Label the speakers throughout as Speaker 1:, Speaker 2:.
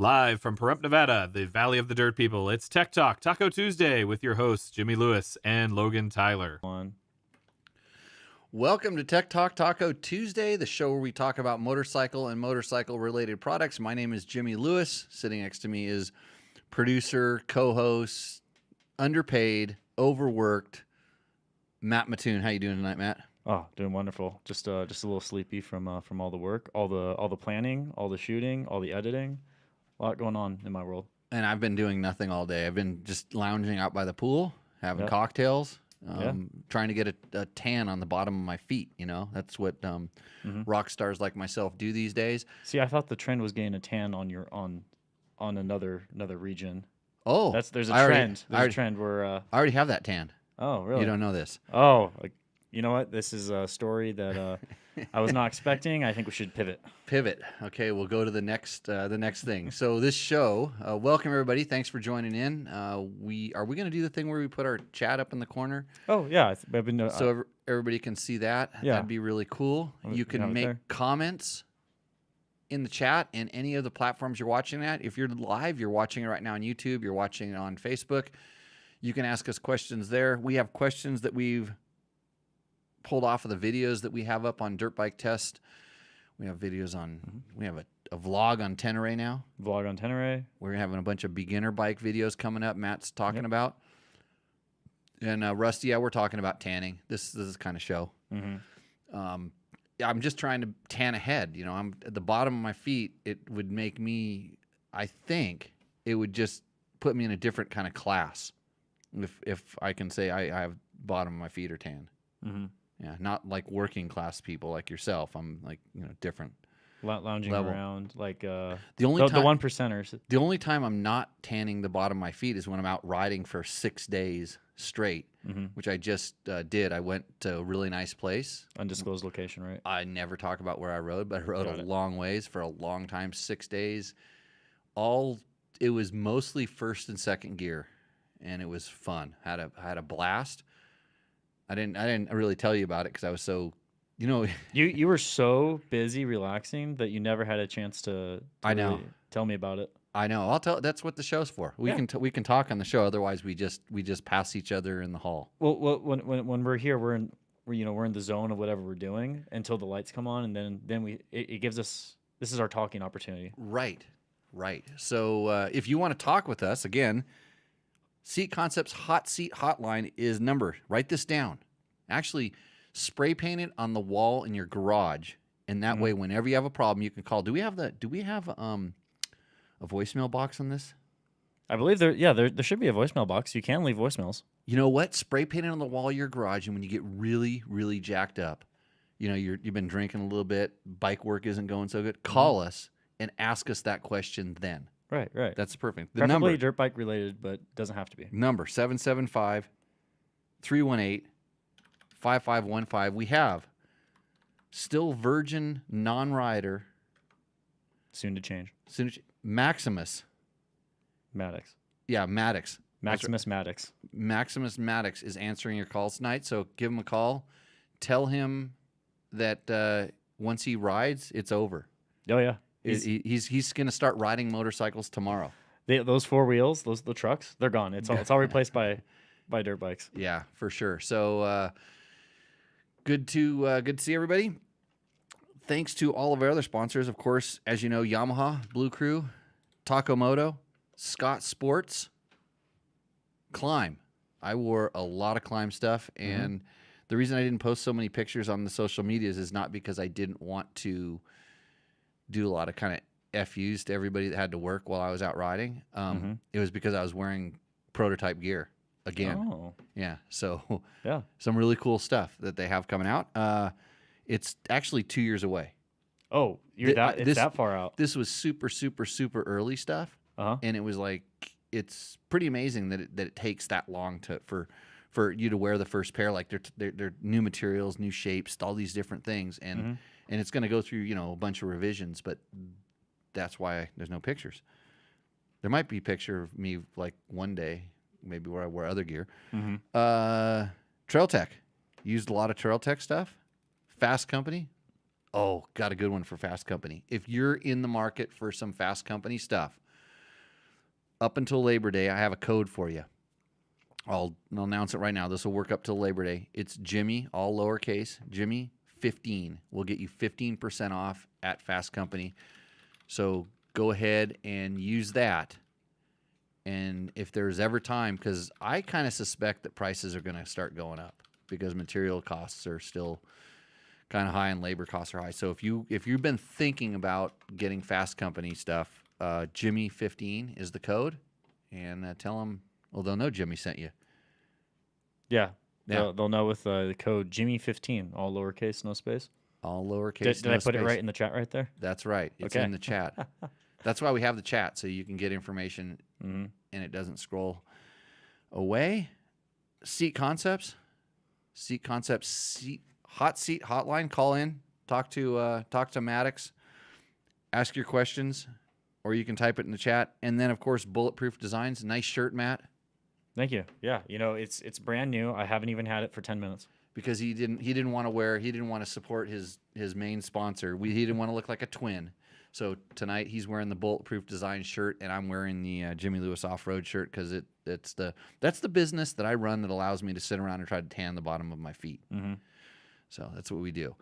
Speaker 1: Live from Pahrump, Nevada, the Valley of the Dirt People, it's Tech Talk, Taco Tuesday, with your hosts, Jimmy Lewis and Logan Tyler.
Speaker 2: Welcome to Tech Talk Taco Tuesday, the show where we talk about motorcycle and motorcycle-related products. My name is Jimmy Lewis. Sitting next to me is producer, co-host, underpaid, overworked, Matt Mattoon. How you doing tonight, Matt?
Speaker 3: Oh, doing wonderful. Just a little sleepy from all the work, all the planning, all the shooting, all the editing. A lot going on in my world.
Speaker 2: And I've been doing nothing all day. I've been just lounging out by the pool, having cocktails, trying to get a tan on the bottom of my feet. You know, that's what rock stars like myself do these days.
Speaker 3: See, I thought the trend was getting a tan on another region.
Speaker 2: Oh,
Speaker 3: there's a trend. There's a trend where
Speaker 2: I already have that tan.
Speaker 3: Oh, really?
Speaker 2: You don't know this?
Speaker 3: Oh, you know what? This is a story that I was not expecting. I think we should pivot.
Speaker 2: Okay, we'll go to the next thing. So this show, welcome everybody. Thanks for joining in. Are we going to do the thing where we put our chat up in the corner?
Speaker 3: Oh yeah, I've been
Speaker 2: so everybody can see that.
Speaker 3: Yeah.
Speaker 2: That'd be really cool. You can make comments in the chat in any of the platforms you're watching at. If you're live, you're watching it right now on YouTube. You're watching it on Facebook. You can ask us questions there. We have questions that we've pulled off of the videos that we have up on Dirt Bike Test. We have videos on, we have a vlog on Tenere now.
Speaker 3: Vlog on Tenere.
Speaker 2: We're having a bunch of beginner bike videos coming up. Matt's talking about. And Rusty, we're talking about tanning. This is kind of show. I'm just trying to tan ahead. You know, I'm at the bottom of my feet. It would make me, I think, it would just put me in a different kind of class. If I can say I have bottom of my feet are tan. Yeah, not like working class people like yourself. I'm like, different.
Speaker 3: Lounging
Speaker 2: level.
Speaker 3: Around like
Speaker 2: the
Speaker 3: the one percenters.
Speaker 2: The only time I'm not tanning the bottom of my feet is when I'm out riding for 6 days straight, which I just did. I went to a really nice place.
Speaker 3: Undisclosed location, right?
Speaker 2: I never talk about where I rode, but I rode a long ways for a long time, 6 days. It was mostly first and second gear, and it was fun. Had a blast. I didn't really tell you about it because I was so,
Speaker 3: You were so busy relaxing that you never had a chance to
Speaker 2: know.
Speaker 3: Really tell me about it.
Speaker 2: I know. I'll tell. That's what the show's for. We can talk on the show. Otherwise, we just pass each other in the hall.
Speaker 3: Well, when we're here, we're in the zone of whatever we're doing until the lights come on, and then it gives us, this is our talking opportunity.
Speaker 2: Right. So if you want to talk with us again. Seat Concepts Hot Seat Hotline is number. Write this down. Actually, spray paint it on the wall in your garage, and that way, whenever you have a problem, you can call. Do we have a voicemail box on this?
Speaker 3: I believe there should be a voicemail box. You can leave voicemails. You
Speaker 2: know what? Spray paint it on the wall of your garage, and when you get really, really jacked up, you've been drinking a little bit, bike work isn't going so good, call us and ask us that question then.
Speaker 3: Right.
Speaker 2: That's perfect.
Speaker 3: The Preferably dirt bike related, but doesn't have to be.
Speaker 2: Number 775-318-5515. We have still virgin non-rider.
Speaker 3: Soon to change.
Speaker 2: Maximus.
Speaker 3: Maddox.
Speaker 2: Yeah, Maddox.
Speaker 3: Maximus Maddox.
Speaker 2: Maximus Maddox is answering your calls tonight, so give him a call. Tell him that once he rides, it's over.
Speaker 3: Oh, yeah.
Speaker 2: He's going to start riding motorcycles tomorrow.
Speaker 3: Those four wheels, the trucks, they're gone. It's all replaced by dirt bikes.
Speaker 2: Yeah, for sure. So good to see everybody. Thanks to all of our other sponsors, of course, as you know, Yamaha, Blue Crew, Taco Moto, Scott Sports, Climb. I wore a lot of Climb stuff, and the reason I didn't post so many pictures on the social medias is not because I didn't want to do a lot of kind of FUs to everybody that had to work while I was out riding. It was because I was wearing prototype gear again.
Speaker 3: Oh.
Speaker 2: Yeah. So
Speaker 3: yeah,
Speaker 2: some really cool stuff that they have coming out. It's actually 2 years away.
Speaker 3: Oh, it's that far out.
Speaker 2: This was super, super, super early stuff. And it was like, it's pretty amazing that it takes that long for you to wear the first pair. Like they're new materials, new shapes, all these different things. And it's going to go through, a bunch of revisions, but that's why there's no pictures. There might be a picture of me like one day, maybe where I wear other gear. Trail Tech. Used a lot of Trail Tech stuff. Fasst Company. Oh, got a good one for Fasst Company. If you're in the market for some Fasst Company stuff, up until Labor Day, I have a code for you. I'll announce it right now. This will work up till Labor Day. It's Jimmy, all lowercase, Jimmy 15 will get you 15% off at Fasst Company. So go ahead and use that. And if there's ever time, because I kind of suspect that prices are going to start going up because material costs are still kind of high and labor costs are high. So if you've been thinking about getting Fasst Company stuff, Jimmy 15 is the code, and tell them. Well, they'll know Jimmy sent you.
Speaker 3: Yeah.
Speaker 2: Yeah.
Speaker 3: They'll know with the code Jimmy15, all lowercase, no space.
Speaker 2: All lowercase.
Speaker 3: Did I put it right in the chat right there?
Speaker 2: That's right. It's
Speaker 3: Okay.
Speaker 2: in the chat. That's why we have the chat, so you can get information
Speaker 3: Mm-hmm.
Speaker 2: and it doesn't scroll away. Seat Concepts. Hot seat hotline. Call in. Talk to Maddox. Ask your questions, or you can type it in the chat. And then, of course, Bulletproof Designs. Nice shirt, Matt.
Speaker 3: Thank you. Yeah, it's brand new. I haven't even had it for 10 minutes.
Speaker 2: Because he didn't want to support his main sponsor. He didn't want to look like a twin. So tonight he's wearing the Bulletproof Design shirt, and I'm wearing the Jimmy Lewis Off-Road shirt because that's the business that I run that allows me to sit around and try to tan the bottom of my feet.
Speaker 3: Mm-hmm.
Speaker 2: So that's what we do.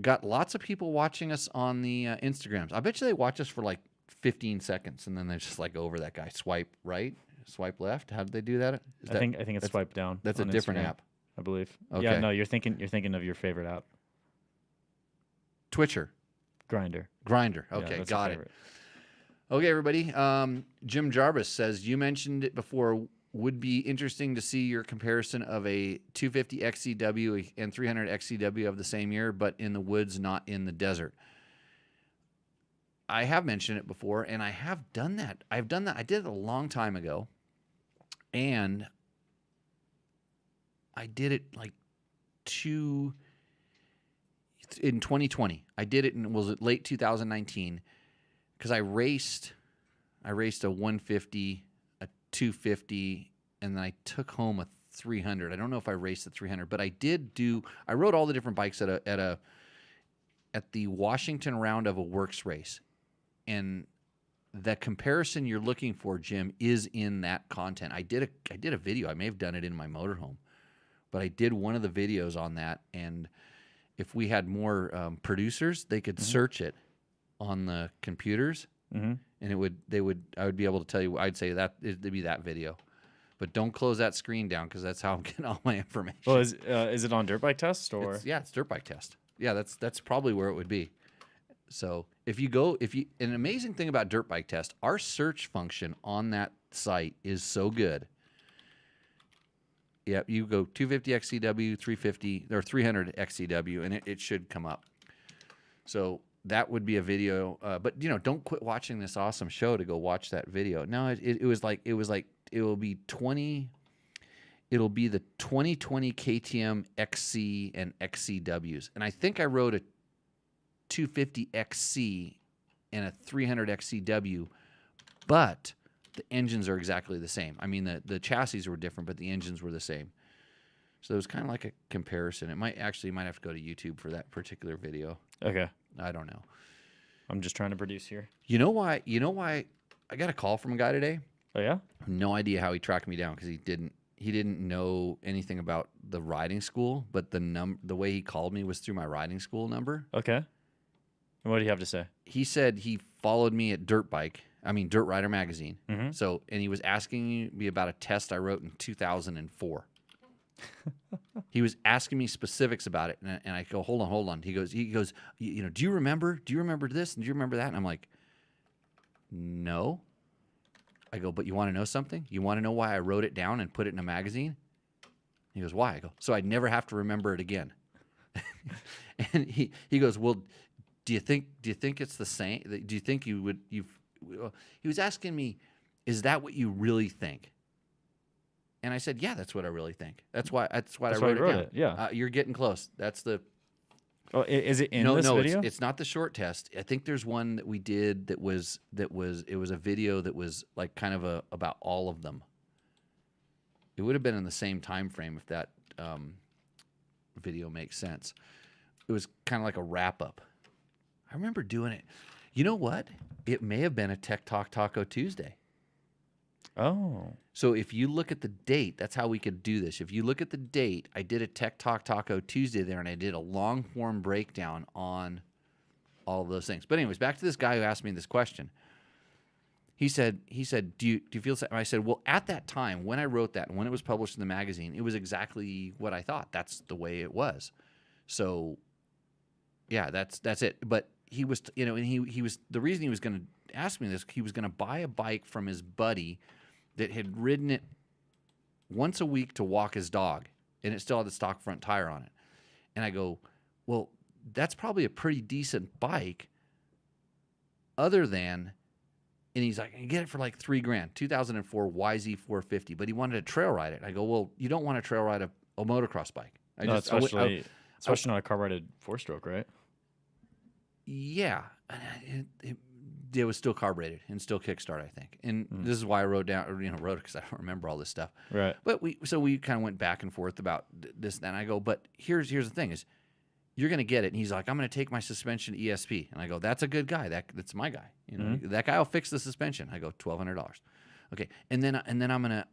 Speaker 2: Got lots of people watching us on the Instagrams. I bet you they watch us for like 15 seconds, and then they're just like over that guy. Swipe right, swipe left. How did they do that?
Speaker 3: I think it's swipe down.
Speaker 2: That's a
Speaker 3: on
Speaker 2: different
Speaker 3: Instagram,
Speaker 2: app.
Speaker 3: I believe.
Speaker 2: Okay.
Speaker 3: Yeah, no, you're thinking of your favorite app,
Speaker 2: Twitcher.
Speaker 3: Grinder.
Speaker 2: Okay,
Speaker 3: Yeah, that's
Speaker 2: got
Speaker 3: your
Speaker 2: it.
Speaker 3: favorite.
Speaker 2: Okay, everybody. Jim Jarvis says, you mentioned it before, would be interesting to see your comparison of a 250 XCW and 300 XCW of the same year, but in the woods, not in the desert. I have mentioned it before, and I have done that. I did it a long time ago, and I did it like in 2020. I did it in late 2019 because I raced a 150, a 250, and then I took home a 300. I don't know if I raced the 300, but I rode all the different bikes at the Washington round of a works race. And the comparison you're looking for, Jim, is in that content. I did a video. I may have done it in my motorhome, but I did one of the videos on that. And if we had more producers, they could search it on the computers, and I would be able to tell you. I'd say that it'd be that video, but don't close that screen down because that's how I'm getting all my information.
Speaker 3: Well, is it on Dirt Bike Test or?
Speaker 2: It's Dirt Bike Test. Yeah, that's probably where it would be. So an amazing thing about Dirt Bike Test, our search function on that site is so good. Yeah, you go 250 XCW, 350 or 300 XCW, and it should come up. So that would be a video. But don't quit watching this awesome show to go watch that video. No, it will be the 2020 KTM XC and XCWs, and I think I rode a 250 XC and a 300 XCW, but the engines are exactly the same. I mean, the chassis were different, but the engines were the same. So it was kind of like a comparison. It might have to go to YouTube for that particular video.
Speaker 3: Okay.
Speaker 2: I don't know.
Speaker 3: I'm just trying to produce here.
Speaker 2: You know why I got a call from a guy today?
Speaker 3: Oh yeah?
Speaker 2: No idea how he tracked me down because he didn't know anything about the riding school, but the way he called me was through my riding school number.
Speaker 3: Okay. And what do you have to say?
Speaker 2: He said he followed me at Dirt Rider magazine.
Speaker 3: Mm-hmm.
Speaker 2: So, and he was asking me about a test I wrote in 2004. He was asking me specifics about it, and I go, hold on. He goes, do you remember this and do you remember that? And I'm like, no. I go, but you want to know something? You want to know why I wrote it down and put it in a magazine? He goes, why? I go, so I'd never have to remember it again. And he goes, well, do you think it's the same? Do you think you would? He was asking me, is that what you really think? And I said, yeah, that's what I really think. That's why I wrote it down.
Speaker 3: Yeah.
Speaker 2: You're getting close. That's the.
Speaker 3: Oh, is it in this video?
Speaker 2: It's not the short test. I think there's one that we did it was a video that was like kind of about all of them. It would have been in the same time frame if that video makes sense. It was kind of like a wrap up. I remember doing it. You know what? It may have been a Tech Talk Taco Tuesday.
Speaker 3: Oh.
Speaker 2: So if you look at the date, that's how we could do this. If you look at the date, I did a Tech Talk Taco Tuesday there, and I did a long form breakdown on all of those things. But anyways, back to this guy who asked me this question. He said, do you feel sad? I said, well, at that time when I wrote that and when it was published in the magazine, it was exactly what I thought. That's the way it was. So yeah, that's it. But he was, and he was, the reason he was going to ask me this, he was going to buy a bike from his buddy that had ridden it once a week to walk his dog, and it still had the stock front tire on it. And I go, well, that's probably a pretty decent bike other than, and he's like, I can get it for like $3,000, 2004 YZ450, but he wanted to trail ride it. I go, well, you don't want to trail ride a motocross bike.
Speaker 3: Especially not a carbureted 4-stroke, right?
Speaker 2: Yeah. It was still carbureted and still kickstart, I think. And this is why I wrote it because I don't remember all this stuff.
Speaker 3: Right.
Speaker 2: But we kind of went back and forth about this and that. And I go, but here's the thing is, you're going to get it. And he's like, I'm going to take my suspension to ESP. And I go, that's a good guy. That's my guy. That guy will fix the suspension. I go, $1,200. Okay. And then I'm going to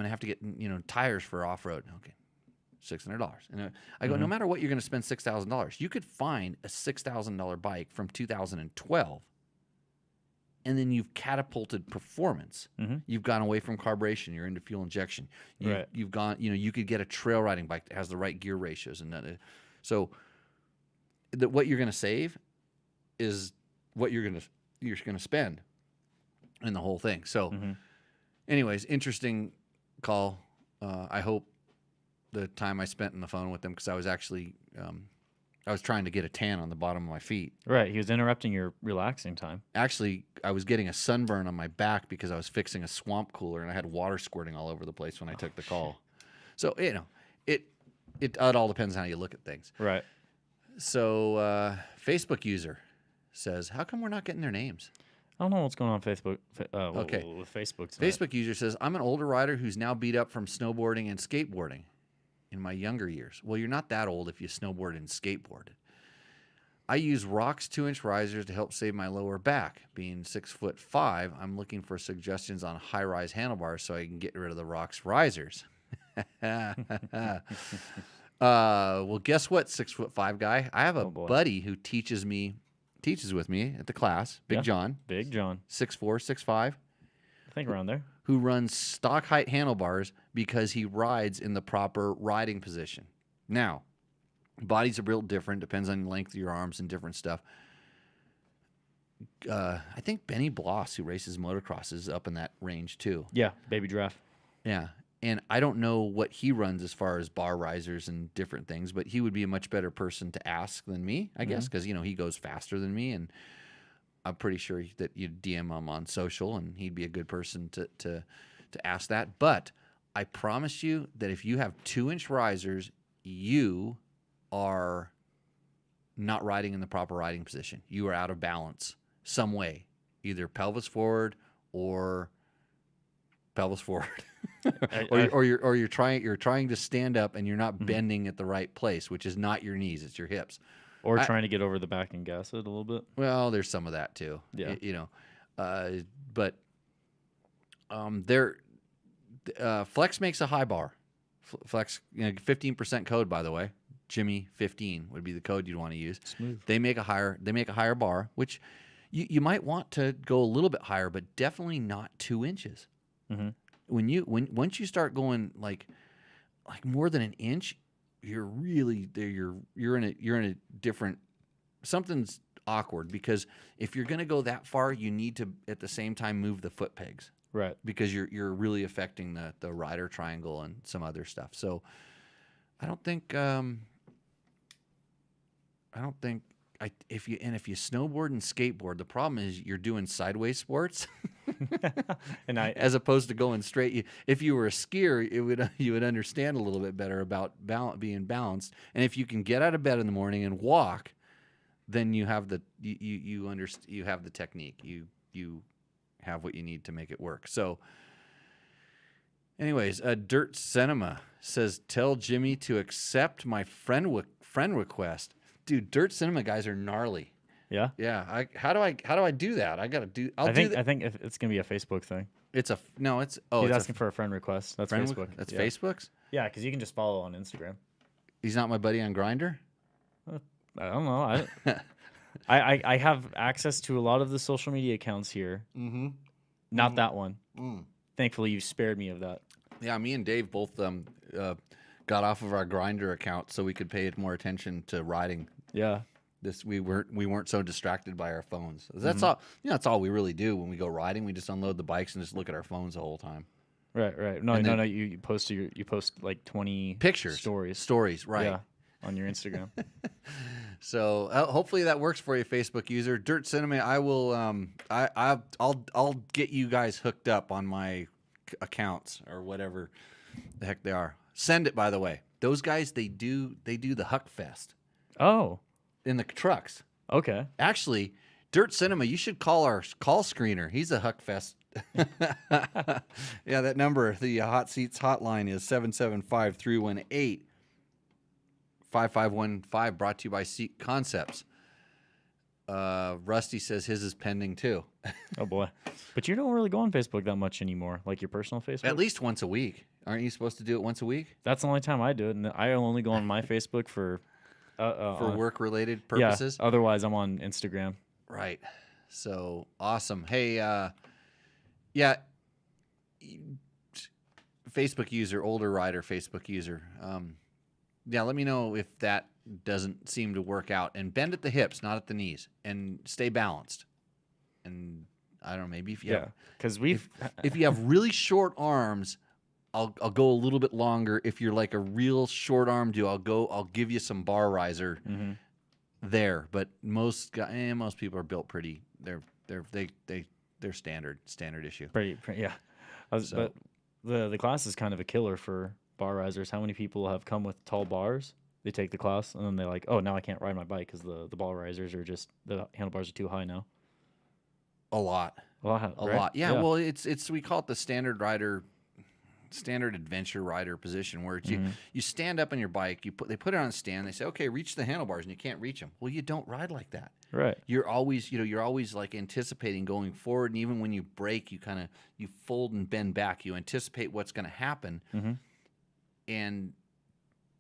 Speaker 2: have to get, tires for off road. Okay. $600. And I go, no matter what, you're going to spend $6,000. You could find a $6,000 bike from 2012. And then you've catapulted performance. You've gone away from carburation. You're into fuel injection. You've gone, you could get a trail riding bike that has the right gear ratios. And so what you're going to save is what you're going to spend in the whole thing. So anyways, interesting call. I hope the time I spent on the phone with them, because I was actually, I was trying to get a tan on the bottom of my feet.
Speaker 3: Right. He was interrupting your relaxing time.
Speaker 2: Actually, I was getting a sunburn on my back because I was fixing a swamp cooler and I had water squirting all over the place when I took the call. So, it all depends on how you look at things.
Speaker 3: Right.
Speaker 2: So, Facebook user says, how come we're not getting their names?
Speaker 3: I don't know what's going on Facebook.
Speaker 2: Okay.
Speaker 3: With Facebook tonight.
Speaker 2: Facebook user says, I'm an older rider who's now beat up from snowboarding and skateboarding in my younger years. Well, you're not that old if you snowboard and skateboarded. I use Rock's 2-inch risers to help save my lower back. Being 6'5", I'm looking for suggestions on high-rise handlebars so I can get rid of the Rock's risers. Well, guess what, 6'5" guy? I have a buddy who teaches with me at the class, Big John.
Speaker 3: Big John.
Speaker 2: 6'4", 6'5".
Speaker 3: I think around there.
Speaker 2: Who runs stock height handlebars because he rides in the proper riding position. Now, bodies are built different, depends on the length of your arms and different stuff. I think Benny Bloss, who races motocross, is up in that range too.
Speaker 3: Yeah, Baby Giraffe.
Speaker 2: Yeah, and I don't know what he runs as far as bar risers and different things, but he would be a much better person to ask than me, I guess, because he goes faster than me, and I'm pretty sure that you'd DM him on social, and he'd be a good person to ask that. But I promise you that if you have 2-inch risers, you are not riding in the proper riding position. You are out of balance some way, either pelvis forward or pelvis forward, or you're trying to stand up and you're not bending at the right place, which is not your knees, it's your hips.
Speaker 3: Or trying to get over the back and gas it a little bit.
Speaker 2: Well, there's some of that too.
Speaker 3: Yeah.
Speaker 2: But Flex makes a high bar. Flex, 15% code, by the way. Jimmy 15 would be the code you'd want to use.
Speaker 3: Smooth.
Speaker 2: They make a higher bar, which you might want to go a little bit higher, but definitely not 2 inches. Once you start going like more than an inch, you're really there. You're in a different. Something's awkward, because if you're going to go that far, you need to at the same time move the foot pegs,
Speaker 3: right? Because
Speaker 2: you're really affecting the rider triangle and some other stuff. So I don't think if you snowboard and skateboard, the problem is you're doing sideways sports,
Speaker 3: and
Speaker 2: as opposed to going straight. If you were a skier, you would understand a little bit better about being balanced. And if you can get out of bed in the morning and walk, then you have the you have the technique. You have what you need to make it work. So, anyways, Dirt Cinema says, "Tell Jimmy to accept my friend request." Dude, Dirt Cinema guys are gnarly.
Speaker 3: Yeah.
Speaker 2: Yeah. How do I do that? I got to do.
Speaker 3: I think it's gonna be a Facebook thing.
Speaker 2: It's a no. It's
Speaker 3: He's
Speaker 2: it's
Speaker 3: asking for a friend request. That's
Speaker 2: friend.
Speaker 3: Facebook.
Speaker 2: That's
Speaker 3: yeah.
Speaker 2: Facebook's.
Speaker 3: Yeah, because you can just follow on Instagram.
Speaker 2: He's not my buddy on Grindr.
Speaker 3: I don't know. I have access to a lot of the social media accounts here.
Speaker 2: Mm-hmm.
Speaker 3: Not that one.
Speaker 2: Mm.
Speaker 3: Thankfully, you spared me of that.
Speaker 2: Yeah, me and Dave both got off of our Grindr account so we could pay more attention to riding.
Speaker 3: Yeah.
Speaker 2: We weren't so distracted by our phones. That's all. That's all we really do when we go riding. We just unload the bikes and just look at our phones the whole time.
Speaker 3: Right. No. You post like 20
Speaker 2: Pictures,
Speaker 3: stories,
Speaker 2: right?
Speaker 3: Yeah, on your Instagram.
Speaker 2: So hopefully that works for you, Facebook user. Dirt Cinema. I will. I'll get you guys hooked up on my accounts or whatever the heck they are. Send it, by the way. Those guys, they do the Huck Fest.
Speaker 3: Oh.
Speaker 2: In the trucks.
Speaker 3: Okay.
Speaker 2: Actually, Dirt Cinema, you should call our call screener. He's a Huck Fest. Yeah, that number, the Hot Seats hotline is 775-318-5515, brought to you by Seat Concepts. Rusty says his is pending too.
Speaker 3: Oh boy. But you don't really go on Facebook that much anymore, like your personal Facebook?
Speaker 2: At least once a week. Aren't you supposed to do it once a week?
Speaker 3: That's the only time I do it, and I only go on my Facebook for
Speaker 2: work-related purposes?
Speaker 3: Yeah, otherwise I'm on Instagram.
Speaker 2: Right. So, awesome. Hey, yeah, Facebook user, older rider Facebook user. Yeah, let me know if that doesn't seem to work out. And bend at the hips, not at the knees. And stay balanced. And I don't know, maybe if you have,
Speaker 3: because
Speaker 2: if you have really short arms, I'll go a little bit longer. If you're like a real short arm dude, I'll give you some bar riser there. But most people are built pretty. They're standard issue.
Speaker 3: Pretty yeah. But the class is kind of a killer for bar risers. How many people have come with tall bars? They take the class and then they're like, oh, now I can't ride my bike because the bar risers are just, the handlebars are too high now.
Speaker 2: A lot.
Speaker 3: Right?
Speaker 2: Yeah. Well, it's we call it the standard adventure rider position, where it's you stand up on your bike, they put it on a stand, they say, okay, reach the handlebars, and you can't reach them. Well, you don't ride like that.
Speaker 3: Right.
Speaker 2: You're always like anticipating going forward, and even when you brake, you fold and bend back. You anticipate what's going to happen, and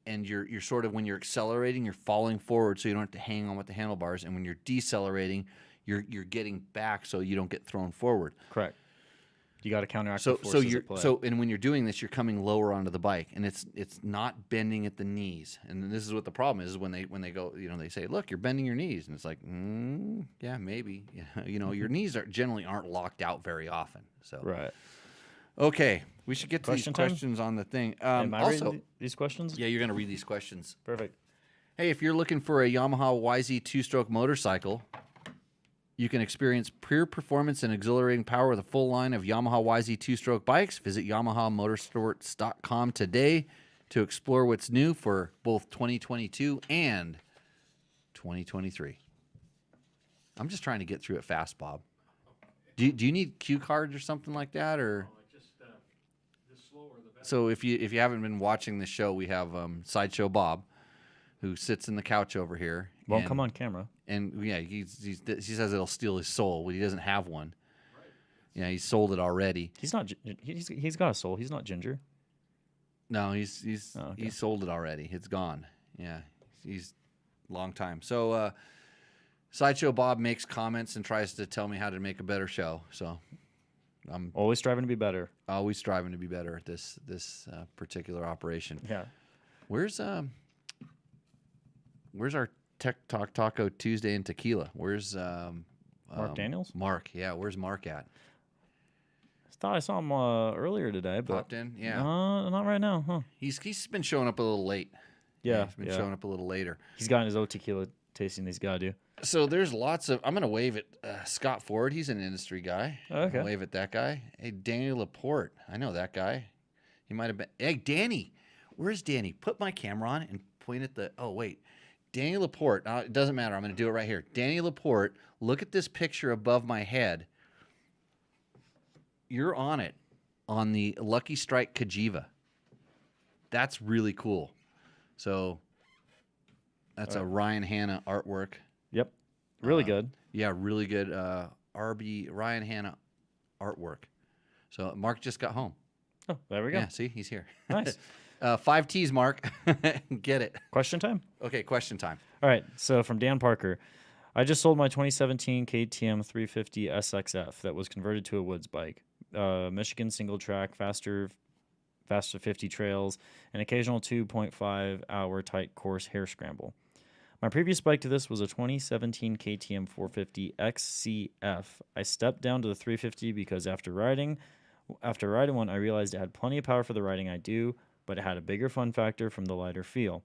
Speaker 2: you're sort of, when you're accelerating, you're falling forward, so you don't have to hang on with the handlebars, and when you're decelerating, you're getting back so you don't get thrown forward.
Speaker 3: Correct. You got to counteract the forces at play.
Speaker 2: And when you're doing this, you're coming lower onto the bike, and it's not bending at the knees. And this is what the problem is when they go, they say, look, you're bending your knees, and it's like, yeah, maybe, your knees generally aren't locked out very often. So
Speaker 3: right.
Speaker 2: Okay, we should get to these questions on the thing.
Speaker 3: Am I reading these questions?
Speaker 2: Yeah, you're gonna read these questions.
Speaker 3: Perfect.
Speaker 2: Hey, if you're looking for a Yamaha YZ 2-stroke motorcycle, you can experience pure performance and exhilarating power with a full line of Yamaha YZ 2-stroke bikes. Visit YamahaMotorsports.com today to explore what's new for both 2022 and 2023. I'm just trying to get through it fast, Bob. Do you need cue cards or something like that, or? The slower the better. So if you haven't been watching the show, we have Sideshow Bob, who sits in the couch over here.
Speaker 3: Won't come on camera.
Speaker 2: And yeah, he says it'll steal his soul. Well, he doesn't have one. Right. Yeah, he's sold it already.
Speaker 3: He's not. He's got a soul. He's not ginger.
Speaker 2: No, he's sold it already. It's gone. Yeah, he's long time. So Sideshow Bob makes comments and tries to tell me how to make a better show. So I'm
Speaker 3: always striving to be better.
Speaker 2: Always striving to be better at this particular operation.
Speaker 3: Yeah.
Speaker 2: Where's our Tech Talk Taco Tuesday and Tequila? Where's
Speaker 3: Mark Daniels?
Speaker 2: Mark, yeah. Where's Mark at?
Speaker 3: I thought I saw him earlier today, but
Speaker 2: popped in. Yeah,
Speaker 3: not right now, huh?
Speaker 2: He's been showing up a little late.
Speaker 3: Yeah,
Speaker 2: he's been showing up a little later.
Speaker 3: He's gotten his own tequila tasting. He's got to do.
Speaker 2: So there's lots of. I'm gonna wave at Scott Ford. He's an industry guy.
Speaker 3: Okay.
Speaker 2: Wave at that guy. Hey, Daniel Laporte. I know that guy. He might have been. Hey, Danny. Where's Danny? Put my camera on and point at the. Oh wait. Danny Laporte. Now, it doesn't matter. I'm going to do it right here. Danny Laporte, look at this picture above my head. You're on it, on the Lucky Strike Kajiva. That's really cool. So that's a Ryan Hanna artwork.
Speaker 3: Yep. Really good.
Speaker 2: Yeah, really good. RB Ryan Hanna artwork. So Mark just got home.
Speaker 3: Oh, there we go.
Speaker 2: Yeah, see, he's here.
Speaker 3: Nice.
Speaker 2: 5 T's, Mark. Get it.
Speaker 3: Question time?
Speaker 2: Okay, question time.
Speaker 3: All right. So from Dan Parker, I just sold my 2017 KTM 350 SXF that was converted to a woods bike. Michigan single track, faster 50 trails, and occasional 2.5 hour tight course hare scramble. My previous bike to this was a 2017 KTM 450 XCF. I stepped down to the 350 because after riding one, I realized it had plenty of power for the riding I do, but it had a bigger fun factor from the lighter feel.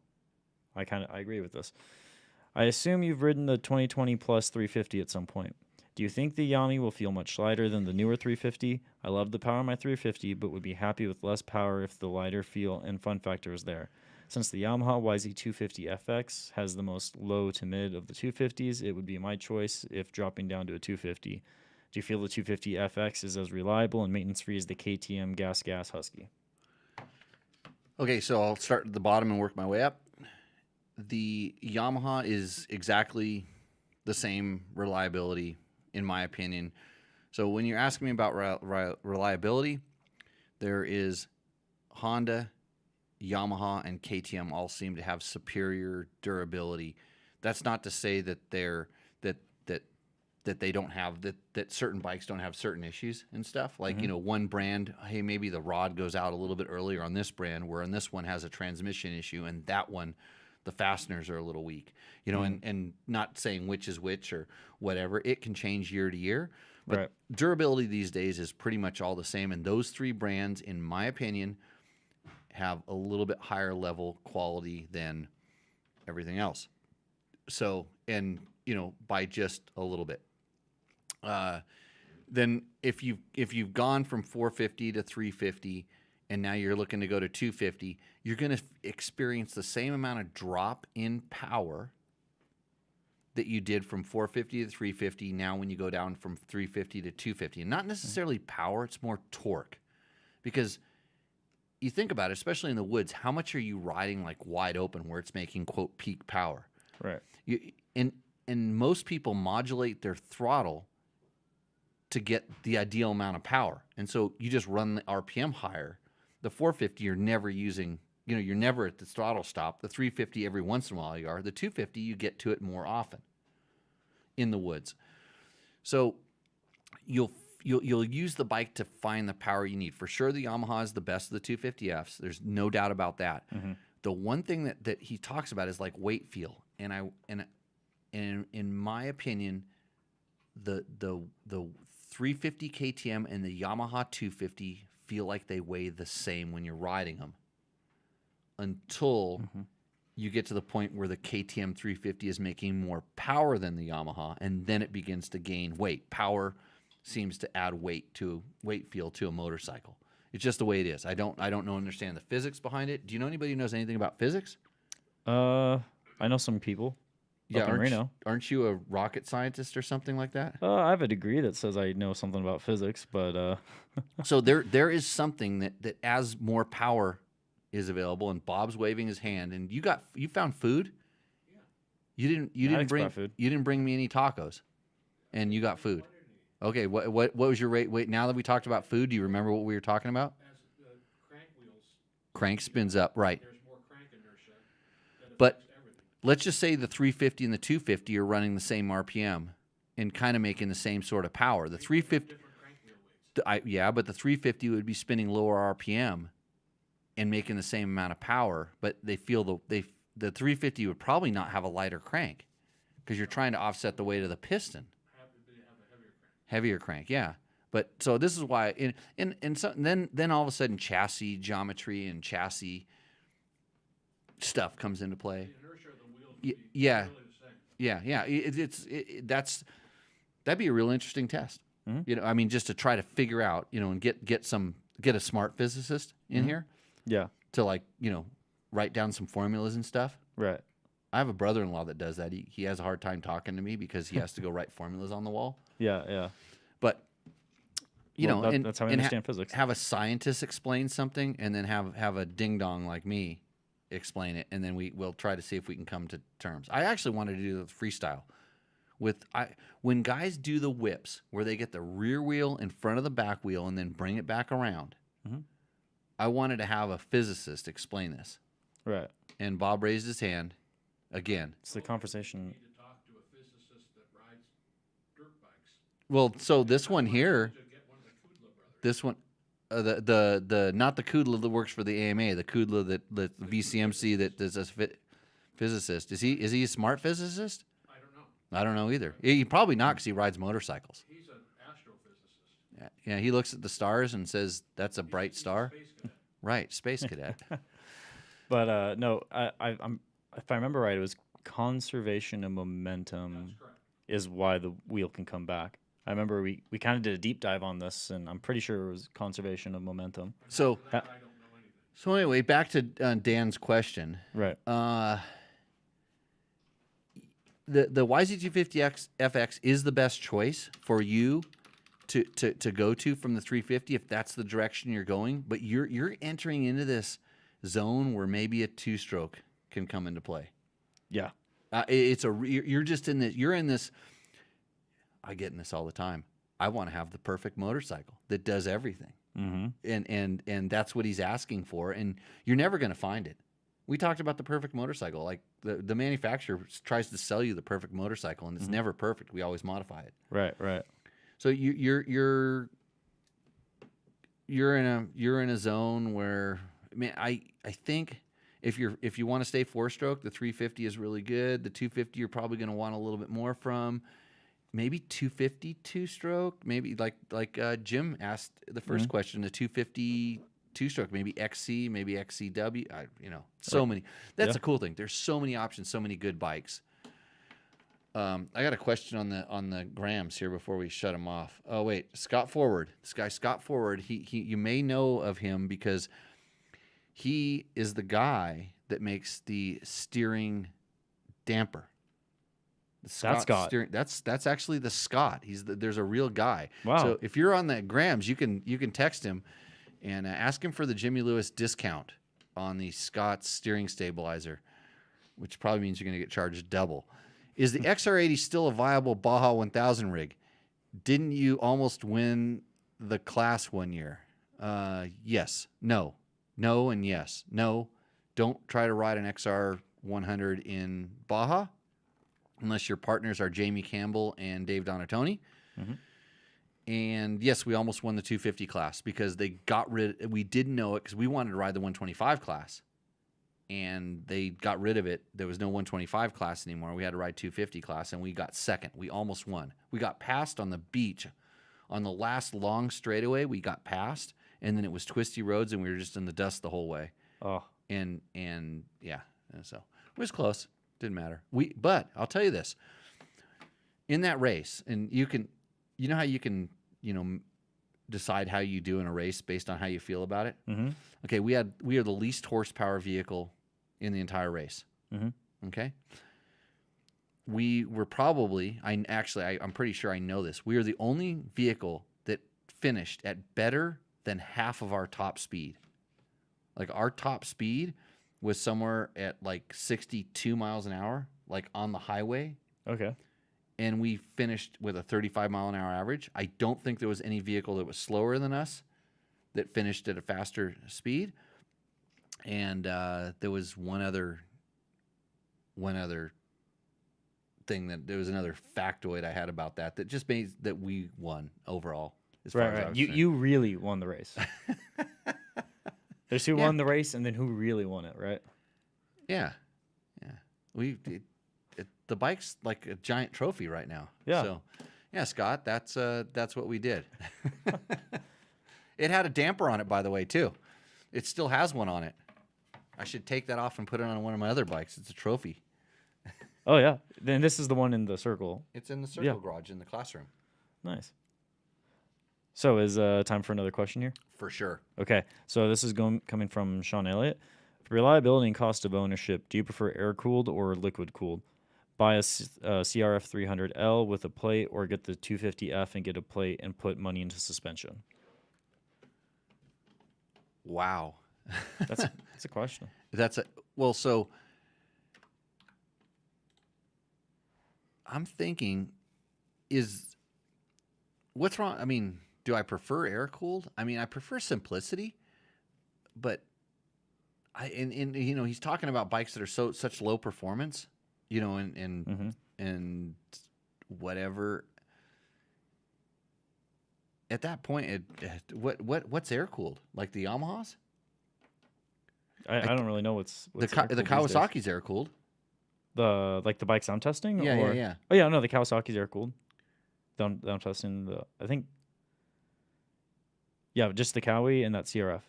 Speaker 3: I agree with this. I assume you've ridden the 2020 Plus 350 at some point. Do you think the Yami will feel much lighter than the newer 350? I love the power of my 350, but would be happy with less power if the lighter feel and fun factor was there. Since the Yamaha YZ250FX has the most low to mid of the 250s, it would be my choice if dropping down to a 250. Do you feel the 250FX is as reliable and maintenance-free as the KTM Gas Husky?
Speaker 2: Okay, so I'll start at the bottom and work my way up. The Yamaha is exactly the same reliability, in my opinion. So when you're asking me about reliability, there is Honda, Yamaha, and KTM all seem to have superior durability. That's not to say that that they don't have that certain bikes don't have certain issues and stuff. Like, you know, one brand, hey, maybe the rod goes out a little bit earlier on this brand, where on this one has a transmission issue, and that one, the fasteners are a little weak. You know, and not saying which is which or whatever. It can change year to year. But durability these days is pretty much all the same. And those 3 brands, in my opinion, have a little bit higher level quality than everything else. So, and, you know, by just a little bit. Then if you've gone from 450 to 350 and now you're looking to go to 250, you're going to experience the same amount of drop in power that you did from 450 to 350 now when you go down from 350 to 250. And not necessarily power, it's more torque. Because you think about it, especially in the woods, how much are you riding like wide open where it's making, quote, peak power?
Speaker 3: Right.
Speaker 2: And most people modulate their throttle to get the ideal amount of power. And so you just run the RPM higher. The 450, you're never using, you know, you're never at the throttle stop. The 350, every once in a while you are. The 250, you get to it more often in the woods. So you'll use the bike to find the power you need. For sure, the Yamaha is the best of the 250Fs. There's no doubt about that. The one thing that he talks about is like weight feel. And in my opinion, the 350 KTM and the Yamaha 250 feel like they weigh the same when you're riding them until you get to the point where the KTM 350 is making more power than the Yamaha, and then it begins to gain weight. Power seems to add weight feel to a motorcycle. It's just the way it is. I don't understand the physics behind it. Do you know anybody who knows anything about physics?
Speaker 3: I know some people.
Speaker 2: Yeah,
Speaker 3: up in Reno.
Speaker 2: Aren't you a rocket scientist or something like that?
Speaker 3: I have a degree that says I know something about physics, but
Speaker 2: So there is something that as more power is available, and Bob's waving his hand, and you found food. Yeah. You didn't bring me any tacos, and you got food. Okay, what was your rate? Wait, now that we talked about food, do you remember what we were talking about?
Speaker 4: As the crank wheels,
Speaker 2: Crank spins up, right?
Speaker 4: there's more crank inertia that
Speaker 2: But
Speaker 4: affects everything.
Speaker 2: let's just say the 350 and the 250 are running the same RPM and kind of making the same sort of power. The 350,
Speaker 4: Different crank wheel weights.
Speaker 2: but the 350 would be spinning lower RPM and making the same amount of power. But they feel the 350 would probably not have a lighter crank because you're trying to offset the weight of the piston.
Speaker 4: They have a heavier crank.
Speaker 2: Heavier crank, yeah. But so this is why, then all of a sudden chassis geometry and chassis stuff comes into play.
Speaker 4: The inertia of the wheels would be
Speaker 2: Yeah,
Speaker 4: really the same.
Speaker 2: That'd be a real interesting test. You know, I mean, just to try to figure out, you know, and get a smart physicist in here
Speaker 3: yeah,
Speaker 2: to, like, you know, write down some formulas and stuff.
Speaker 3: right.
Speaker 2: I have a brother-in-law that does that. He has a hard time talking to me because he has to go write formulas on the wall.
Speaker 3: Yeah.
Speaker 2: But you
Speaker 3: Well,
Speaker 2: know,
Speaker 3: that's how I understand physics.
Speaker 2: Have a scientist explain something, and then have a ding dong like me explain it, and then we'll try to see if we can come to terms. I actually wanted to do the freestyle When guys do the whips where they get the rear wheel in front of the back wheel and then bring it back around,
Speaker 3: Mhm.
Speaker 2: I wanted to have a physicist explain this.
Speaker 3: Right.
Speaker 2: And Bob raised his hand again.
Speaker 3: It's the conversation.
Speaker 4: Need to talk to a physicist that rides dirt bikes.
Speaker 2: Well, so this one here,
Speaker 4: To get one of the Kudla brothers.
Speaker 2: this one, the not the Kudla that works for the AMA, the Kudla that the VCMC that is a physicist. Is he a smart physicist?
Speaker 4: I don't know.
Speaker 2: I don't know either. He probably not because he rides motorcycles.
Speaker 4: He's an astrophysicist.
Speaker 2: Yeah, he looks at the stars and says that's a bright star.
Speaker 4: Space cadet.
Speaker 2: Right, space cadet.
Speaker 3: But no, I'm if I remember right, it was conservation of momentum
Speaker 4: That's correct.
Speaker 3: is why the wheel can come back. I remember we kind of did a deep dive on this, and I'm pretty sure it was conservation of momentum.
Speaker 2: So,
Speaker 4: For that, I don't know anything.
Speaker 2: so anyway, back to Dan's question.
Speaker 3: Right.
Speaker 2: The YZ250X FX is the best choice for you to go to from the 350 if that's the direction you're going. But you're entering into this zone where maybe a two-stroke can come into play.
Speaker 3: Yeah.
Speaker 2: You're just in this. You're in this. I get in this all the time. I want to have the perfect motorcycle that does everything,
Speaker 3: Mm-hmm.
Speaker 2: and that's what he's asking for. And you're never going to find it. We talked about the perfect motorcycle. Like the manufacturer tries to sell you the perfect motorcycle, and it's never perfect. We always modify it.
Speaker 3: Right. Right.
Speaker 2: So you're in a zone where I think if you want to stay four-stroke, the 350 is really good. The 250 you're probably going to want a little bit more from. Maybe 250 two-stroke. Maybe like Jim asked the first question, the 250 two-stroke. Maybe XC, maybe XCW. So many. That's
Speaker 3: Yeah.
Speaker 2: the cool thing. There's so many options, so many good bikes. I got a question on the grams here before we shut him off. Oh wait, Scott Forward. This guy Scott Forward. He you may know of him because he is the guy that makes the steering damper. The
Speaker 3: Scott.
Speaker 2: That's actually the Scott. There's a real guy.
Speaker 3: Wow.
Speaker 2: So if you're on the grams, you can text him and ask him for the Jimmy Lewis discount on the Scott steering stabilizer, which probably means you're going to get charged double. Is the XR80 still a viable Baja 1000 rig? Didn't you almost win the class one year? Yes. No. No and yes. No. Don't try to ride an XR 100 in Baja unless your partners are Jamie Campbell and Dave Donatoni.
Speaker 3: Mhm.
Speaker 2: And yes, we almost won the 250 class because they got rid. We didn't know it because we wanted to ride the 125 class. And they got rid of it. There was no 125 class anymore. We had to ride 250 class, and we got second. We almost won. We got passed on the beach. On the last long straightaway, we got passed, and then it was twisty roads, and we were just in the dust the whole way.
Speaker 3: Oh.
Speaker 2: And yeah, and so it was close. Didn't matter. But I'll tell you this. In that race, and you know how you can, decide how you do in a race based on how you feel about it?
Speaker 3: Mm-hmm.
Speaker 2: Okay, we are the least horsepower vehicle in the entire race.
Speaker 3: Mhm.
Speaker 2: Okay, we were probably I'm pretty sure I know this. We are the only vehicle that finished at better than half of our top speed. Like our top speed was somewhere at like 62 miles an hour, like on the highway,
Speaker 3: Okay.
Speaker 2: and we finished with a 35 mile an hour average. I don't think there was any vehicle that was slower than us that finished at a faster speed. And there was one other thing there was another factoid I had about that just made that we won overall. As far as I
Speaker 3: Right.
Speaker 2: was
Speaker 3: You
Speaker 2: concerned.
Speaker 3: you really won the race. There's who won the race, and then who really won it, right?
Speaker 2: Yeah. The bike's like a giant trophy right now.
Speaker 3: Yeah.
Speaker 2: So, yeah, Scott, that's what we did. It had a damper on it, by the way, too. It still has one on it. I should take that off and put it on one of my other bikes. It's a trophy.
Speaker 3: Oh yeah. Then this is the one in the circle.
Speaker 2: It's in the circle garage in the classroom.
Speaker 3: Nice. So is time for another question here?
Speaker 2: For sure.
Speaker 3: Okay. So this is coming from Sean Elliott. For reliability and cost of ownership, do you prefer air cooled or liquid cooled? Buy a CRF 300L with a plate, or get the 250F and get a plate and put money into suspension?
Speaker 2: Wow.
Speaker 3: That's a question.
Speaker 2: So I'm thinking, what's wrong? I mean, do I prefer air cooled? I mean, I prefer simplicity, but and he's talking about bikes that are such low performance, and whatever. At that point, what's air cooled? Like the Yamahas?
Speaker 3: I don't really know what's
Speaker 2: The
Speaker 3: air-cooled these days.
Speaker 2: Kawasaki's air cooled.
Speaker 3: The bikes I'm testing.
Speaker 2: Yeah,
Speaker 3: or?
Speaker 2: yeah.
Speaker 3: Oh yeah, no, the Kawasaki's air cooled. I'm testing I think. Yeah, just the Kawi and that CRF.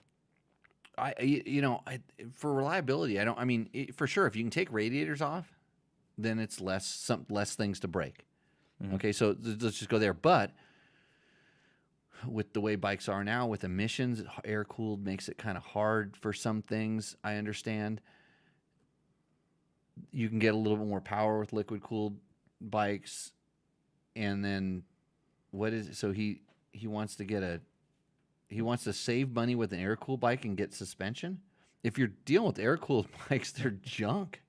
Speaker 2: For reliability, I don't. I mean, for sure, if you can take radiators off, then it's less things to break.
Speaker 3: Mhm.
Speaker 2: Okay, so let's just go there. But with the way bikes are now, with emissions, air cooled makes it kind of hard for some things. I understand. You can get a little bit more power with liquid cooled bikes, and then what is it? So he wants to save money with an air cooled bike and get suspension. If you're dealing with air cooled bikes, they're junk.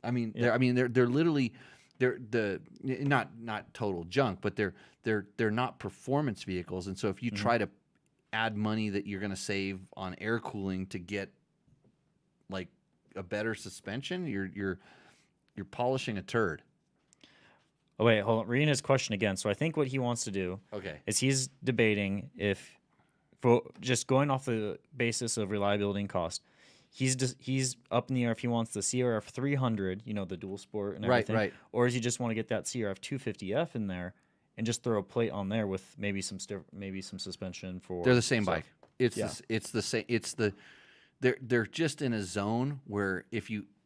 Speaker 2: I mean, they're literally not total junk, but they're not performance vehicles. And so if you try to add money that you're going to save on air cooling to get like a better suspension, you're polishing a turd.
Speaker 3: Oh wait, hold on. Reading his question again. So I think what he wants to do is he's debating if, for just going off the basis of reliability and cost, he's up in the air if he wants the CRF 300, the dual sport and everything,
Speaker 2: right,
Speaker 3: or does he just want to get that CRF 250F in there and just throw a plate on there with maybe some suspension for.
Speaker 2: They're the same
Speaker 3: stuff.
Speaker 2: bike. It's the same. They're just in a zone where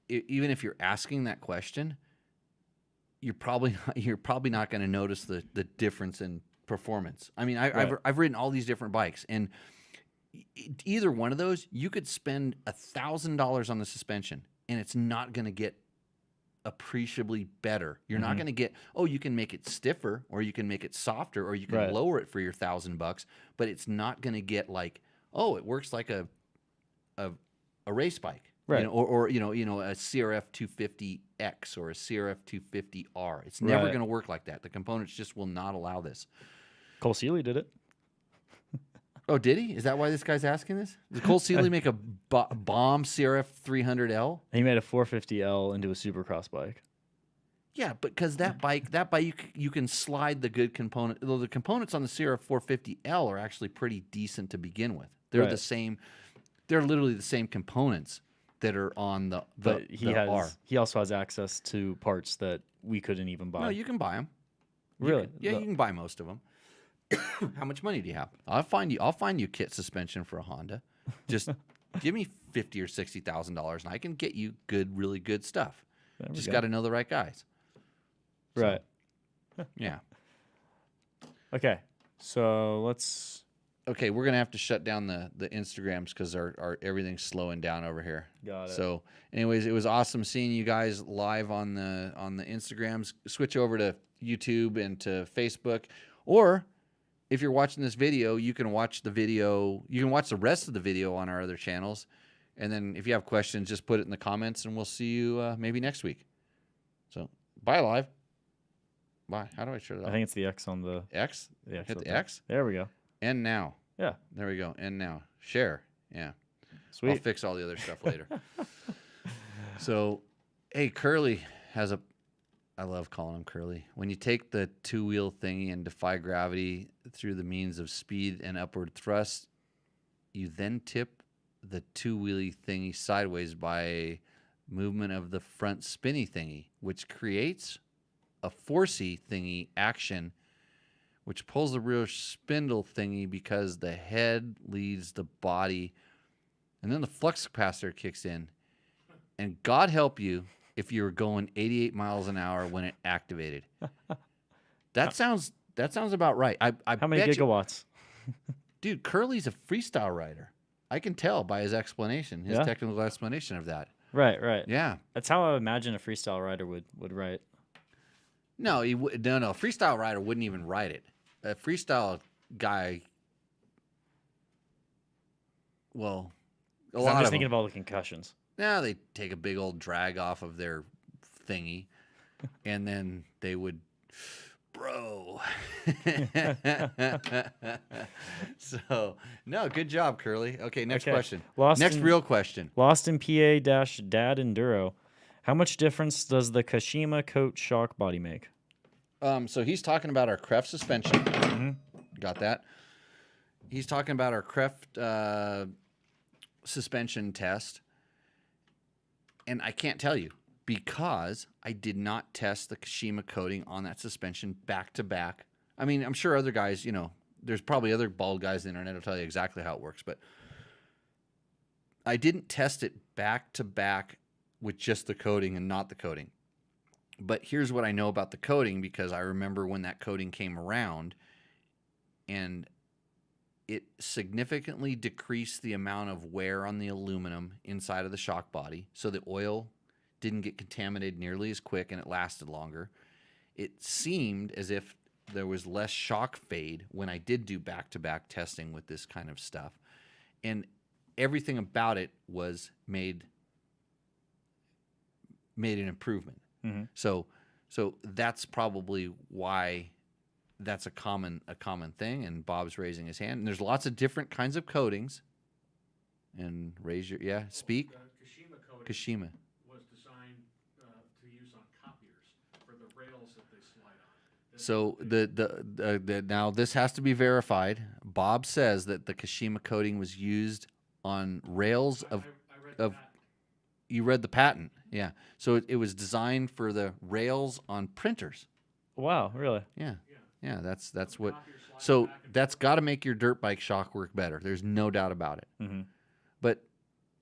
Speaker 2: even if you're asking that question, you're probably not going to notice the difference in performance. I mean, I've ridden all these different bikes, and either one of those, you could spend $1,000 on the suspension, and it's not going to get appreciably better. You're not going to get, you can make it stiffer, or you can make it softer, or you can lower it for your $1,000, but it's not going to get like, it works like a race bike.
Speaker 3: Right.
Speaker 2: Or a CRF 250X or a CRF 250R. It's never going to work like that. The components just will not allow this.
Speaker 3: Cole Seeley did it.
Speaker 2: Oh, did he? Is that why this guy's asking this? Did Cole Seeley make a bomb CRF 300L?
Speaker 3: He made a 450L into a supercross bike.
Speaker 2: Yeah, because that bike you can slide the good component. Though the components on the CRF 450L are actually pretty decent to begin with. They're the same. They're literally the same components that are on the R.
Speaker 3: He also has access to parts that we couldn't even buy.
Speaker 2: No, you can buy them.
Speaker 3: Really?
Speaker 2: You can buy most of them. How much money do you have? I'll find you kit suspension for a Honda. Just give me $50,000 or $60,000, and I can get you really good stuff. Just got to know the right guys.
Speaker 3: Right.
Speaker 2: Yeah.
Speaker 3: Okay. So let's.
Speaker 2: Okay, we're gonna have to shut down the Instagrams because our everything's slowing down over here.
Speaker 3: Got it.
Speaker 2: So, anyways, it was awesome seeing you guys live on the Instagrams. Switch over to YouTube and to Facebook, or if you're watching this video, you can watch the video. You can watch the rest of the video on our other channels, and then if you have questions, just put it in the comments, and we'll see you maybe next week. So, bye live. Bye. How do I shut it off?
Speaker 3: I think it's the X on the
Speaker 2: X.
Speaker 3: the X
Speaker 2: Hit
Speaker 3: up
Speaker 2: the
Speaker 3: there.
Speaker 2: X.
Speaker 3: There we go.
Speaker 2: And now.
Speaker 3: Yeah.
Speaker 2: There we go. And now. Share. Yeah.
Speaker 3: Sweet.
Speaker 2: I'll fix all the other stuff later. So, hey, Curly has I love calling him Curly. When you take the two-wheel thingy and defy gravity through the means of speed and upward thrust, you then tip the two-wheelie thingy sideways by movement of the front spinny thingy, which creates a forcey thingy action, which pulls the rear spindle thingy because the head leads the body, and then the flux capacitor kicks in. And God help you if you were going 88 miles an hour when it activated. That sounds about right.
Speaker 3: How many gigawatts?
Speaker 2: Dude, Curly's a freestyle rider. I can tell by his explanation, his technical explanation of that.
Speaker 3: Right.
Speaker 2: Yeah.
Speaker 3: That's how I imagine a freestyle rider would write.
Speaker 2: No, a freestyle rider wouldn't even ride it. A freestyle guy, well,
Speaker 3: I'm just thinking about the concussions.
Speaker 2: Now they take a big old drag off of their thingy, And then they would, bro. So, no, good job, Curly. Okay, next
Speaker 3: Okay.
Speaker 2: question.
Speaker 3: Lost
Speaker 2: Next
Speaker 3: in-
Speaker 2: real question.
Speaker 3: Lost in PA-Dad Enduro. How much difference does the Kashima coat shock body make?
Speaker 2: So he's talking about our Kreft suspension.
Speaker 3: Mhm.
Speaker 2: Got that? He's talking about our Kreft suspension test. And I can't tell you because I did not test the Kashima coating on that suspension back to back. I mean, I'm sure other guys, there's probably other bald guys on the internet will tell you exactly how it works, but I didn't test it back to back with just the coating and not the coating. But here's what I know about the coating, because I remember when that coating came around and it significantly decreased the amount of wear on the aluminum inside of the shock body, so the oil didn't get contaminated nearly as quick and it lasted longer. It seemed as if there was less shock fade when I did do back-to-back testing with this kind of stuff. And everything about it was made an improvement.
Speaker 3: Mhm.
Speaker 2: So that's probably why that's a common thing. And Bob's raising his hand. And there's lots of different kinds of coatings. And speak.
Speaker 4: The Kashima coating
Speaker 2: Kashima.
Speaker 4: was designed to use on copiers for the rails that they slide on.
Speaker 2: So the now this has to be verified. Bob says that the Kashima coating was used on rails
Speaker 4: I
Speaker 2: of.
Speaker 4: read
Speaker 2: of-
Speaker 4: that.
Speaker 2: You read the patent, yeah. So it was designed for the rails on printers.
Speaker 3: Wow, really?
Speaker 2: Yeah. That's what.
Speaker 4: Copier slide
Speaker 2: So
Speaker 4: back and
Speaker 2: that's got to make your dirt bike shock work better. There's no doubt about it.
Speaker 3: Mm-hmm.
Speaker 2: But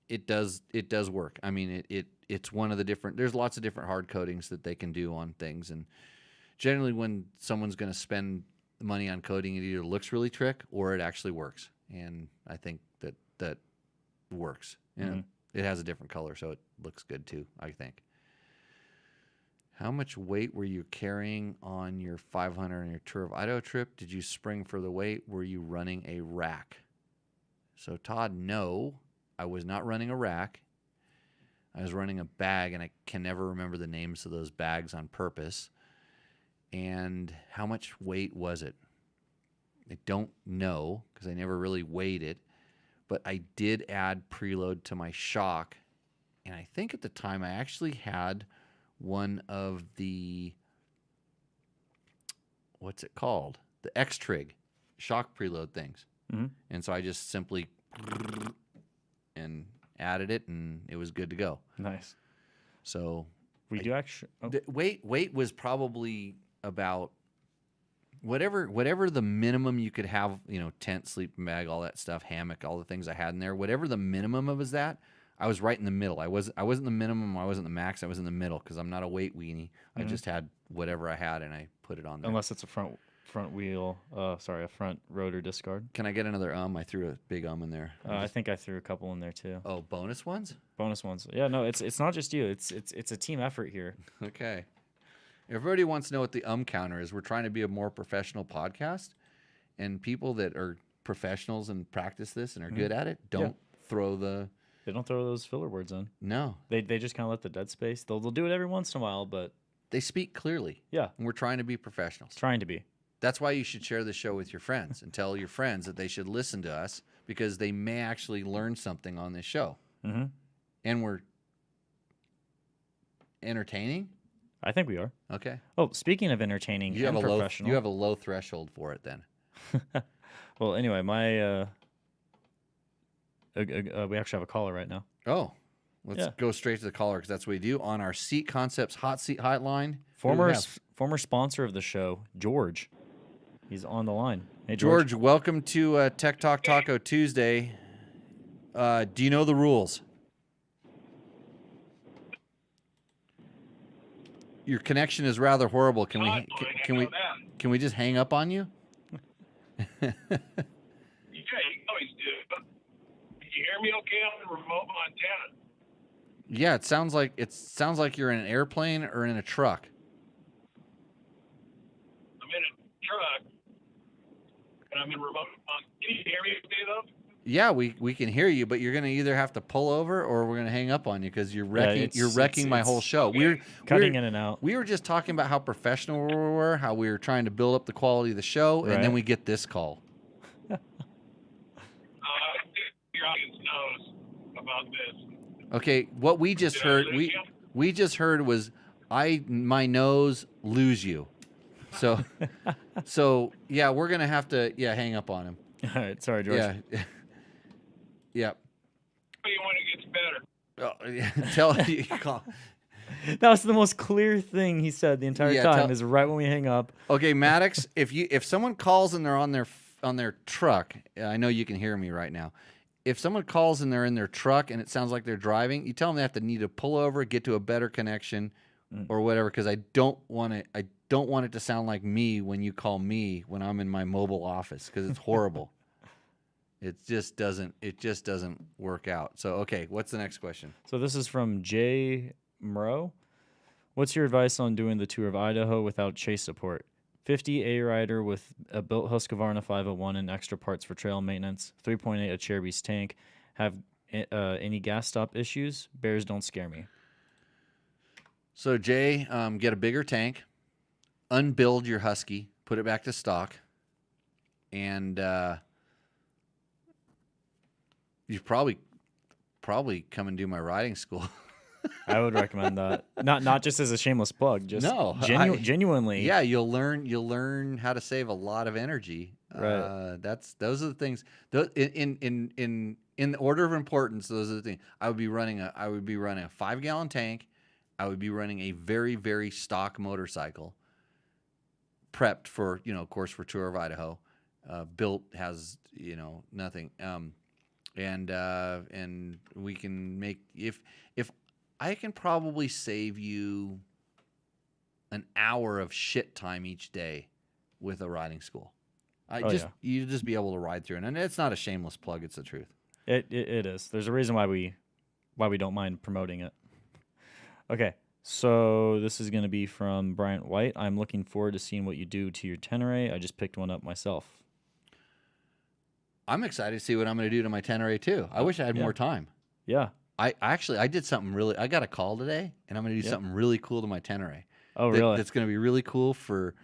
Speaker 2: it does work. I mean, it's one of the different. There's lots of different hard coatings that they can do on things, and generally when someone's going to spend money on coating, it either looks really trick or it actually works. And I think that works. It has a different color, so it looks good too, I think. How much weight were you carrying on your 500 on your Tour of Idaho trip? Did you spring for the weight? Were you running a rack? So, Todd, no, I was not running a rack. I was running a bag, and I can never remember the names of those bags on purpose. And how much weight was it? I don't know because I never really weighed it. But I did add preload to my shock. And I think at the time I actually had one of the, what's it called? The X-Trig shock preload things.
Speaker 3: Mm-hmm.
Speaker 2: And so I just simply and added it, and it was good to go.
Speaker 3: Nice.
Speaker 2: So
Speaker 3: We do actually. Oh,
Speaker 2: the weight was probably about whatever the minimum you could have, tent, sleeping bag, all that stuff, hammock, all the things I had in there, whatever the minimum of is that, I was right in the middle. I wasn't the minimum, I wasn't the max, I was in the middle because I'm not a weight weenie. I just had whatever I had and I put it on there.
Speaker 3: unless it's a front wheel. A front rotor discard.
Speaker 2: Can I get another I threw a big in there.
Speaker 3: I think I threw a couple in there too.
Speaker 2: Oh, bonus ones?
Speaker 3: Bonus ones. Yeah, no, it's not just you. It's a team effort here.
Speaker 2: Okay. Everybody wants to know what the counter is. We're trying to be a more professional podcast, and people that are professionals and practice this and are good at it don't throw the.
Speaker 3: They don't throw those filler words in.
Speaker 2: No.
Speaker 3: They just kind of let the dead space. They'll do it every once in a while, but
Speaker 2: They speak clearly.
Speaker 3: yeah,
Speaker 2: And we're trying to be professionals.
Speaker 3: trying to be.
Speaker 2: That's why you should share the show with your friends and tell your friends that they should listen to us because they may actually learn something on this show.
Speaker 3: Mm-hmm.
Speaker 2: And we're entertaining.
Speaker 3: I think we are.
Speaker 2: Okay.
Speaker 3: Oh, speaking of entertaining and professional.
Speaker 2: You have a low threshold for it then.
Speaker 3: Well, anyway, my we actually have a caller right now.
Speaker 2: Oh, let's go straight to the caller because that's what we do on our Seat Concepts Hot Seat Hotline.
Speaker 3: Former sponsor of the show, George. He's on the line. Hey,
Speaker 2: George, welcome to Tech Talk Taco Tuesday. Do you know the rules? Your connection is rather horrible. Can we just hang up on you?
Speaker 5: Yeah, you always do. Can you hear me okay on the remote Montana?
Speaker 2: Yeah, it sounds like you're in an airplane or in a truck.
Speaker 5: I'm in a truck, and I'm in remote Montana. Can you hear me okay, though?
Speaker 2: Yeah, we can hear you, but you're gonna either have to pull over or we're gonna hang up on you because you're wrecking my whole show. We're
Speaker 3: cutting in and out.
Speaker 2: We were just talking about how professional we were, how we were trying to build up the quality of the show, and then
Speaker 3: Right.
Speaker 2: we get this call.
Speaker 5: Your audience knows about this.
Speaker 2: Okay, what we just
Speaker 5: Did I
Speaker 2: heard,
Speaker 5: lose you?
Speaker 2: we just heard was my nose lose you. So yeah, we're gonna have to hang up on him.
Speaker 3: All right, sorry, George.
Speaker 2: Yeah. Yeah.
Speaker 5: You when it gets better.
Speaker 2: Oh, yeah. Tell you call.
Speaker 3: That was the most clear thing he said the entire
Speaker 2: Yeah,
Speaker 3: time. Is right when we hang up.
Speaker 2: Okay, Maddox, if someone calls and they're on their truck, I know you can hear me right now. If someone calls and they're in their truck and it sounds like they're driving, you tell them they have to need to pull over, get to a better connection, or whatever. Because I don't want it to sound like me when you call me when I'm in my mobile office because it's horrible. It just doesn't work out. So okay, what's the next question?
Speaker 3: So this is from Jay Moreau. What's your advice on doing the tour of Idaho without chase support? 50 A rider with a built Husqvarna 501 and extra parts for trail maintenance. 3.8 a Cherubi's tank. Have any gas stop issues? Bears don't scare me.
Speaker 2: So Jay, get a bigger tank, unbuild your Husky, put it back to stock, and you probably come and do my riding school.
Speaker 3: I would recommend that. Not just as a shameless plug, just genuinely.
Speaker 2: Yeah, you'll learn how to save a lot of energy.
Speaker 3: Right.
Speaker 2: Those are the things. In the order of importance, those are the things. I would be running a 5-gallon tank. I would be running a very, very stock motorcycle, prepped for, of course, for Tour of Idaho. Built has, nothing. And we can make if I can probably save you an hour of shit time each day with a riding school. You just be able to ride through it, and it's not a shameless plug; it's the truth.
Speaker 3: It is. There's a reason why we don't mind promoting it. Okay, so this is going to be from Bryant White. I'm looking forward to seeing what you do to your Tenere. I just picked one up myself.
Speaker 2: I'm excited to see what I'm going to do to my Tenere too. I wish I had more time.
Speaker 3: Yeah.
Speaker 2: I did something really. I got a call today, and I'm going to do something really cool to my Tenere.
Speaker 3: Oh, really?
Speaker 2: That's going to be really cool for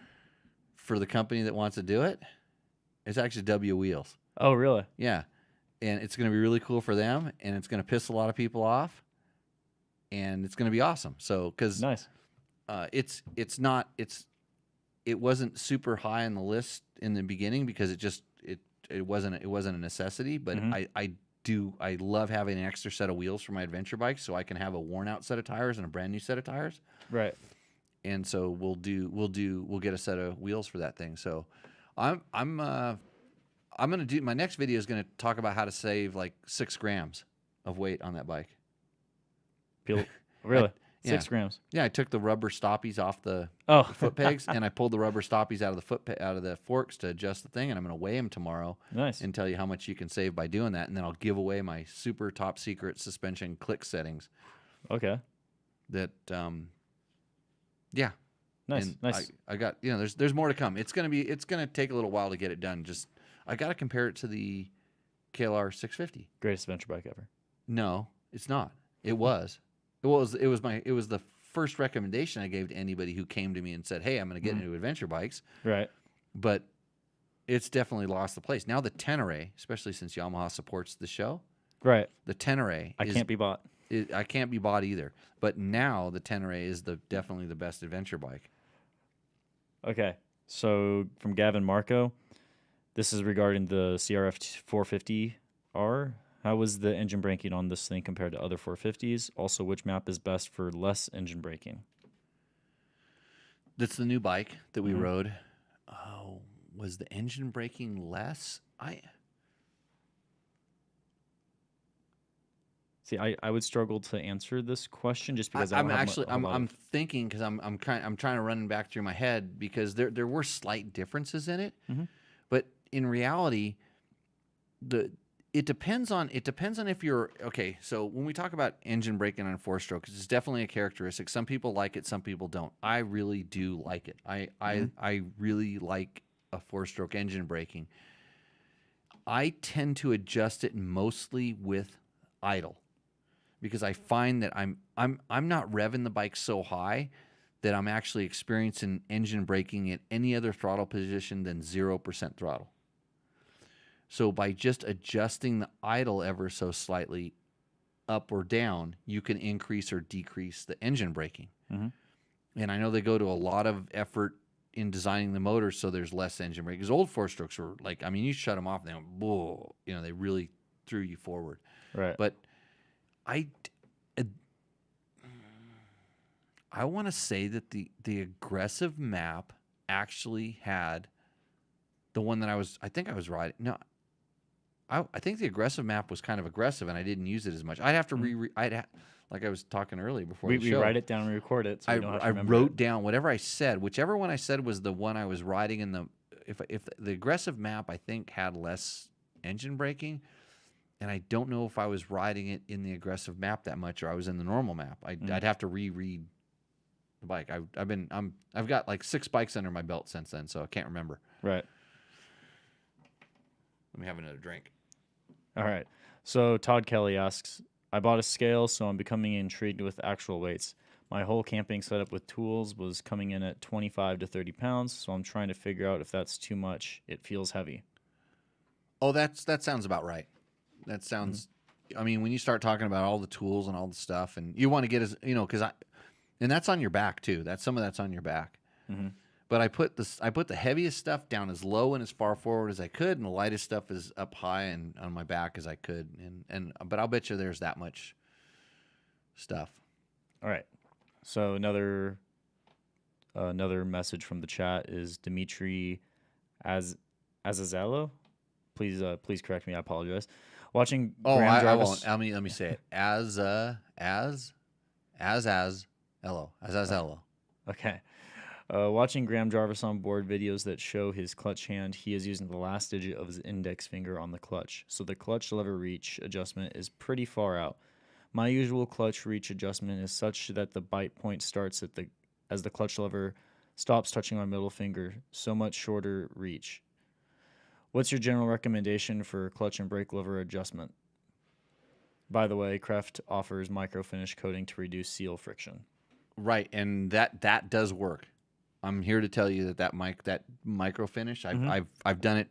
Speaker 2: the company that wants to do it. It's actually W Wheels.
Speaker 3: Oh, really?
Speaker 2: Yeah, and it's going to be really cool for them, and it's going to piss a lot of people off, and it's going to be awesome. So, because
Speaker 3: nice,
Speaker 2: it wasn't super high on the list in the beginning because it wasn't a necessity, but I love having an extra set of wheels for my adventure bikes so I can have a worn out set of tires and a brand new set of tires.
Speaker 3: Right.
Speaker 2: And so we'll get a set of wheels for that thing. So I'm going to do, my next video is going to talk about how to save like 6 grams of weight on that bike.
Speaker 3: Really? 6
Speaker 2: Yeah.
Speaker 3: grams.
Speaker 2: Yeah, I took the rubber stoppies off the foot pegs, and I pulled the rubber stoppies out of the forks to adjust the thing, and I'm going to weigh them tomorrow.
Speaker 3: Nice.
Speaker 2: And tell you how much you can save by doing that, and then I'll give away my super top secret suspension click settings.
Speaker 3: Okay.
Speaker 2: That yeah.
Speaker 3: Nice.
Speaker 2: And
Speaker 3: Nice.
Speaker 2: I got there's more to come. It's gonna take a little while to get it done. Just I got to compare it to the KLR 650.
Speaker 3: Greatest adventure bike ever.
Speaker 2: No, it's not. It was the first recommendation I gave to anybody who came to me and said, "Hey, I'm going to get into adventure bikes."
Speaker 3: Right.
Speaker 2: But it's definitely lost the place. Now the Tenere, especially since Yamaha supports the show.
Speaker 3: Right.
Speaker 2: The Tenere
Speaker 3: can't be bought.
Speaker 2: I can't be bought either. But now the Tenere is definitely the best adventure bike.
Speaker 3: Okay. So from Gavin Marco, this is regarding the CRF 450R. How was the engine braking on this thing compared to other 450s? Also, which map is best for less engine braking?
Speaker 2: That's the new bike that we rode. Oh, was the engine braking less?
Speaker 3: See, I would struggle to answer this question just because
Speaker 2: I'm thinking because I'm trying to run back through my head because there were slight differences in it, but in reality, it depends on if you're okay. So when we talk about engine braking on 4-stroke, it's definitely a characteristic. Some people like it, some people don't. I really do like it. I really like a 4-stroke engine braking. I tend to adjust it mostly with idle, because I find that I'm not revving the bike so high that I'm actually experiencing engine braking at any other throttle position than 0% throttle. So by just adjusting the idle ever so slightly up or down, you can increase or decrease the engine braking.
Speaker 3: Mhm.
Speaker 2: And I know they go to a lot of effort in designing the motor so there's less engine brake. Because old four-strokes were like, I mean, you shut them off and they went, whoa, you know, they really threw you forward.
Speaker 3: Right.
Speaker 2: But I want to say that the aggressive map actually had the one that I think I was riding. No, I think the aggressive map was kind of aggressive, and I didn't use it as much. I'd have to like I was talking earlier before the
Speaker 3: We
Speaker 2: show.
Speaker 3: write it down and record it, so we don't have to
Speaker 2: I
Speaker 3: remember
Speaker 2: wrote
Speaker 3: it.
Speaker 2: down whatever I said. Whichever one I said was the one I was riding in the. If the aggressive map, I think, had less engine braking, and I don't know if I was riding it in the aggressive map that much or I was in the normal map. I'd have to reread the bike. I've got like 6 bikes under my belt since then, so I can't remember.
Speaker 3: Right.
Speaker 2: Let me have another drink.
Speaker 3: All right. So Todd Kelly asks, I bought a scale, so I'm becoming intrigued with actual weights. My whole camping setup with tools was coming in at 25 to 30 pounds, so I'm trying to figure out if that's too much. It feels heavy.
Speaker 2: Oh, that sounds about right. That sounds. I mean, when you start talking about all the tools and all the stuff, and you want to get and that's on your back too. Some of that's on your back.
Speaker 3: Mm-hmm.
Speaker 2: But I put the heaviest stuff down as low and as far forward as I could, and the lightest stuff is up high and on my back as I could. But I'll bet you there's that much stuff.
Speaker 3: All right. So another message from the chat is Dimitri Azazello. Please correct me. I apologize. Watching Graham
Speaker 2: I
Speaker 3: Jarvis.
Speaker 2: won't. Let me say it. Azazello.
Speaker 3: Okay. Watching Graham Jarvis on board videos that show his clutch hand, he is using the last digit of his index finger on the clutch. So the clutch lever reach adjustment is pretty far out. My usual clutch reach adjustment is such that the bite point starts as the clutch lever stops touching my middle finger, so much shorter reach. What's your general recommendation for clutch and brake lever adjustment? By the way, Kreft offers micro finish coating to reduce seal friction.
Speaker 2: Right, and that does work. I'm here to tell you that micro finish. I've done it,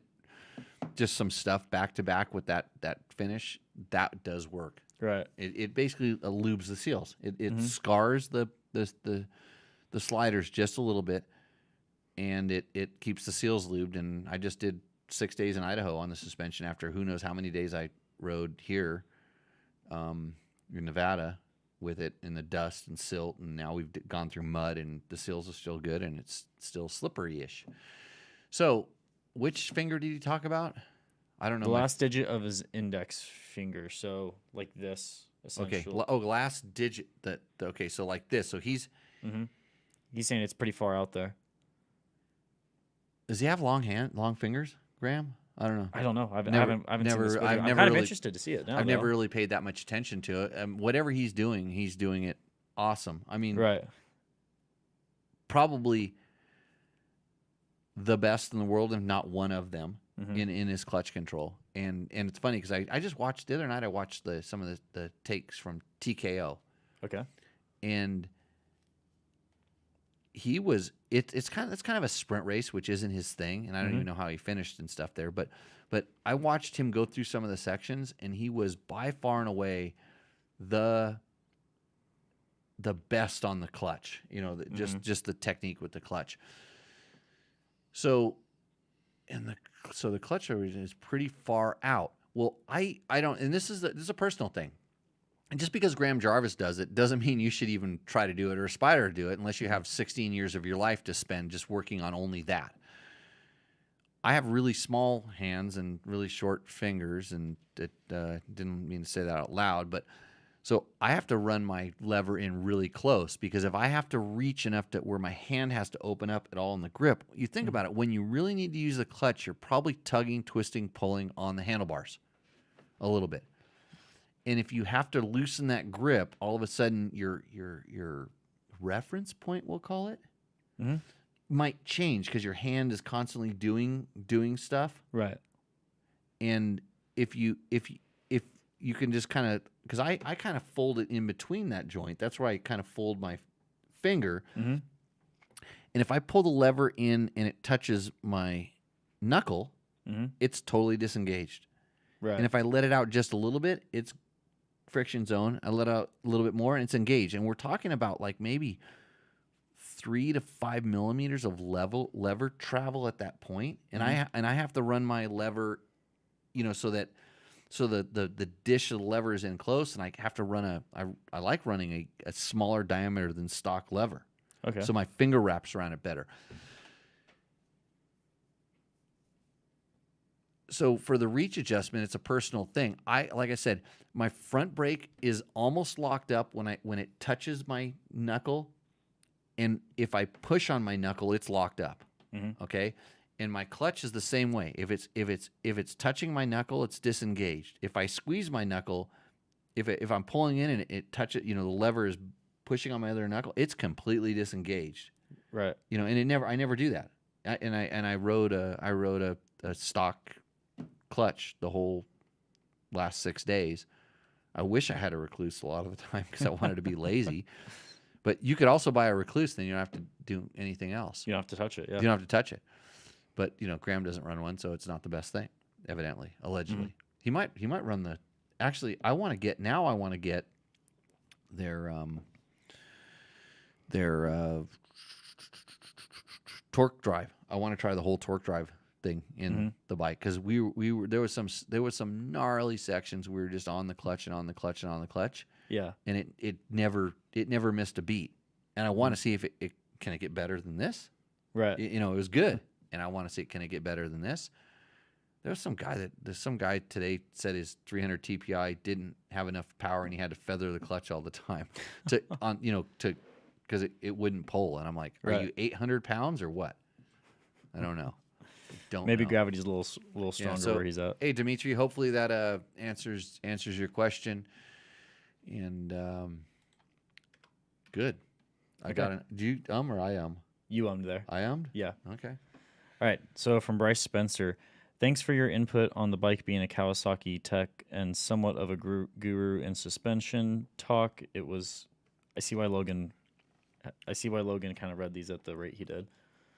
Speaker 2: just some stuff back to back with that finish. That does work.
Speaker 3: Right.
Speaker 2: It basically lubes the seals. It scars the sliders just a little bit, and it keeps the seals lubed. And I just did 6 days in Idaho on the suspension after who knows how many days I rode here in Nevada with it in the dust and silt, and now we've gone through mud, and the seals are still good, and it's still slippery-ish. So, which finger did he talk about? I don't know.
Speaker 3: The last digit of his index finger, so like this, essentially.
Speaker 2: Okay. Oh, last digit. Okay, so like this. So he's
Speaker 3: saying it's pretty far out there.
Speaker 2: Does he have long fingers, Graham? I don't know.
Speaker 3: I don't know. I haven't
Speaker 2: I've
Speaker 3: seen this video. I'm
Speaker 2: never
Speaker 3: kind of
Speaker 2: really-
Speaker 3: interested to see it now.
Speaker 2: I've never really paid that much attention to it. Whatever he's doing it awesome. I mean,
Speaker 3: Right.
Speaker 2: probably the best in the world, if not one of them, in his clutch control. And it's funny because I just watched the other night. I watched some of the takes from TKO,
Speaker 3: Okay.
Speaker 2: and he was it's kind of a sprint race, which isn't his thing, and I don't even know how he finished and stuff there. But I watched him go through some of the sections, and he was by far and away the best on the clutch. You know, just the technique with the clutch. So, the clutch is pretty far out. Well, I don't, and this is a personal thing. And just because Graham Jarvis does it doesn't mean you should even try to do it or aspire to do it unless you have 16 years of your life to spend just working on only that. I have really small hands and really short fingers, and it didn't mean to say that out loud, but so I have to run my lever in really close, because if I have to reach enough to where my hand has to open up at all in the grip, you think about it, when you really need to use the clutch, you're probably tugging, twisting, pulling on the handlebars a little bit. And if you have to loosen that grip, all of a sudden your reference point, we'll call it, might change because your hand is constantly doing stuff.
Speaker 3: Right.
Speaker 2: And if you can just kind of, because I kind of fold it in between that joint. That's where I kind of fold my finger.
Speaker 3: Mm-hmm.
Speaker 2: And if I pull the lever in and it touches my knuckle, it's totally disengaged.
Speaker 3: Right.
Speaker 2: And if I let it out just a little bit, it's friction zone. I let out a little bit more and it's engaged. And we're talking about like maybe 3 to 5 millimeters of lever travel at that point. And I have to run my lever, so the dish of the lever is in close, and I have to run I like running a smaller diameter than stock lever.
Speaker 3: Okay.
Speaker 2: So my finger wraps around it better. So for the reach adjustment, it's a personal thing. Like I said, my front brake is almost locked up when it touches my knuckle, and if I push on my knuckle, it's locked up. Okay, and my clutch is the same way. If it's touching my knuckle, it's disengaged. If I squeeze my knuckle, if I'm pulling in and it touches, the lever is pushing on my other knuckle, it's completely disengaged.
Speaker 3: Right.
Speaker 2: And I never do that. I rode a stock clutch the whole last 6 days. I wish I had a recluse a lot of the time because I wanted to be lazy. But you could also buy a recluse, then you don't have to do anything else.
Speaker 3: You don't have to touch it. Yeah.
Speaker 2: You don't have to touch it. But Graham doesn't run one, so it's not the best thing. Evidently, allegedly, he might run the. Actually, I want to get their torque drive. I want to try the whole torque drive thing in the bike because there was some gnarly sections. We were just on the clutch and on the clutch and on the clutch.
Speaker 3: Yeah.
Speaker 2: And it never missed a beat. And I want to see if it can it get better than this.
Speaker 3: Right.
Speaker 2: It was good, and I want to see can it get better than this. There's some guy today said his 300 TPI didn't have enough power and he had to feather the clutch all the time because it wouldn't pull. And I'm like, are you 800 pounds or what? I don't know.
Speaker 3: Maybe
Speaker 2: know.
Speaker 3: gravity's a little stronger where he's at.
Speaker 2: Hey, Dimitri, hopefully that answers your question. And good. I got it. Do you or I
Speaker 3: You there.
Speaker 2: I
Speaker 3: Yeah.
Speaker 2: Okay.
Speaker 3: All right. So from Bryce Spencer, thanks for your input on the bike being a Kawasaki tech and somewhat of a guru in suspension talk. I see why Logan kind of read these at the rate he did.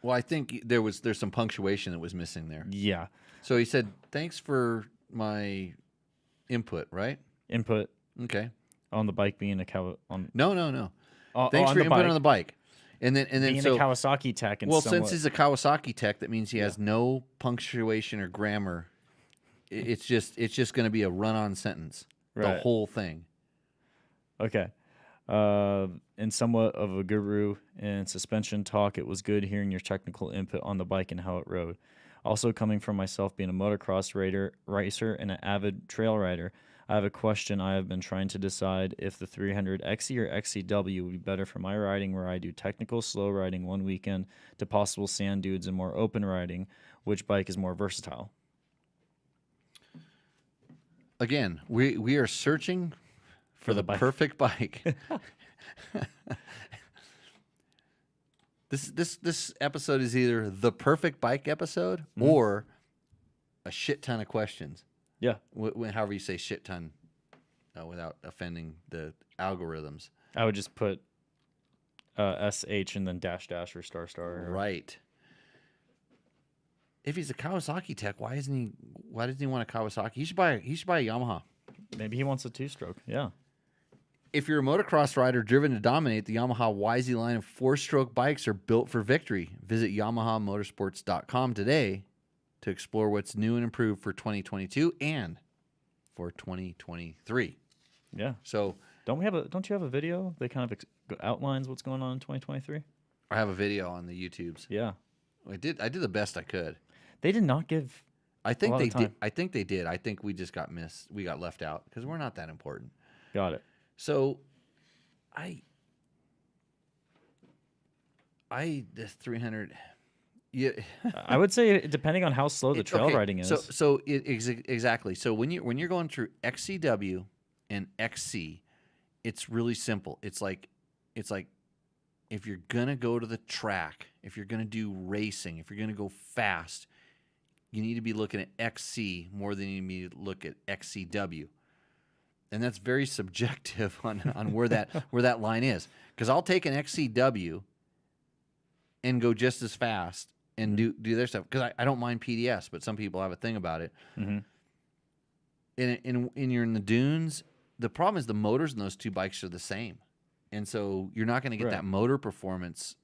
Speaker 2: Well, I think there's some punctuation that was missing there.
Speaker 3: Yeah.
Speaker 2: So he said, "Thanks for my input." Right?
Speaker 3: Input.
Speaker 2: Okay.
Speaker 3: On the bike being a on.
Speaker 2: No. Thanks for input on the bike. And then
Speaker 3: being a Kawasaki tech. And
Speaker 2: since he's a Kawasaki tech, that means he has no punctuation or grammar. It's just going to be a run-on sentence.
Speaker 3: Right.
Speaker 2: The whole thing.
Speaker 3: Okay. And somewhat of a guru in suspension talk, it was good hearing your technical input on the bike and how it rode. Also, coming from myself being a motocross racer and an avid trail rider, I have a question. I have been trying to decide if the 300 XC or XCW would be better for my riding, where I do technical slow riding one weekend to possible sand dudes and more open riding. Which bike is more versatile?
Speaker 2: Again, we are searching for the perfect bike. This episode is either the perfect bike episode or a shit ton of questions.
Speaker 3: Yeah.
Speaker 2: However you say shit ton without offending the algorithms.
Speaker 3: I would just put SH and then dash or star.
Speaker 2: Right. If he's a Kawasaki tech, why doesn't he want a Kawasaki? He should buy a Yamaha.
Speaker 3: Maybe he wants a 2-stroke. Yeah.
Speaker 2: If you're a motocross rider driven to dominate, the Yamaha YZ line of 4-stroke bikes are built for victory. Visit YamahaMotorsports.com today to explore what's new and improved for 2022 and for 2023.
Speaker 3: Yeah.
Speaker 2: So
Speaker 3: don't you have a video that kind of outlines what's going on in 2023?
Speaker 2: I have a video on the YouTubes.
Speaker 3: Yeah.
Speaker 2: I did the best I could.
Speaker 3: They did not give
Speaker 2: I think
Speaker 3: they did.
Speaker 2: I think they did. I think we just got missed. We got left out because we're not that important.
Speaker 3: Got it.
Speaker 2: So the 300. Yeah,
Speaker 3: I would say depending on how slow the trail riding is.
Speaker 2: Exactly. So when you're going through XCW and XC, it's really simple. It's like if you're gonna go to the track, if you're gonna do racing, if you're gonna go fast, you need to be looking at XC more than you need to look at XCW. And that's very subjective on where that line is. Because I'll take an XCW and go just as fast and do their stuff. Because I don't mind PDS, but some people have a thing about it.
Speaker 3: Mm-hmm.
Speaker 2: And you're in the dunes, the problem is the motors in those two bikes are the same. And so you're not going to get that motor performance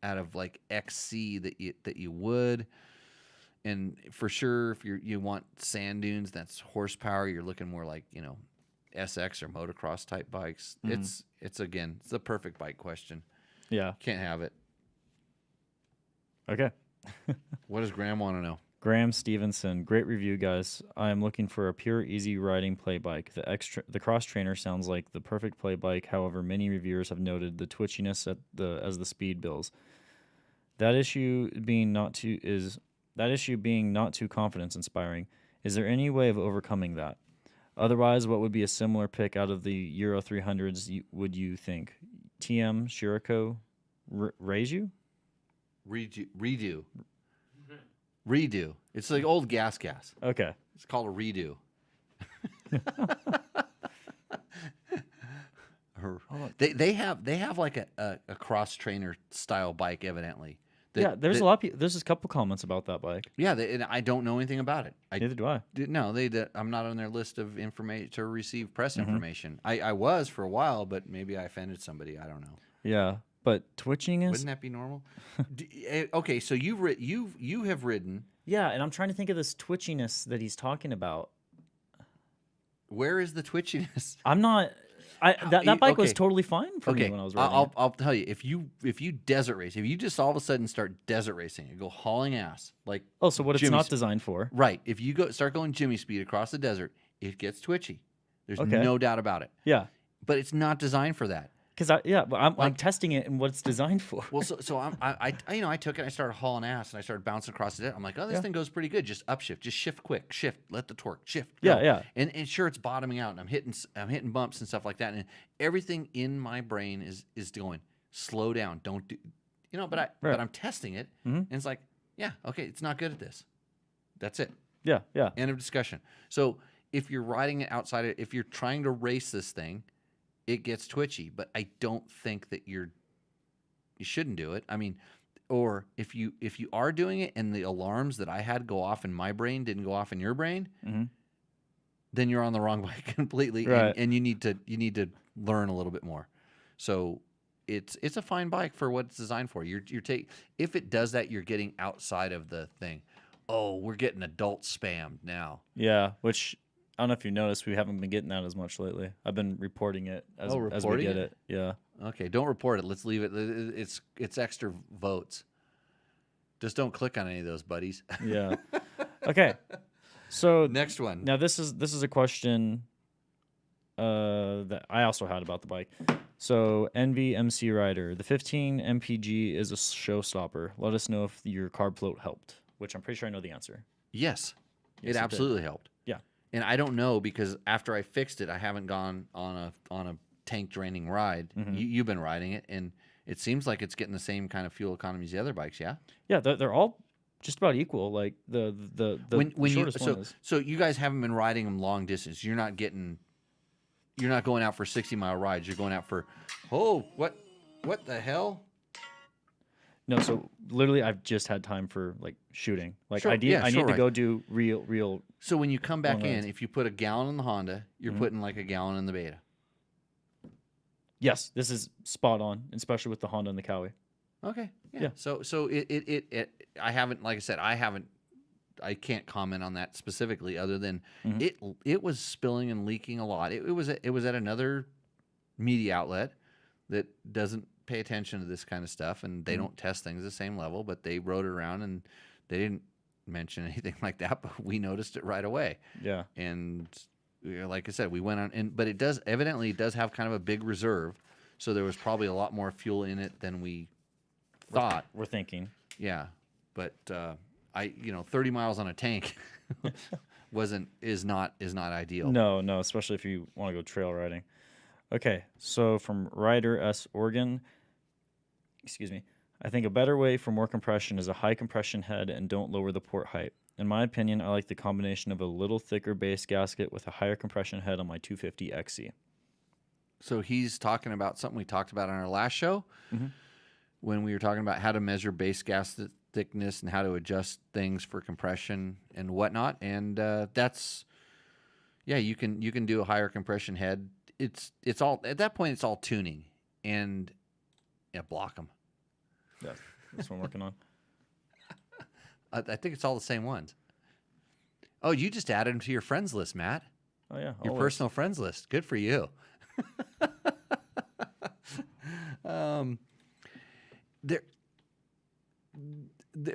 Speaker 2: out of like XC that you would. And for sure, if you want sand dunes, that's horsepower. You're looking more like, SX or motocross type bikes.
Speaker 3: Mm-hmm.
Speaker 2: It's the perfect bike question.
Speaker 3: Yeah.
Speaker 2: Can't have it.
Speaker 3: Okay.
Speaker 2: What does Graham want to know?
Speaker 3: Graham Stevenson, great review, guys. I am looking for a pure, easy riding play bike. The Cross Trainer sounds like the perfect play bike. However, many reviewers have noted the twitchiness as the speed builds. That issue being not too confidence inspiring. Is there any way of overcoming that? Otherwise, what would be a similar pick out of the Euro 300s? Would you think TM Shirako raise you?
Speaker 2: Redo. It's like old gas.
Speaker 3: Okay.
Speaker 2: It's called a redo. They have like a cross trainer style bike, evidently.
Speaker 3: There's a couple comments about that bike.
Speaker 2: Yeah, and I don't know anything about it.
Speaker 3: Neither do I.
Speaker 2: No, I'm not on their list of information to receive press information. I was for a while, but maybe I offended somebody. I don't know.
Speaker 3: Yeah, but twitching is.
Speaker 2: Wouldn't that be normal? Okay, so you have ridden.
Speaker 3: Yeah, and I'm trying to think of this twitchiness that he's talking about.
Speaker 2: Where is the twitchiness?
Speaker 3: I'm not. That bike was
Speaker 2: okay.
Speaker 3: totally fine for me when I was riding.
Speaker 2: I'll tell you, if you desert race, if you just all of a sudden start desert racing and go hauling ass, like
Speaker 3: so what it's not designed for.
Speaker 2: Right. If you start going Jimmy speed across the desert, it gets twitchy. There's no doubt about it.
Speaker 3: Yeah.
Speaker 2: But it's not designed for that.
Speaker 3: But I'm testing it and what it's designed for.
Speaker 2: Well, so I took it. I started hauling ass and I started bouncing across the desert. I'm like, oh, this thing goes pretty good. Just upshift, just shift quick, shift, let the torque shift. Go.
Speaker 3: Yeah.
Speaker 2: And sure, it's bottoming out, and I'm hitting bumps and stuff like that, and everything in my brain is going slow down. Don't do, but I'm testing it, and it's like, yeah, okay, it's not good at this. That's it.
Speaker 3: Yeah.
Speaker 2: End of discussion. So if you're riding it outside, if you're trying to race this thing, it gets twitchy, but I don't think that you shouldn't do it. I mean, or if you are doing it and the alarms that I had go off in my brain didn't go off in your brain, then you're on the wrong bike completely,
Speaker 3: right.
Speaker 2: and you need to learn a little bit more. So it's a fine bike for what it's designed for. If it does that, you're getting outside of the thing. Oh, we're getting adult spammed now.
Speaker 3: Yeah, which I don't know if you noticed, we haven't been getting that as much lately. I've been reporting it as we get it. Yeah.
Speaker 2: Okay, don't report it. Let's leave it. It's extra votes. Just don't click on any of those, buddies.
Speaker 3: Yeah. Okay. So
Speaker 2: next one.
Speaker 3: Now this is a question that I also had about the bike. So Envy MC Rider, the 15 MPG is a showstopper. Let us know if your carb float helped, which I'm pretty sure I know the answer.
Speaker 2: Yes, it absolutely helped.
Speaker 3: Yeah.
Speaker 2: And I don't know because after I fixed it, I haven't gone on a tank draining ride. You've been riding it, and it seems like it's getting the same kind of fuel economy as the other bikes. Yeah.
Speaker 3: Yeah, they're all just about equal. Like the shortest one is.
Speaker 2: So you guys haven't been riding them long distance. You're not going out for 60-mile rides. You're going out for what the hell?
Speaker 3: No, so literally, I've just had time for like shooting. Like
Speaker 2: Sure,
Speaker 3: I need to go do real.
Speaker 2: So when you come back
Speaker 3: long
Speaker 2: in,
Speaker 3: rides.
Speaker 2: if you put a gallon in the Honda, you're putting like a gallon in the Beta.
Speaker 3: Yes, this is spot on, especially with the Honda and the Cowie.
Speaker 2: Okay.
Speaker 3: Yeah.
Speaker 2: So it I haven't, like I said, I can't comment on that specifically other than it was spilling and leaking a lot. It was at another media outlet that doesn't pay attention to this kind of stuff, and they don't test things the same level, but they wrote it around and they didn't mention anything like that, but we noticed it right away.
Speaker 3: Yeah.
Speaker 2: And like I said, we went on, but it does have kind of a big reserve, so there was probably a lot more fuel in it than we thought.
Speaker 3: We're thinking.
Speaker 2: Yeah, but 30 miles on a tank is not ideal.
Speaker 3: No, especially if you want to go trail riding. Okay, so from Ryder S. Oregon, excuse me, I think a better way for more compression is a high compression head and don't lower the port height. In my opinion, I like the combination of a little thicker base gasket with a higher compression head on my 250 XC.
Speaker 2: So he's talking about something we talked about on our last show
Speaker 3: Mhm.
Speaker 2: when we were talking about how to measure base gasket thickness and how to adjust things for compression and whatnot. And that's, yeah, you can do a higher compression head. It's all, at that point, it's all tuning. And yeah, block them.
Speaker 3: Yeah, that's what I'm working on.
Speaker 2: I think it's all the same ones. Oh, you just added them to your friends list, Matt.
Speaker 3: Oh yeah,
Speaker 2: Your
Speaker 3: always.
Speaker 2: personal friends list. Good for you.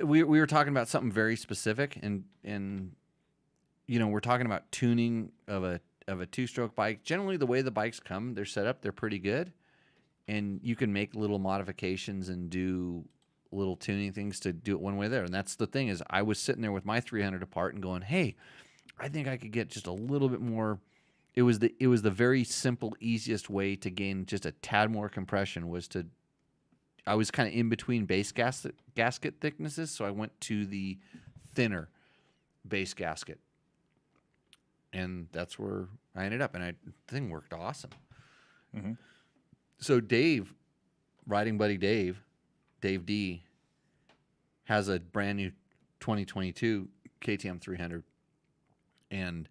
Speaker 2: We were talking about something very specific, and we're talking about tuning of a two-stroke bike. Generally, the way the bikes come, they're set up, they're pretty good, and you can make little modifications and do little tuning things to do it one way there. And that's the thing is, I was sitting there with my 300 apart and going, "Hey, I think I could get just a little bit more." It was the very simple, easiest way to gain just a tad more compression was to. I was kind of in between base gasket thicknesses, so I went to the thinner base gasket, and that's where I ended up. And the thing worked awesome.
Speaker 3: Mm-hmm.
Speaker 2: So Dave, riding buddy Dave D, has a brand new 2022 KTM 300, and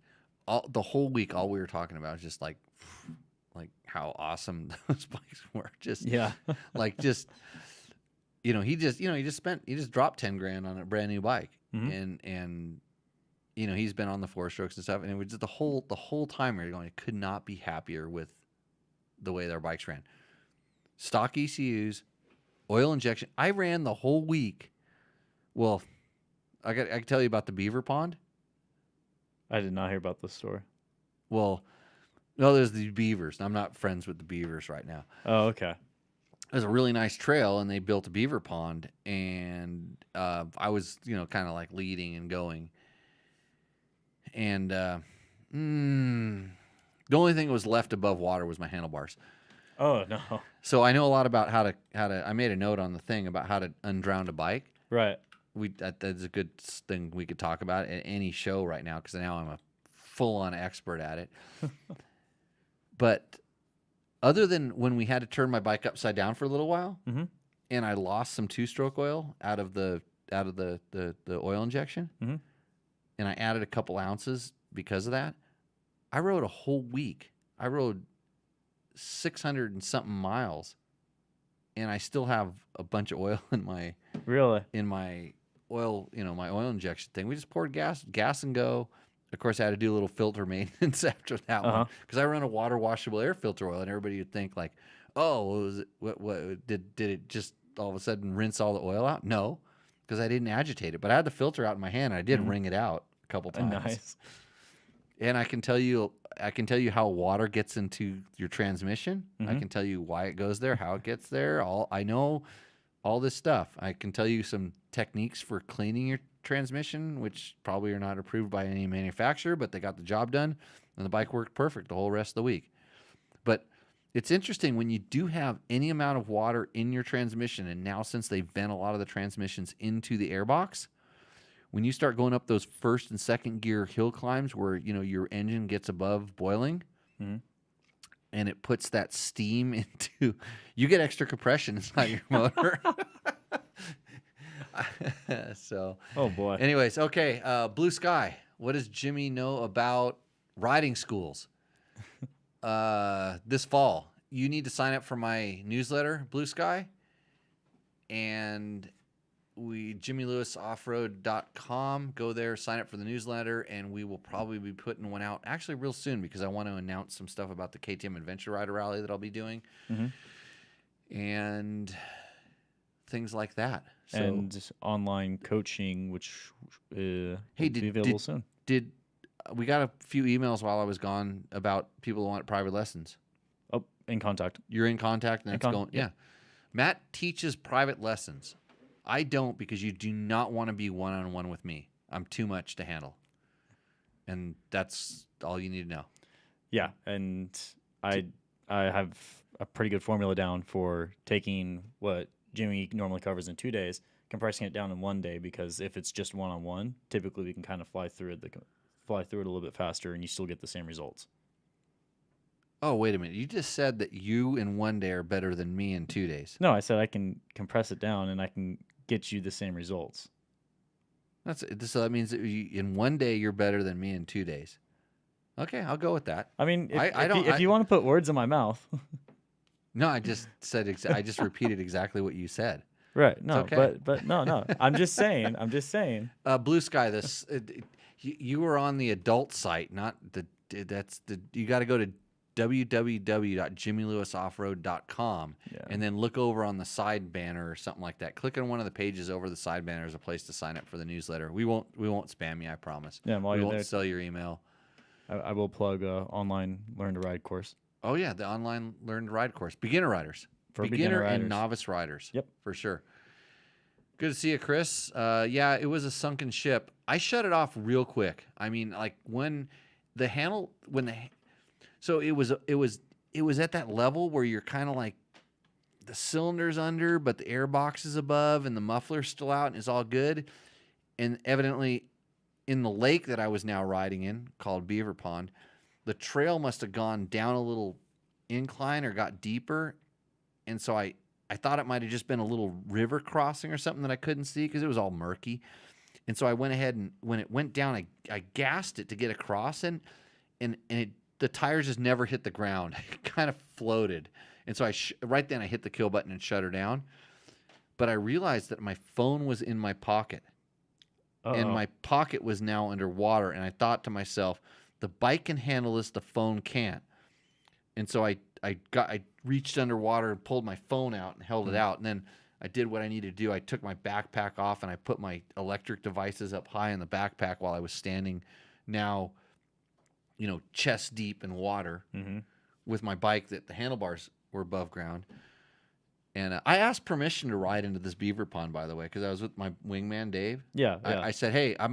Speaker 2: the whole week, all we were talking about was just like how awesome those bikes were. Just
Speaker 3: Yeah.
Speaker 2: he just dropped 10 grand on a brand new bike,
Speaker 3: Mhm.
Speaker 2: and he's been on the 4-strokes and stuff, and it was just the whole time we were going, I could not be happier with the way their bikes ran. Stock ECUs, oil injection. I ran the whole week. Well, I can tell you about the beaver pond.
Speaker 3: I did not hear about this story.
Speaker 2: Well, no, there's the beavers. I'm not friends with the beavers right now.
Speaker 3: Oh, okay.
Speaker 2: There's a really nice trail, and they built a beaver pond, and I was, kind of like leading and going. And the only thing that was left above water was my handlebars.
Speaker 3: Oh no.
Speaker 2: So I know a lot about how to. I made a note on the thing about how to undrown a bike.
Speaker 3: Right.
Speaker 2: That's a good thing we could talk about at any show right now, because now I'm a full-on expert at it. But other than when we had to turn my bike upside down for a little while,
Speaker 3: Mhm.
Speaker 2: and I lost some two-stroke oil out of the oil injection,
Speaker 3: Mhm.
Speaker 2: and I added a couple ounces because of that, I rode a whole week. I rode 600 and something miles, and I still have a bunch of oil in my
Speaker 3: Really?
Speaker 2: oil, my oil injection thing. We just poured gas and go. Of course, I had to do a little filter maintenance after that one, because I run a water washable air filter oil, and everybody would think like, "Oh, what did it just all of a sudden rinse all the oil out?" No, because I didn't agitate it, but I had the filter out in my hand, and I did wring it out a couple times.
Speaker 3: Nice.
Speaker 2: And I can tell you how water gets into your transmission. I can tell you why it goes there, how it gets there. I know all this stuff. I can tell you some techniques for cleaning your transmission, which probably are not approved by any manufacturer, but they got the job done, and the bike worked perfect the whole rest of the week. But it's interesting when you do have any amount of water in your transmission, and now since they vent a lot of the transmissions into the airbox, when you start going up those first and second gear hill climbs where your engine gets above boiling, and it puts that steam into, you get extra compression inside your motor. So,
Speaker 3: Oh boy.
Speaker 2: anyways, okay. Blue Sky. What does Jimmy know about riding schools? This fall, you need to sign up for my newsletter, Blue Sky, and JimmyLewisOffroad.com. Go there, sign up for the newsletter, and we will probably be putting one out actually real soon, because I want to announce some stuff about the KTM Adventure Rider Rally that I'll be doing, and things like that. So,
Speaker 3: And online coaching, which will
Speaker 2: Hey,
Speaker 3: be available soon.
Speaker 2: we got a few emails while I was gone about people who want private lessons.
Speaker 3: Oh, in contact.
Speaker 2: You're in contact, and that's going.
Speaker 3: Yep.
Speaker 2: Yeah, Matt teaches private lessons. I don't, because you do not want to be one-on-one with me. I'm too much to handle, and that's all you need to know.
Speaker 3: Yeah, and I have a pretty good formula down for taking what Jimmy normally covers in 2 days, compressing it down in one day, because if it's just one-on-one, typically we can kind of fly through it a little bit faster, and you still get the same results.
Speaker 2: Oh, wait a minute. You just said that you in one day are better than me in 2 days.
Speaker 3: No, I said I can compress it down and I can get you the same results.
Speaker 2: So that means that in 1 day you're better than me in 2 days. Okay, I'll go with that.
Speaker 3: I mean, if you want to put words in my mouth.
Speaker 2: No, I just said I just repeated exactly what you said.
Speaker 3: Right. No,
Speaker 2: okay.
Speaker 3: but no. I'm just saying.
Speaker 2: Blue Sky, you were on the adult site, not you got to go to www.jimmylewisoffroad.com and then look over on the side banner or something like that. Click on one of the pages over the side banner as a place to sign up for the newsletter. We won't spam you, I promise.
Speaker 3: Yeah, while
Speaker 2: we
Speaker 3: you're
Speaker 2: won't
Speaker 3: there,
Speaker 2: sell your email.
Speaker 3: I will plug online Learn to Ride course.
Speaker 2: Oh yeah, the online Learn to Ride course. Beginner riders.
Speaker 3: For
Speaker 2: beginner
Speaker 3: riders.
Speaker 2: And novice riders.
Speaker 3: Yep.
Speaker 2: For sure. Good to see you, Chris. Yeah, it was a sunken ship. I shut it off real quick. I mean, like so it was at that level where you're kind of like the cylinder's under, but the air box is above and the muffler's still out and it's all good. And evidently in the lake that I was now riding in, called Beaver Pond, the trail must have gone down a little incline or got deeper. And so I thought it might have just been a little river crossing or something that I couldn't see because it was all murky. And so I went ahead and when it went down, I gassed it to get across and the tires just never hit the ground. It kind of floated. And so right then I hit the kill button and shut her down. But I realized that my phone was in my pocket. And my pocket was now underwater. And I thought to myself, the bike can handle this, the phone can't. And so I reached underwater and pulled my phone out and held it out. And then I did what I needed to do. I took my backpack off and I put my electric devices up high in the backpack while I was standing now, chest deep in water with my bike that the handlebars were above ground. And I asked permission to ride into this beaver pond, by the way, because I was with my wingman, Dave.
Speaker 3: Yeah.
Speaker 2: I said, hey, I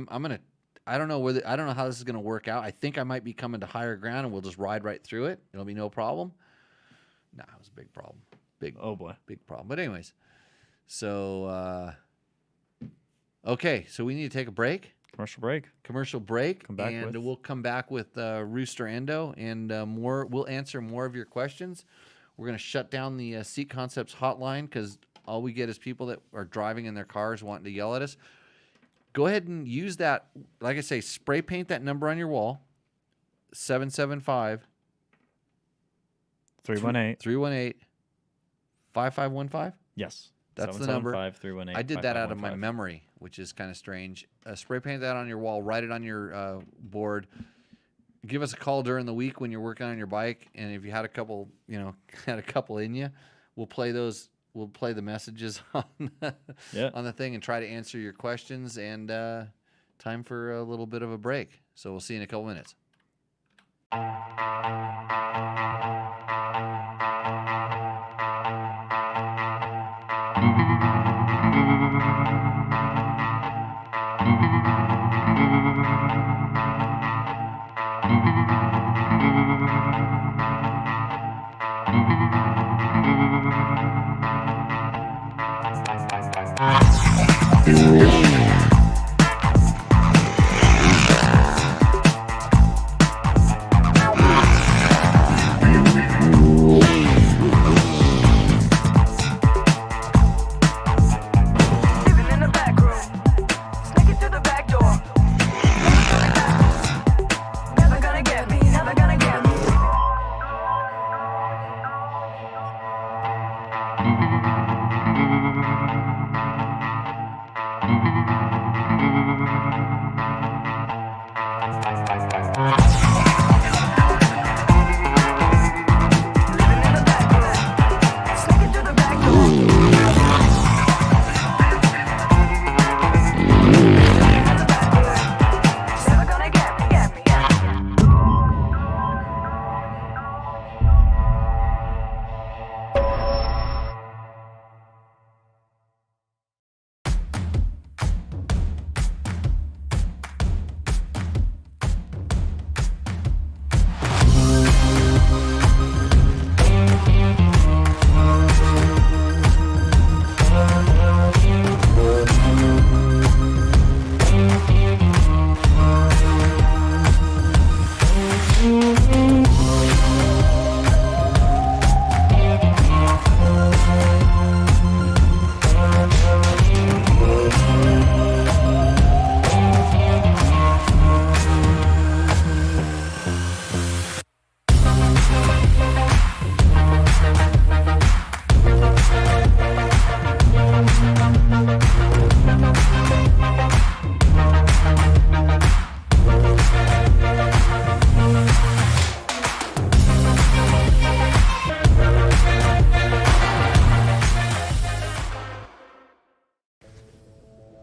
Speaker 2: don't know how this is going to work out. I think I might be coming to higher ground and we'll just ride right through it. It'll be no problem. Nah, it was a big problem.
Speaker 3: Oh boy.
Speaker 2: Big problem. But anyways, so, okay. So we need to take a break. Commercial break. We'll come back with Roost or Endo and more. We'll answer more of your questions. We're going to shut down the Seat Concepts hotline because all we get is people that are driving in their cars wanting to yell at us. Go ahead and use that. Like I say, spray paint that number on your wall. 775
Speaker 3: 318
Speaker 2: 5515.
Speaker 3: Yes.
Speaker 2: That's the number.
Speaker 3: 318
Speaker 2: I did that out of my memory, which is kind of strange. Spray paint that on your wall. Write it on your board. Give us a call during the week when you're working on your bike, and if you had a couple, in you, we'll play those. We'll play the messages on the thing and try to answer your questions. And time for a little bit of a break. So we'll see you in a couple minutes.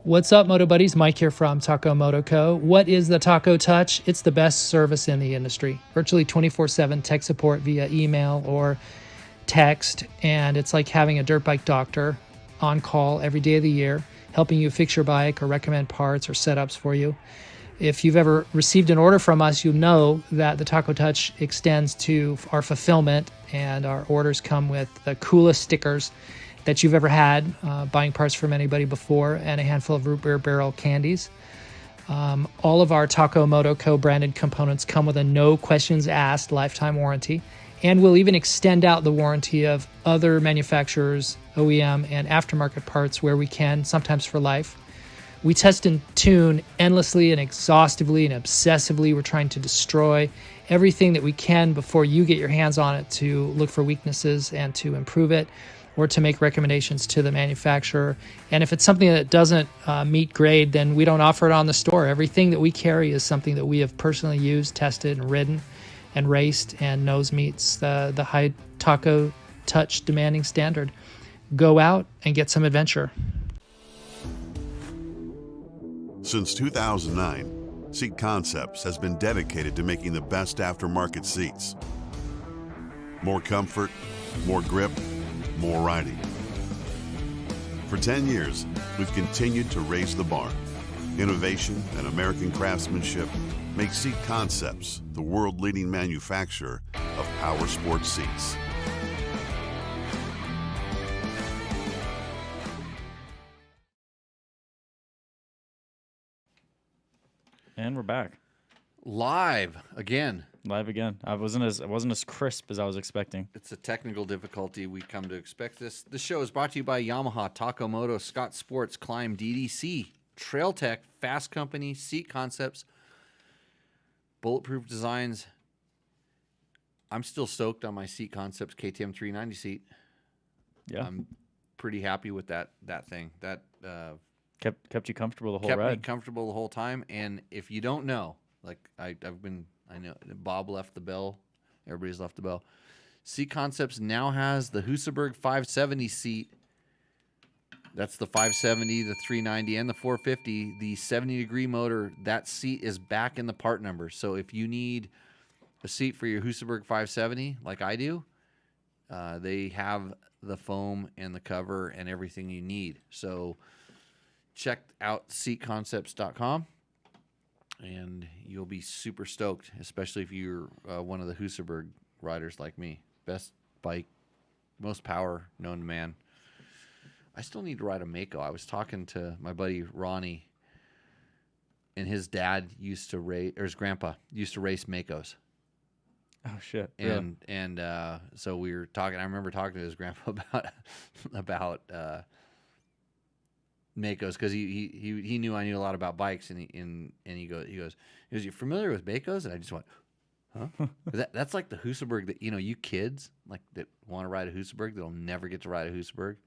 Speaker 6: What's up, Moto Buddies? Mike here from Taco Moto Co. What is the Taco Touch? It's the best service in the industry. Virtually 24/7 tech support via email or text, and it's like having a dirt bike doctor on call every day of the year, helping you fix your bike or recommend parts or setups for you. If you've ever received an order from us, you'll know that the Taco Touch extends to our fulfillment, and our orders come with the coolest stickers that you've ever had, buying parts from anybody before, and a handful of root beer barrel candies. All of our Taco Moto Co. branded components come with a no questions asked lifetime warranty, and we'll even extend out the warranty of other manufacturers, OEM, and aftermarket parts where we can, sometimes for life. We test and tune endlessly and exhaustively and obsessively. We're trying to destroy everything that we can before you get your hands on it to look for weaknesses and to improve it, or to make recommendations to the manufacturer. And if it's something that doesn't meet grade, then we don't offer it on the store. Everything that we carry is something that we have personally used, tested, and ridden, and raced, and knows meets the high Taco Touch demanding standard. Go out and get some adventure.
Speaker 7: Since 2009, Seat Concepts has been dedicated to making the best aftermarket seats. More comfort, more grip, more riding. For 10 years, we've continued to raise the bar. Innovation and American craftsmanship make Seat Concepts the world-leading manufacturer of power sports seats.
Speaker 3: And we're back.
Speaker 2: Live again.
Speaker 3: Live again. I wasn't as crisp as I was expecting.
Speaker 2: It's a technical difficulty we come to expect this. This show is brought to you by Yamaha, Taco Moto, Scott Sports, Climb, DDC, Trail Tech, Fasst Company, Seat Concepts, Bulletproof Designs. I'm still stoked on my Seat Concepts KTM 390 seat.
Speaker 3: Yeah.
Speaker 2: I'm pretty happy with that thing. That
Speaker 3: kept you comfortable the whole
Speaker 2: kept
Speaker 3: ride.
Speaker 2: me comfortable the whole time. And if you don't know, like I know Bob left the bell. Everybody's left the bell. Seat Concepts now has the Husaberg 570 seat. That's the 570, the 390, and the 450. The 70-degree motor, that seat is back in the part number. So if you need a seat for your Husaberg 570, like I do, they have the foam and the cover and everything you need. So check out seatconcepts.com. And you'll be super stoked, especially if you're one of the Husaberg riders like me. Best bike, most power known to man. I still need to ride a Mako. I was talking to my buddy Ronnie, and his dad used to race, or his grandpa used to race Makos.
Speaker 3: Oh shit!
Speaker 2: And so we were talking. I remember talking to his grandpa about Makos, because he knew I knew a lot about bikes, and he goes, "You familiar with Makos?" And I just went, "Huh?" That's like the Husaberg that you kids like that want to ride a Husaberg that'll never get to ride a Husaberg.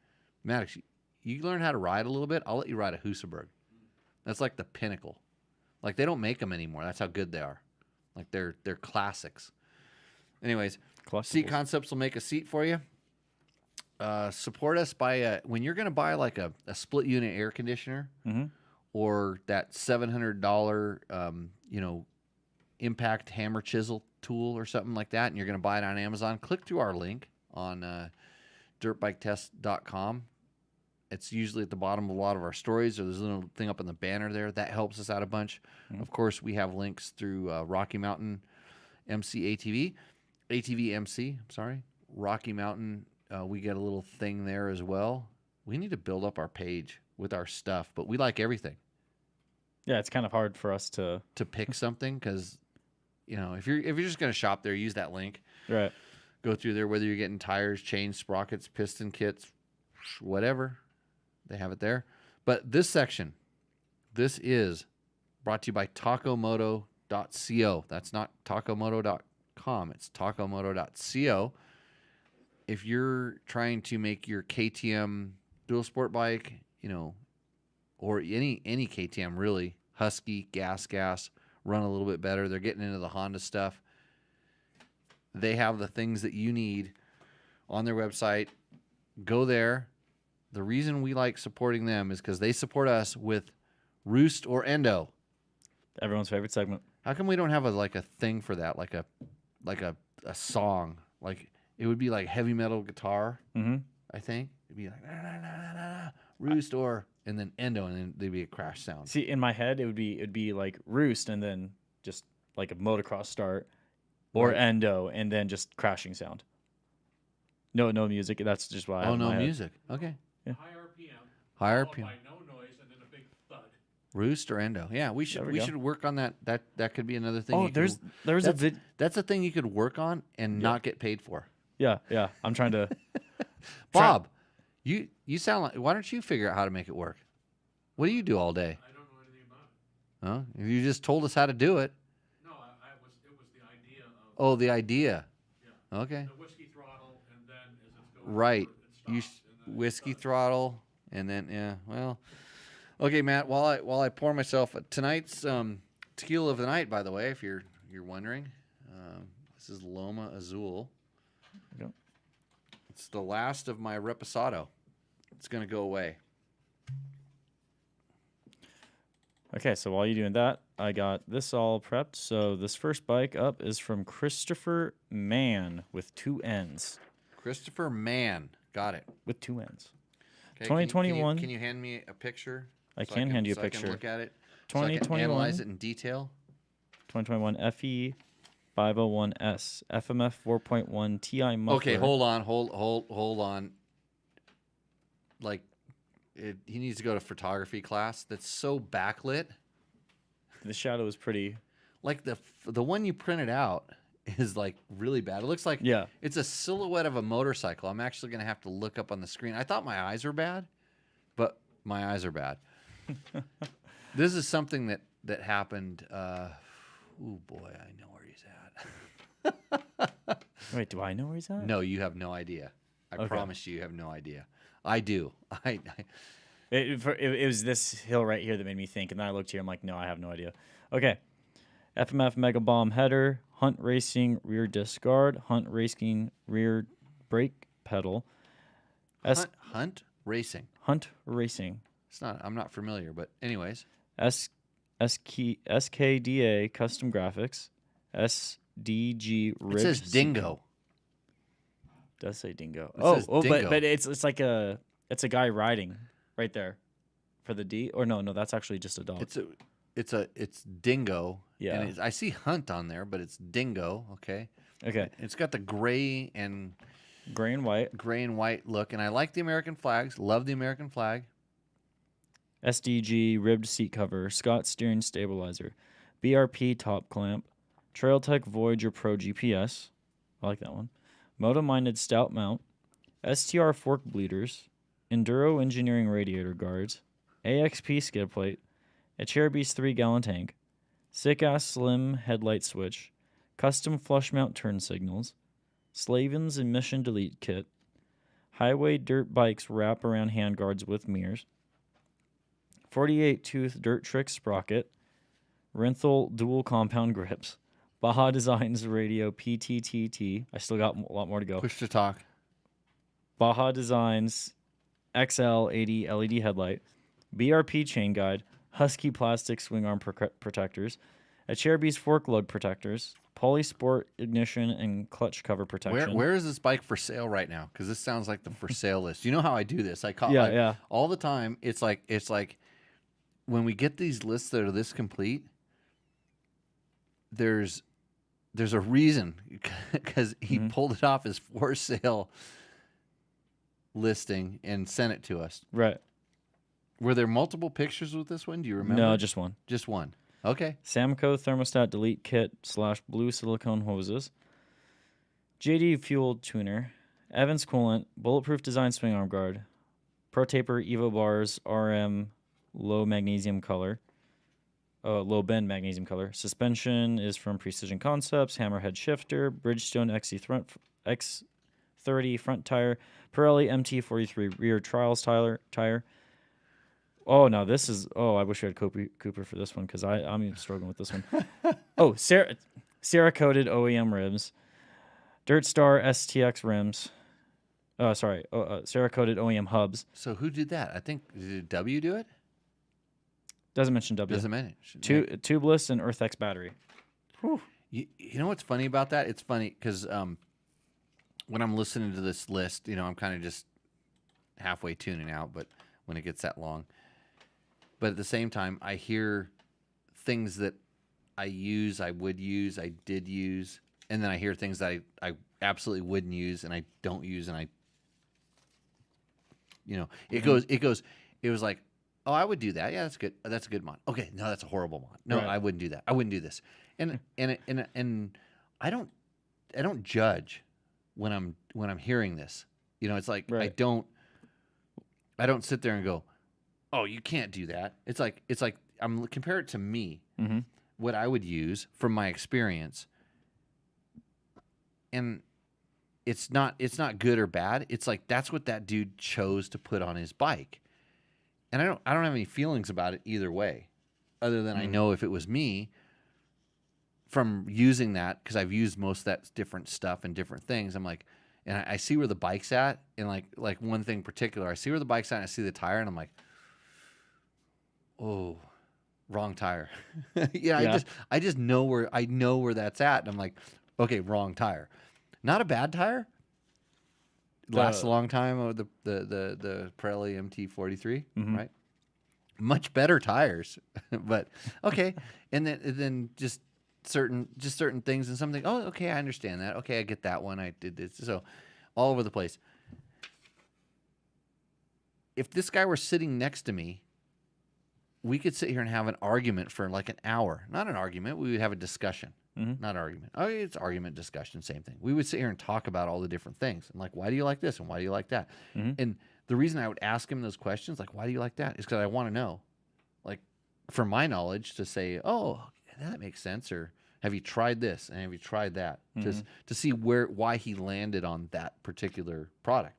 Speaker 2: Maddox, you learn how to ride a little bit, I'll let you ride a Husaberg. That's like the pinnacle. Like they don't make them anymore. That's how good they are. Like they're classics. Anyways, Seat Concepts will make a seat for you. Support us by when you're going to buy like a split unit air conditioner, or that $700 impact hammer chisel tool or something like that, and you're going to buy it on Amazon, click through our link on dirtbiketest.com. It's usually at the bottom of a lot of our stories, or there's a little thing up in the banner there. That helps us out a bunch. Of course, we have links through Rocky Mountain ATV MC, Rocky Mountain. We get a little thing there as well. We need to build up our page with our stuff, but we like everything.
Speaker 3: Yeah, it's kind of hard for us to
Speaker 2: pick something, because if you're just going to shop there, use that link.
Speaker 3: Right.
Speaker 2: Go through there, whether you're getting tires, chains, sprockets, piston kits, whatever. They have it there. But this section, this is brought to you by tacomoto.co. That's not tacomoto.com. It's tacomoto.co. If you're trying to make your KTM dual sport bike, or any KTM really, Husky, gas, run a little bit better, they're getting into the Honda stuff. They have the things that you need on their website. Go there, the reason we like supporting them is because they support us with Roost or Endo.
Speaker 3: Everyone's favorite segment.
Speaker 2: How come we don't have a thing for that, like a song? Like it would be like heavy metal guitar.
Speaker 3: Mm-hmm.
Speaker 2: I think it'd be like nah, nah, nah, nah, nah, Roost or and then Endo, and then there'd be a crash sound.
Speaker 3: See, in my head, it'd be like Roost, and then just like a motocross start, or
Speaker 2: Right.
Speaker 3: Endo, and then just crashing sound. No music. That's just why. I have in
Speaker 2: no
Speaker 3: my head.
Speaker 2: music. Okay.
Speaker 3: Yeah.
Speaker 4: High RPM.
Speaker 2: High
Speaker 4: followed
Speaker 2: RPM.
Speaker 4: by no noise and then a big thud.
Speaker 2: Roost or Endo. Yeah, we should
Speaker 3: There we
Speaker 2: we
Speaker 3: go.
Speaker 2: should work on that. That could be another thing.
Speaker 3: Oh,
Speaker 2: you
Speaker 3: there's
Speaker 2: could,
Speaker 3: a vid.
Speaker 2: that's a thing you could work on and not get paid for.
Speaker 3: Yeah. I'm trying to.
Speaker 2: Bob, you sound like. Why don't you figure out how to make it work? What do you do all day?
Speaker 4: I don't know anything about it.
Speaker 2: Huh? You just told us how to do it.
Speaker 4: No, it was the idea of
Speaker 2: Oh, the idea.
Speaker 4: yeah,
Speaker 2: Okay.
Speaker 4: the whiskey throttle, and then as it's going
Speaker 2: Right.
Speaker 4: forward, it stops, and then it
Speaker 2: Whiskey
Speaker 4: thuds.
Speaker 2: throttle, and then yeah. Well, okay, Matt. While I pour myself tonight's tequila of the night, by the way, if you're wondering, this is Loma Azul.
Speaker 3: Yep.
Speaker 2: It's the last of my Reposado. It's gonna go away.
Speaker 3: Okay, so while you're doing that, I got this all prepped. So this first bike up is from Christopher Mann with 2 N's.
Speaker 2: Christopher Mann, got it.
Speaker 3: With 2 N's.
Speaker 2: Okay,
Speaker 3: 2021.
Speaker 2: Can you hand me a picture?
Speaker 3: I
Speaker 2: so
Speaker 3: can hand you a
Speaker 2: so I
Speaker 3: picture.
Speaker 2: can look at it. So I can
Speaker 3: 2021.
Speaker 2: analyze it in detail.
Speaker 3: 2021 FE 501S FMF 4.1 TI muffler.
Speaker 2: Okay, hold on. Like, he needs to go to photography class. That's so backlit.
Speaker 3: The shadow is pretty.
Speaker 2: Like the one you printed out is like really bad. It looks like
Speaker 3: Yeah.
Speaker 2: it's a silhouette of a motorcycle. I'm actually gonna have to look up on the screen. I thought my eyes were bad, but my eyes are bad. This is something that happened. Oh boy, I know where he's at.
Speaker 3: Wait, do I know where he's at?
Speaker 2: No, you have no idea. I
Speaker 3: Okay.
Speaker 2: promise you have no idea. I do.
Speaker 3: It was this hill right here that made me think, and then I looked here. I'm like, no, I have no idea. Okay. FMF Mega Bomb header, Hunt Racing rear disc guard, Hunt Racing rear brake pedal.
Speaker 2: Hunt Racing.
Speaker 3: Hunt Racing.
Speaker 2: It's not. I'm not familiar, but anyways.
Speaker 3: SKDA custom graphics. SDG rigged.
Speaker 2: It says Dingo.
Speaker 3: Does say dingo.
Speaker 2: It says dingo.
Speaker 3: But it's like a guy riding right there for the D. Or no, that's actually just a dog.
Speaker 2: It's Dingo.
Speaker 3: Yeah.
Speaker 2: And I see Hunt on there, but it's Dingo. Okay.
Speaker 3: Okay.
Speaker 2: It's got the gray and
Speaker 3: Gray and white.
Speaker 2: look, and I like the American flags. Love the American flag.
Speaker 3: SDG ribbed seat cover, Scott steering stabilizer, BRP top clamp, Trailtech Voyager Pro GPS. I like that one. Moto-minded stout mount, STR fork bleeders, Enduro engineering radiator guards, AXP skid plate, a Cherubi's 3-gallon tank, sick-ass slim headlight switch, custom flush mount turn signals, Slavin's emission delete kit, highway dirt bikes wrap around handguards with mirrors, 48-tooth dirt trick sprocket, Renthal dual compound grips, Baja Designs radio PTTT. I still got a lot more to go.
Speaker 2: Push to talk.
Speaker 3: Baja Designs XL80 LED headlight, BRP chain guide, Husky plastic swing arm protectors, a Cherubi's fork lug protectors, Polysport ignition and clutch cover protection.
Speaker 2: Where is this bike for sale right now? Because this sounds like the for sale list. You know how I do this? I call
Speaker 3: Yeah.
Speaker 2: all the time. It's like when we get these lists that are this complete, there's a reason because he pulled it off as for sale listing and sent it to us.
Speaker 3: Right.
Speaker 2: Were there multiple pictures with this one? Do you remember?
Speaker 3: No, just one.
Speaker 2: Just one. Okay.
Speaker 3: Samco thermostat delete kit / blue silicone hoses, JD fuel tuner, Evans coolant, bulletproof design swing arm guard, Pro Taper Evo bars RM low magnesium color, low bend magnesium color. Suspension is from Precision Concepts, Hammerhead shifter, Bridgestone X30 front tire, Pirelli MT43 rear trials tire. Oh, no, this is... Oh, I wish we had Cooper for this one because I'm struggling with this one. Oh, Sarah-coated OEM rims, Dirt Star STX rims, Cerakoted OEM hubs.
Speaker 2: So who did that? I think did W do it?
Speaker 3: Doesn't mention W.
Speaker 2: Doesn't matter.
Speaker 3: Tubeless and EarthX battery.
Speaker 2: You know what's funny about that? It's funny because when I'm listening to this list, I'm kind of just halfway tuning out, but when it gets that long. But at the same time, I hear things that I use, I would use, I did use, and then I hear things that I absolutely wouldn't use and I don't use, and it was like, oh, I would do that. Yeah, that's good. That's a good mod. Okay, no, that's a horrible mod. No,
Speaker 3: Right.
Speaker 2: I wouldn't do that. I wouldn't do this. And I don't judge when I'm hearing this. It's like
Speaker 3: Right.
Speaker 2: I don't sit there and go, oh, you can't do that. It's like I'm compare it to me,
Speaker 3: Mm-hmm.
Speaker 2: what I would use from my experience, and it's not good or bad. It's like that's what that dude chose to put on his bike, and I don't have any feelings about it either way, other than I know if it was me from using that, because I've used most of that different stuff and different things. I'm like, and I see where the bike's at, and like one thing in particular, I see where the bike's at, and I see the tire, and I'm like, oh, wrong tire.
Speaker 3: Yeah.
Speaker 2: I just know where that's at, and I'm like, okay, wrong tire. Not a bad tire. Lasts a long time. The Pirelli MT43, right? Much better tires, but okay. And then just certain things and something. Oh, okay, I understand that. Okay, I get that one. I did this. So all over the place. If this guy were sitting next to me, we could sit here and have an argument for like an hour. Not an argument. We would have a discussion. Not argument. Oh, it's argument, discussion, same thing. We would sit here and talk about all the different things. And like, why do you like this? And why do you like that? And the reason I would ask him those questions, like, why do you like that? Is because I want to know. Like, for my knowledge, to say, oh, that makes sense. Or have you tried this? And have you tried that? To see why he landed on that particular product.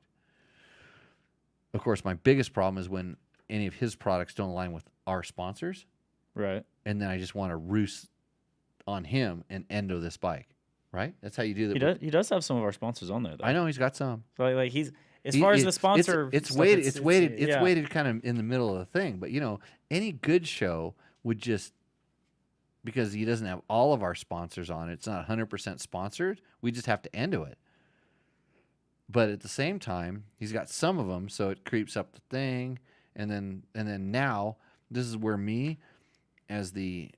Speaker 2: Of course, my biggest problem is when any of his products don't align with our sponsors.
Speaker 3: Right.
Speaker 2: And then I just want to roost on him and Endo this bike. Right? That's how you do that.
Speaker 3: He does have some of our sponsors on there, though.
Speaker 2: I know he's got some.
Speaker 3: So like he's as far as the sponsor,
Speaker 2: it's
Speaker 3: stuff,
Speaker 2: weighted. It's
Speaker 3: yeah.
Speaker 2: weighted kind of in the middle of the thing. But any good show would just, because he doesn't have all of our sponsors on it, it's not 100% sponsored. We just have to Endo it. But at the same time, he's got some of them, so it creeps up the thing. And then now this is where me, as the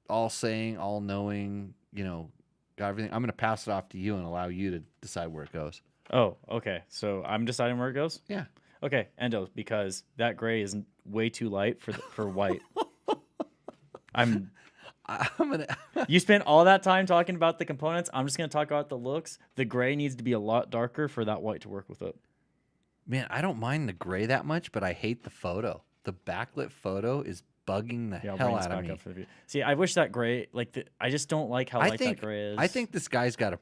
Speaker 2: all-saying, all-knowing, got everything, I'm going to pass it off to you and allow you to decide where it goes.
Speaker 3: Oh, okay. So I'm deciding where it goes?
Speaker 2: Yeah.
Speaker 3: Okay, Endo, because that gray is way too light for white. I'm gonna. You spent all that time talking about the components. I'm just gonna talk about the looks. The gray needs to be a lot darker for that white to work with it.
Speaker 2: Man, I don't mind the gray that much, but I hate the photo. The backlit photo is bugging the
Speaker 3: I'll
Speaker 2: hell
Speaker 3: bring this
Speaker 2: out of
Speaker 3: back
Speaker 2: me.
Speaker 3: up for the view. See, I wish that gray, I just don't like how light that gray is.
Speaker 2: I think this guy's got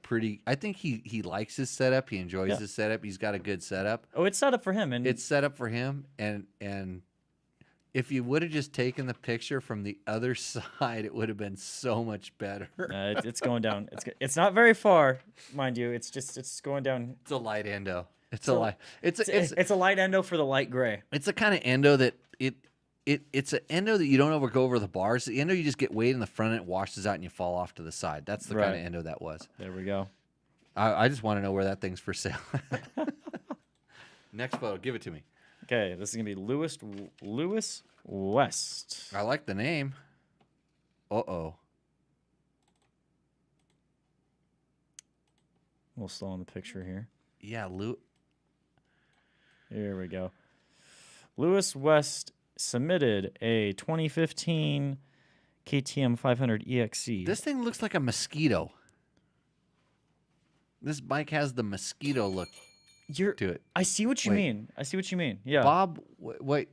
Speaker 2: I think he likes his setup. He enjoys
Speaker 3: Yeah.
Speaker 2: his setup. He's got a good setup.
Speaker 3: Oh, it's set up for him, and
Speaker 2: It's set up for him, and if you would have just taken the picture from the other side, it would have been so much better.
Speaker 3: it's going down. It's not very far, mind you. It's going down.
Speaker 2: It's a light Endo. It's
Speaker 3: So,
Speaker 2: a light.
Speaker 3: It's a light Endo for the light gray.
Speaker 2: It's the kind of Endo that it's an Endo that you don't go over the bars. The Endo you just get weight in the front and it washes out and you fall off to the side. That's the kind
Speaker 3: Right.
Speaker 2: of Endo that was.
Speaker 3: There we go.
Speaker 2: I just want to know where that thing's for sale. Next photo, give it to me.
Speaker 3: Okay, this is gonna be Lewis West.
Speaker 2: I like the name. Uh-oh.
Speaker 3: We'll slow on the picture here.
Speaker 2: Yeah,
Speaker 3: Here we go. Lewis West submitted a 2015 KTM 500 EXC.
Speaker 2: this thing looks like a mosquito. This bike has the mosquito look to it.
Speaker 3: I see what you
Speaker 2: Wait.
Speaker 3: mean. I see what you mean. Yeah.
Speaker 2: Bob, wait.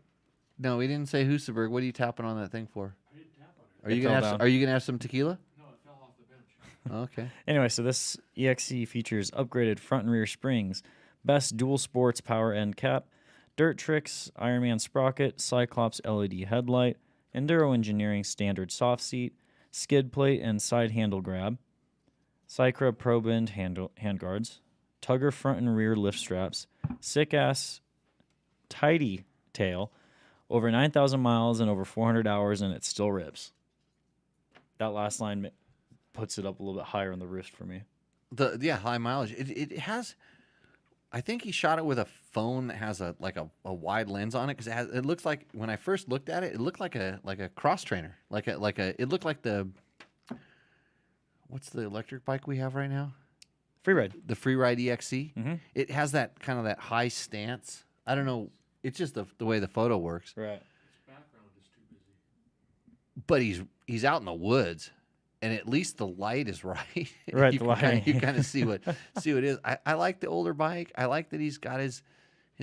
Speaker 2: No, we didn't say Husaberg. What are you tapping on that thing for?
Speaker 4: I didn't tap on it.
Speaker 2: Are you gonna have? Are you gonna have some tequila?
Speaker 4: No, it fell off the bench.
Speaker 2: Okay.
Speaker 3: Anyway, so this EXC features upgraded front and rear springs, best dual sports power end cap, dirt tricks, Ironman sprocket, Cyclops LED headlight, Enduro Engineering standard soft seat, skid plate and side handle grab, Cycra Pro Bend handguards, tugger front and rear lift straps, sick ass, tidy tail, over 9,000 miles and over 400 hours, and it still rips. That last line puts it up a little bit higher on the Roost for me.
Speaker 2: High mileage. It has. I think he shot it with a phone that has a wide lens on it because it looks like when I first looked at it, it looked like a cross trainer, it looked like what's the electric bike we have right now?
Speaker 3: Freeride.
Speaker 2: The Freeride EXC.
Speaker 3: Mm-hmm.
Speaker 2: It has that kind of that high stance. I don't know. It's just the way the photo works.
Speaker 3: Right.
Speaker 4: His background is too busy.
Speaker 2: But he's out in the woods, and at least the light is right.
Speaker 3: Right,
Speaker 2: you
Speaker 3: the light.
Speaker 2: You kind of see what it is. I like the older bike. I like that he's got his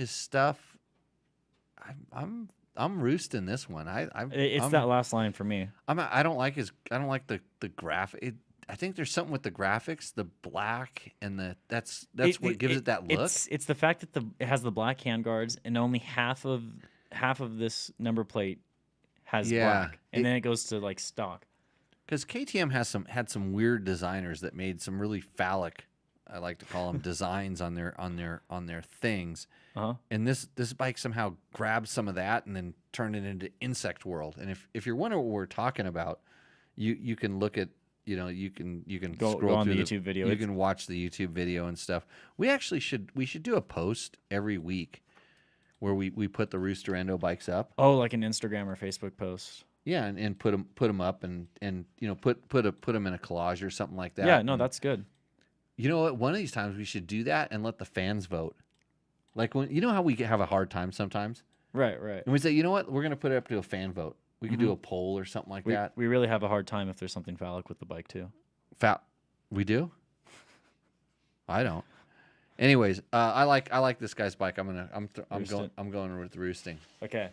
Speaker 2: stuff. I'm roosting this one.
Speaker 3: It's that last line for me.
Speaker 2: I don't like the graphic. I think there's something with the graphics, the black and that's what gives it that look.
Speaker 3: It's the fact that it has the black handguards and only half of this number plate has black, and then it goes to like stock.
Speaker 2: Because KTM had some weird designers that made some really phallic, I like to call them, designs on their things.
Speaker 3: Uh-huh.
Speaker 2: And this bike somehow grabbed some of that and then turned it into Insect World. And if you're wondering what we're talking about, you can look at. You can
Speaker 3: go
Speaker 2: scroll
Speaker 3: on
Speaker 2: through
Speaker 3: the YouTube video.
Speaker 2: You can watch the YouTube video and stuff. We actually should do a post every week where we put the Rooster Endo bikes up.
Speaker 3: Oh, like an Instagram or Facebook post.
Speaker 2: Yeah, and put them up and put them in a collage or something like that.
Speaker 3: Yeah, no, that's good.
Speaker 2: You know what? One of these times we should do that and let the fans vote. Like when how we have a hard time sometimes.
Speaker 3: Right.
Speaker 2: And we say, you know what? We're gonna put it up to a fan vote. We could do a poll or something like that.
Speaker 3: We really have a hard time if there's something phallic with the bike too.
Speaker 2: We do? I don't. Anyways, I like this guy's bike. I'm going with roosting.
Speaker 3: Okay.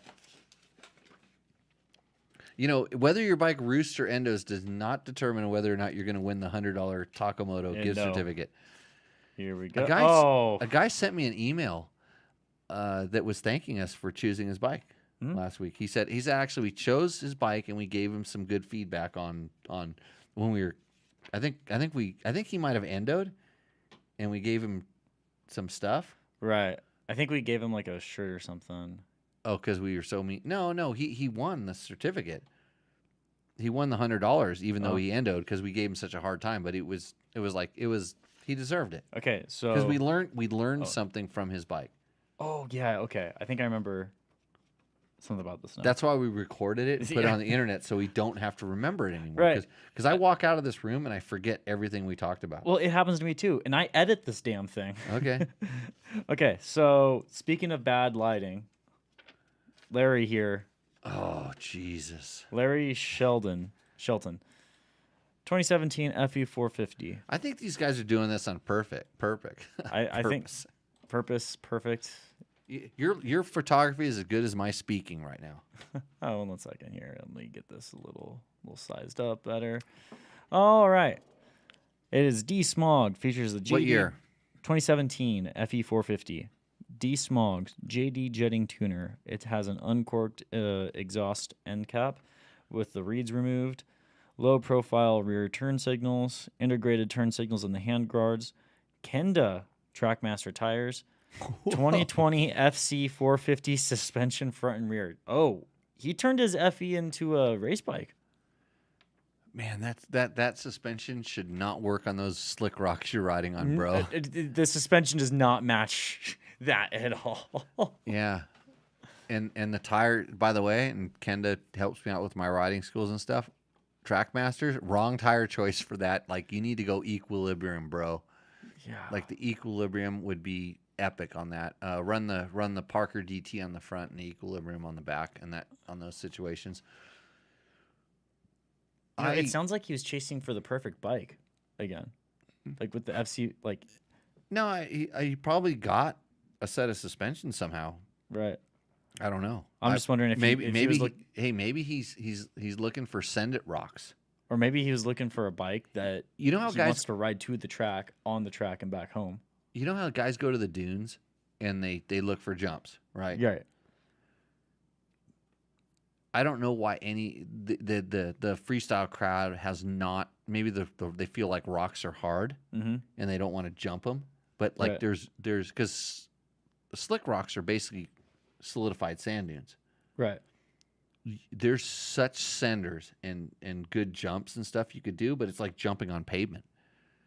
Speaker 2: Whether your bike roosts or endos does not determine whether or not you're going to win the $100 Takamoto gift certificate.
Speaker 3: Here we go.
Speaker 2: A guy sent me an email that was thanking us for choosing his bike. Last week, he said we chose his bike and we gave him some good feedback on when we were. I think he might have endoed, and we gave him some stuff.
Speaker 3: Right. I think we gave him like a shirt or something.
Speaker 2: Oh, because we were so mean. No. He won the certificate. He won the $100, even though he endoed because we gave him such a hard time. But he deserved it.
Speaker 3: Okay, so
Speaker 2: because we learned something from his bike.
Speaker 3: Oh yeah. Okay, I think I remember something about this now.
Speaker 2: That's why we recorded it and put it on the internet so we don't have to remember it anymore.
Speaker 3: Right.
Speaker 2: Because I walk out of this room and I forget everything we talked about.
Speaker 3: Well, it happens to me too, and I edit this damn thing.
Speaker 2: Okay.
Speaker 3: Okay, so speaking of bad lighting, Larry here.
Speaker 2: Oh, Jesus.
Speaker 3: Larry Shelton. 2017 FE450.
Speaker 2: I think these guys are doing this on perfect.
Speaker 3: I think perfect.
Speaker 2: Your photography is as good as my speaking right now.
Speaker 3: Oh, 1 second here. Let me get this a little sized up better. All right. It is D-Smog. Features the JD.
Speaker 2: What year?
Speaker 3: 2017 FE450. D-Smog JD jetting tuner. It has an uncorked exhaust end cap with the reeds removed. Low profile rear turn signals. Integrated turn signals in the handguards. Kenda Trackmaster tires. 2020 FC450 suspension front and rear. Oh, he turned his FE into a race bike.
Speaker 2: Man, that suspension should not work on those slick rocks you're riding on, bro.
Speaker 3: The suspension does not match that at all.
Speaker 2: Yeah. And the tire, by the way, and Kenda helps me out with my riding schools and stuff. Trackmasters, wrong tire choice for that. Like, you need to go equilibrium, bro.
Speaker 3: Yeah.
Speaker 2: Like, the equilibrium would be epic on that. Run the Parker DT on the front and the equilibrium on the back, and that on those situations.
Speaker 3: It sounds like he was chasing for the perfect bike again, like with the FC. Like,
Speaker 2: no, he probably got a set of suspensions somehow.
Speaker 3: Right.
Speaker 2: I don't know.
Speaker 3: I'm just wondering if
Speaker 2: maybe
Speaker 3: maybe
Speaker 2: he's looking for Send It rocks,
Speaker 3: or maybe he was looking for a bike that
Speaker 2: he
Speaker 3: wants to ride to the track, on the track, and back home.
Speaker 2: You know how guys go to the dunes and they look for jumps, right?
Speaker 3: Right.
Speaker 2: I don't know why the freestyle crowd has not. Maybe they feel like rocks are hard
Speaker 3: mm-hmm.
Speaker 2: and they don't want to jump them. But like
Speaker 3: Right.
Speaker 2: there's because slick rocks are basically solidified sand dunes.
Speaker 3: Right.
Speaker 2: There's such senders and good jumps and stuff you could do, but it's like jumping on pavement.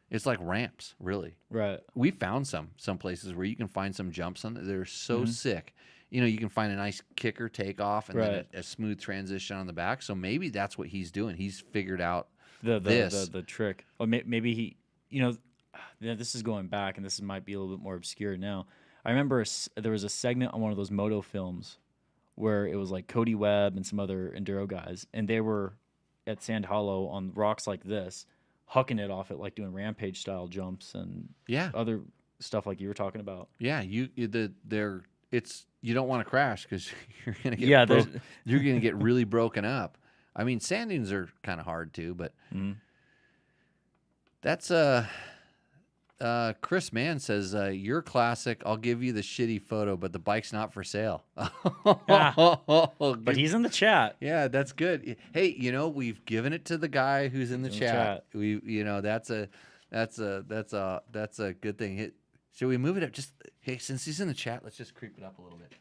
Speaker 2: It's like ramps, really.
Speaker 3: Right.
Speaker 2: We found some places where you can find some jumps on. They're so sick. You know, you can find a nice kicker takeoff and then
Speaker 3: Right.
Speaker 2: a smooth transition on the back. So maybe that's what he's doing. He's figured out
Speaker 3: The trick. Or maybe he, you know, yeah, this is going back, and this might be a little bit more obscure now. I remember there was a segment on one of those Moto films where it was like Cody Webb and some other enduro guys, and they were at Sand Hollow on rocks like this, hucking it off it, like doing rampage style jumps and other stuff like you were talking about.
Speaker 2: Yeah, you don't want to crash because you're gonna get you're gonna get really broken up. I mean, sand dunes are kind of hard too, but that's Chris Mann says you're classic. I'll give you the shitty photo, but the bike's not for sale.
Speaker 3: But he's in the chat.
Speaker 2: Yeah, that's good. Hey, you know, we've given it to the guy who's in the chat. We, you know, that's a good thing. Should we move it up? Just hey, since he's in the chat, let's just creep it up a little bit.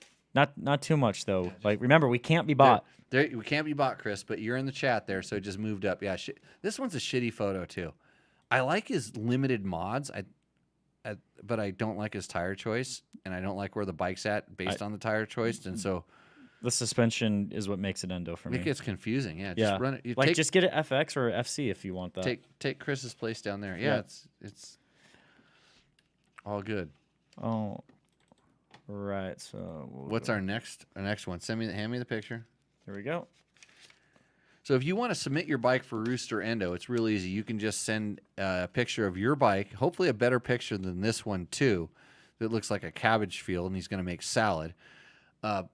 Speaker 3: Not too much though. Like remember, we can't be bought.
Speaker 2: We can't be bought, Chris. But you're in the chat there, so it just moved up. Yeah, this one's a shitty photo too. I like his limited mods. But I don't like his tire choice, and I don't like where the bike's at based on the tire choice, and so
Speaker 3: the suspension is what makes it Endo for me.
Speaker 2: It gets confusing. Yeah,
Speaker 3: just
Speaker 2: run it.
Speaker 3: Just get it FX or FC if you want that.
Speaker 2: Take Chris's place down there. Yeah. It's all good.
Speaker 3: Oh, right. So
Speaker 2: what's our next one? Hand me the picture.
Speaker 3: Here we go.
Speaker 2: So if you want to submit your bike for Roost or Endo, it's real easy. You can just send a picture of your bike, hopefully a better picture than this one too, that looks like a cabbage field and he's going to make salad.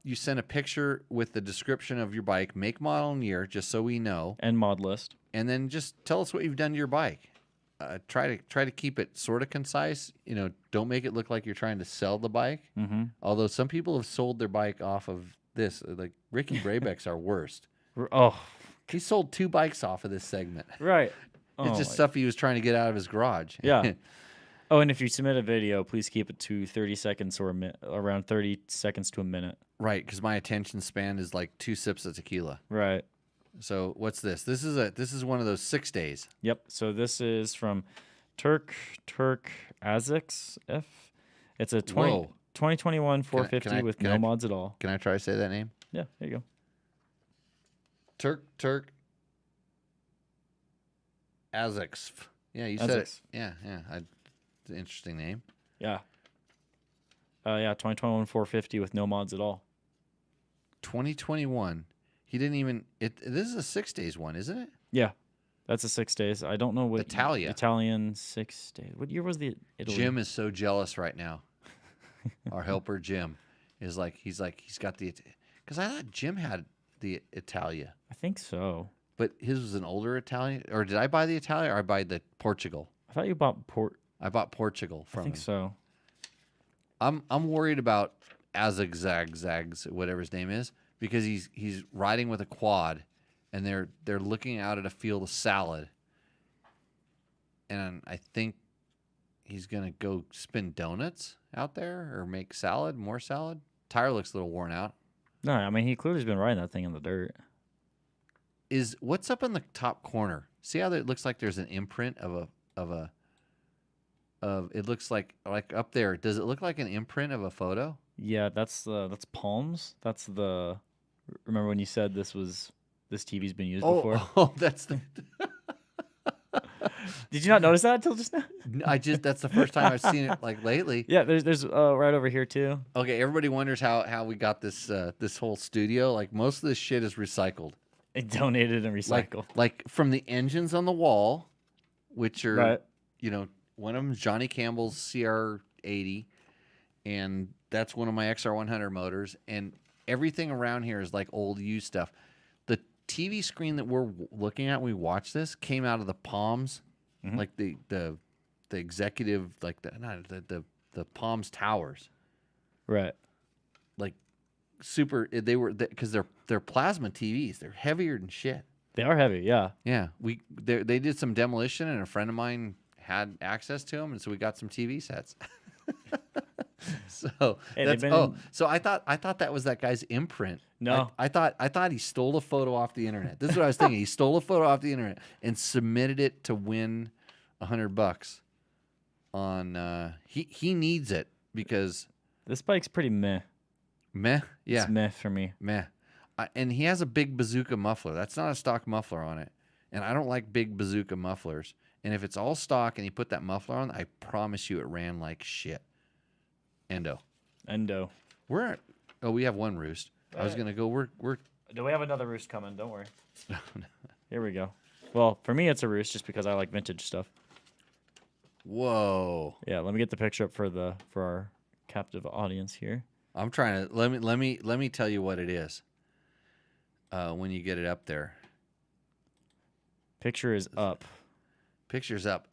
Speaker 2: You send a picture with the description of your bike, make, model, and year, just so we know.
Speaker 3: And mod list.
Speaker 2: And then just tell us what you've done to your bike. Try to keep it sort of concise. You know, don't make it look like you're trying to sell the bike.
Speaker 3: Mm-hmm.
Speaker 2: Although some people have sold their bike off of this. Like Ricky Brabeck's our worst.
Speaker 3: Oh.
Speaker 2: He sold 2 bikes off of this segment.
Speaker 3: Right.
Speaker 2: It's just stuff he was trying to get out of his garage.
Speaker 3: Yeah. Oh, and if you submit a video, please keep it to 30 seconds or around 30 seconds to a minute.
Speaker 2: Right, because my attention span is like 2 sips of tequila.
Speaker 3: Right.
Speaker 2: So what's this? This is one of those 6 days.
Speaker 3: Yep. So this is from Turk Azix F. It's a 2021 450 with no mods at all.
Speaker 2: Can I try to say that name?
Speaker 3: Yeah, there you go.
Speaker 2: Turk Azix. Yeah, you said it. Yeah. It's an interesting name.
Speaker 3: Yeah. 2021 450 with no mods at all.
Speaker 2: 2021. He didn't even. This is a 6 days one, isn't it?
Speaker 3: Yeah, that's a 6 days. I don't know what Italian 6 days. What year was the Italy?
Speaker 2: Jim is so jealous right now. Our helper Jim is like he's got the, because I thought Jim had the Italia.
Speaker 3: I think so.
Speaker 2: But his was an older Italian, or did I buy the Italia or I buy the Portugal?
Speaker 3: I thought you bought
Speaker 2: I bought Portugal from him.
Speaker 3: I think so.
Speaker 2: I'm worried about Azagzags, whatever his name is, because he's riding with a quad, and they're looking out at a field of salad, and I think he's gonna go spin donuts out there or make more salad. Tire looks a little worn out.
Speaker 3: No, I mean he clearly's been riding that thing in the dirt.
Speaker 2: What's up in the top corner? See how it looks like there's an imprint of it looks like up there. Does it look like an imprint of a photo?
Speaker 3: Yeah, that's palms. That's the. Remember when you said this TV's been used before?
Speaker 2: Oh, that's the.
Speaker 3: Did you not notice that until just now?
Speaker 2: That's the first time I've seen it like lately.
Speaker 3: Yeah, there's right over here too.
Speaker 2: Okay, everybody wonders how we got this whole studio. Like most of this shit is recycled.
Speaker 3: It donated and recycled.
Speaker 2: Like from the engines on the wall, which are
Speaker 3: right.
Speaker 2: One of them is Johnny Campbell's CR80, and that's one of my XR100 motors. And everything around here is like old used stuff. The TV screen that we're looking at, when we watch this, came out of the Palms, like the executive, like the Palms towers,
Speaker 3: right?
Speaker 2: Like super. They were because they're plasma TVs. They're heavier than shit.
Speaker 3: They are heavy, yeah.
Speaker 2: Yeah, they did some demolition, and a friend of mine had access to them, and so we got some TV sets. So
Speaker 3: Hey,
Speaker 2: that's
Speaker 3: they've been
Speaker 2: so I thought that was that guy's imprint.
Speaker 3: No.
Speaker 2: I thought he stole a photo off the internet. This is what I was thinking. He stole a photo off the internet and submitted it to win $100 on he needs it because
Speaker 3: This bike's pretty meh.
Speaker 2: yeah.
Speaker 3: It's meh for me.
Speaker 2: Meh. And he has a big bazooka muffler. That's not a stock muffler on it. And I don't like big bazooka mufflers. And if it's all stock and he put that muffler on, I promise you it ran like shit. Endo. We have one Roost. I was going to go, we're.
Speaker 3: Do we have another Roost coming? Don't worry. Here we go. Well, for me, it's a Roost just because I like vintage stuff.
Speaker 2: Whoa.
Speaker 3: Yeah, let me get the picture up for our captive audience here.
Speaker 2: I'm trying to, let me tell you what it is when you get it up there.
Speaker 3: Picture is up.
Speaker 2: Picture's up.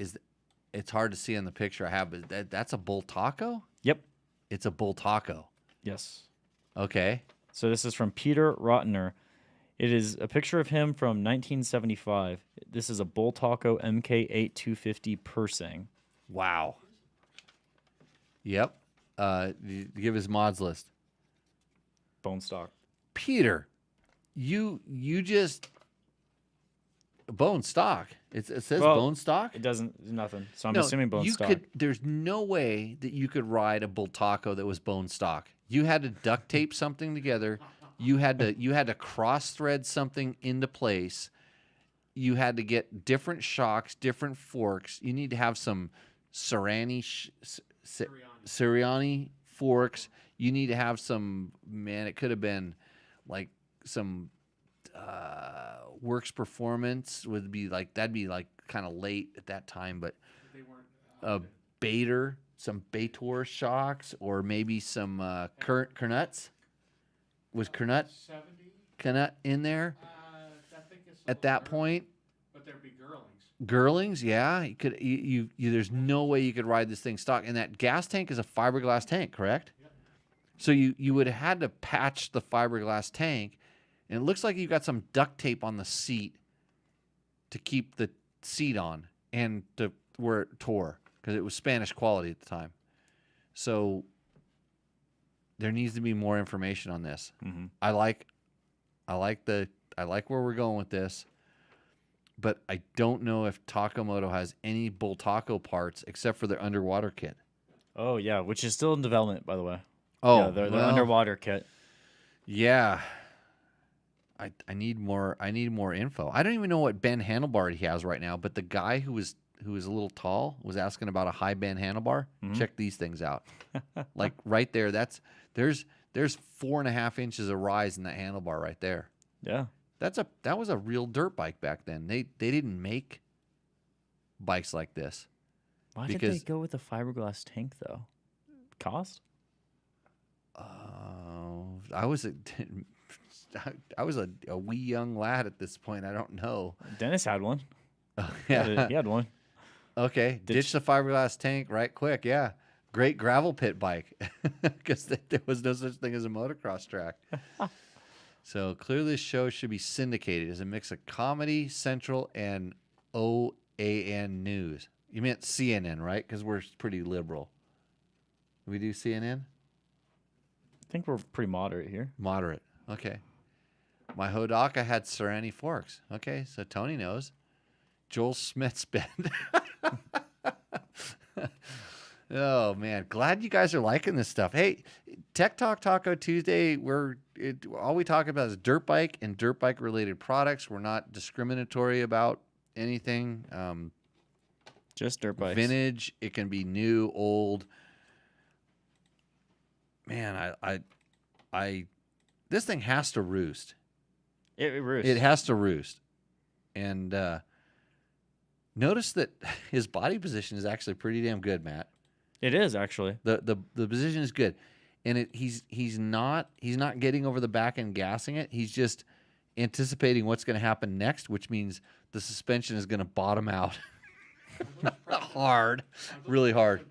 Speaker 2: It's hard to see in the picture I have, but that's a bull taco?
Speaker 3: Yep.
Speaker 2: It's a bull taco.
Speaker 3: Yes.
Speaker 2: Okay.
Speaker 3: So this is from Peter Rottener. It is a picture of him from 1975. This is a Bull Taco MK8 250 Persang.
Speaker 2: Wow. Yep. Give his mods list.
Speaker 3: Bone stock.
Speaker 2: Peter, you just bone stock. It says bone stock.
Speaker 3: It doesn't nothing. So I'm assuming bone stock.
Speaker 2: There's no way that you could ride a bull taco that was bone stock. You had to duct tape something together. You had to cross thread something into place. You had to get different shocks, different forks. You need to have some Sirianni forks. You need to have some, man, it could have been like some Works Performance that'd be like kind of late at that time, but
Speaker 4: They weren't.
Speaker 2: some Bator shocks, or maybe some Kernuts. Was Kernut
Speaker 4: 70?
Speaker 2: in there
Speaker 4: I think it's
Speaker 2: at that point?
Speaker 4: But there'd be girlings.
Speaker 2: Girlings, yeah. You could. There's no way you could ride this thing stock. And that gas tank is a fiberglass tank, correct?
Speaker 4: Yep.
Speaker 2: So you would have had to patch the fiberglass tank, and it looks like you got some duct tape on the seat to keep the seat on and to where it tore because it was Spanish quality at the time. So there needs to be more information on this.
Speaker 3: Mm-hmm.
Speaker 2: I like where we're going with this, but I don't know if Moto has any Bull Taco parts except for their underwater kit.
Speaker 3: Oh yeah, which is still in development, by the way.
Speaker 2: Oh,
Speaker 3: yeah, their underwater kit.
Speaker 2: Yeah. I need more info. I don't even know what bend handlebar he has right now, but the guy who is a little tall was asking about a high bend handlebar.
Speaker 3: Mm-hmm.
Speaker 2: Check these things out. Like right there, there's 4.5 inches of rise in that handlebar right there.
Speaker 3: Yeah.
Speaker 2: That was a real dirt bike back then. They didn't make bikes like this.
Speaker 3: Why did they go with a fiberglass tank though? Cost?
Speaker 2: I was a wee young lad at this point. I don't know.
Speaker 3: Dennis had one.
Speaker 2: Yeah.
Speaker 3: He had one.
Speaker 2: Okay. Ditch the fiberglass tank right quick. Yeah. Great gravel pit bike because there was no such thing as a motocross track. So clearly this show should be syndicated as a mix of Comedy Central and OAN News. You meant CNN, right? Because we're pretty liberal. We do CNN?
Speaker 3: I think we're pretty moderate here.
Speaker 2: Moderate. Okay. My Hodaka had Sirianni forks. Okay, so Tony knows. Joel Smith's bend. Oh man, glad you guys are liking this stuff. Hey, Tech Talk Taco Tuesday. All we talk about is dirt bike and dirt bike related products. We're not discriminatory about anything.
Speaker 3: Just dirt bikes.
Speaker 2: Vintage. It can be new, old. Man, I this thing has to roost.
Speaker 3: It roosts.
Speaker 2: It has to roost. And notice that his body position is actually pretty damn good, Matt.
Speaker 3: It is actually.
Speaker 2: The position is good. And he's not getting over the back and gassing it. He's just anticipating what's going to happen next, which means the suspension is going to bottom out hard, really hard.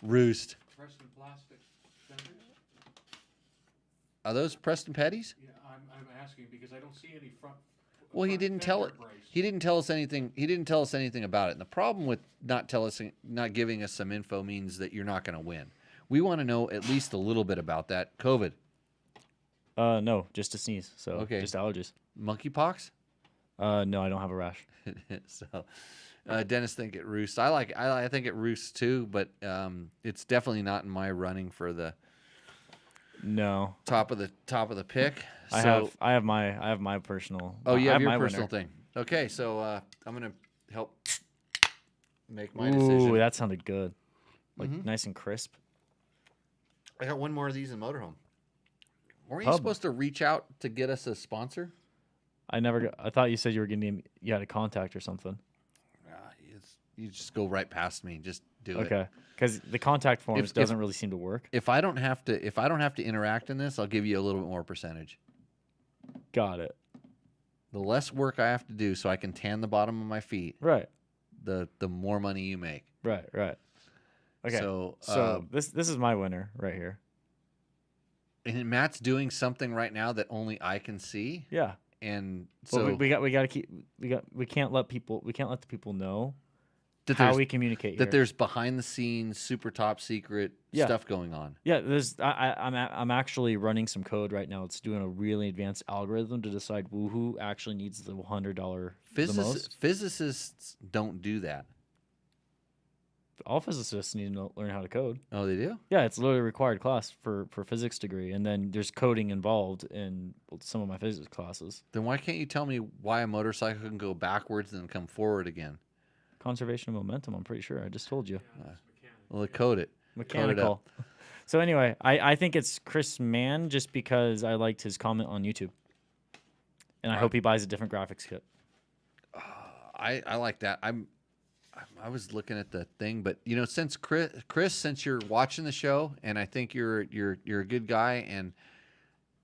Speaker 2: Roost.
Speaker 4: Preston plastic fenders?
Speaker 2: Are those Preston Petties?
Speaker 4: Yeah, I'm asking because I don't see any front.
Speaker 2: Well, he
Speaker 4: front
Speaker 2: didn't tell it.
Speaker 4: fender brace.
Speaker 2: He didn't tell us anything. He didn't tell us anything about it. And the problem with not giving us some info means that you're not going to win. We want to know at least a little bit about that. COVID,
Speaker 3: No, just a sneeze. So
Speaker 2: Okay.
Speaker 3: just allergies.
Speaker 2: monkeypox.
Speaker 3: No, I don't have a rash.
Speaker 2: So, Dennis think it Roost. I think it Roost too, but it's definitely not in my running for the
Speaker 3: No,
Speaker 2: top of the pick.
Speaker 3: I have my personal.
Speaker 2: Oh, you
Speaker 3: I
Speaker 2: have your
Speaker 3: my
Speaker 2: personal
Speaker 3: winner.
Speaker 2: thing. Okay, so I'm gonna help make my
Speaker 3: Ooh,
Speaker 2: decision.
Speaker 3: that sounded good. Like
Speaker 2: Mhm.
Speaker 3: nice and crisp.
Speaker 2: I got one more of these in motorhome. Weren't you
Speaker 3: Pub.
Speaker 2: supposed to reach out to get us a sponsor?
Speaker 3: I thought you said you had a contact or something.
Speaker 2: You just go right past me. Just do it.
Speaker 3: Okay, because the contact forms
Speaker 2: If-
Speaker 3: doesn't really seem to work.
Speaker 2: If I don't have to interact in this, I'll give you a little bit more percentage.
Speaker 3: Got it.
Speaker 2: The less work I have to do so I can tan the bottom of my feet,
Speaker 3: Right.
Speaker 2: the more money you make.
Speaker 3: Right. Okay.
Speaker 2: So,
Speaker 3: So this is my winner right here.
Speaker 2: and Matt's doing something right now that only I can see,
Speaker 3: Yeah.
Speaker 2: and
Speaker 3: So
Speaker 2: so
Speaker 3: we got to keep we can't let the people know
Speaker 2: that
Speaker 3: how
Speaker 2: there's,
Speaker 3: we communicate
Speaker 2: that
Speaker 3: here.
Speaker 2: there's behind the scenes, super top secret
Speaker 3: Yeah.
Speaker 2: stuff going on.
Speaker 3: Yeah, I'm actually running some code right now. It's doing a really advanced algorithm to decide who actually needs the $100 the most.
Speaker 2: Physicists don't do that.
Speaker 3: All physicists need to learn how to code.
Speaker 2: Oh, they do?
Speaker 3: Yeah, it's literally a required class for physics degree, and then there's coding involved in some of my physics classes.
Speaker 2: Then why can't you tell me why a motorcycle can go backwards and then come forward again?
Speaker 3: Conservation of momentum, I'm pretty sure. I just told you.
Speaker 2: Well, code it.
Speaker 3: Mechanical. So anyway, I think it's Chris Mann just because I liked his comment on YouTube. And I hope he buys a different graphics kit.
Speaker 2: I like that. I was looking at the thing, but since Chris, since you're watching the show, and I think you're a good guy, and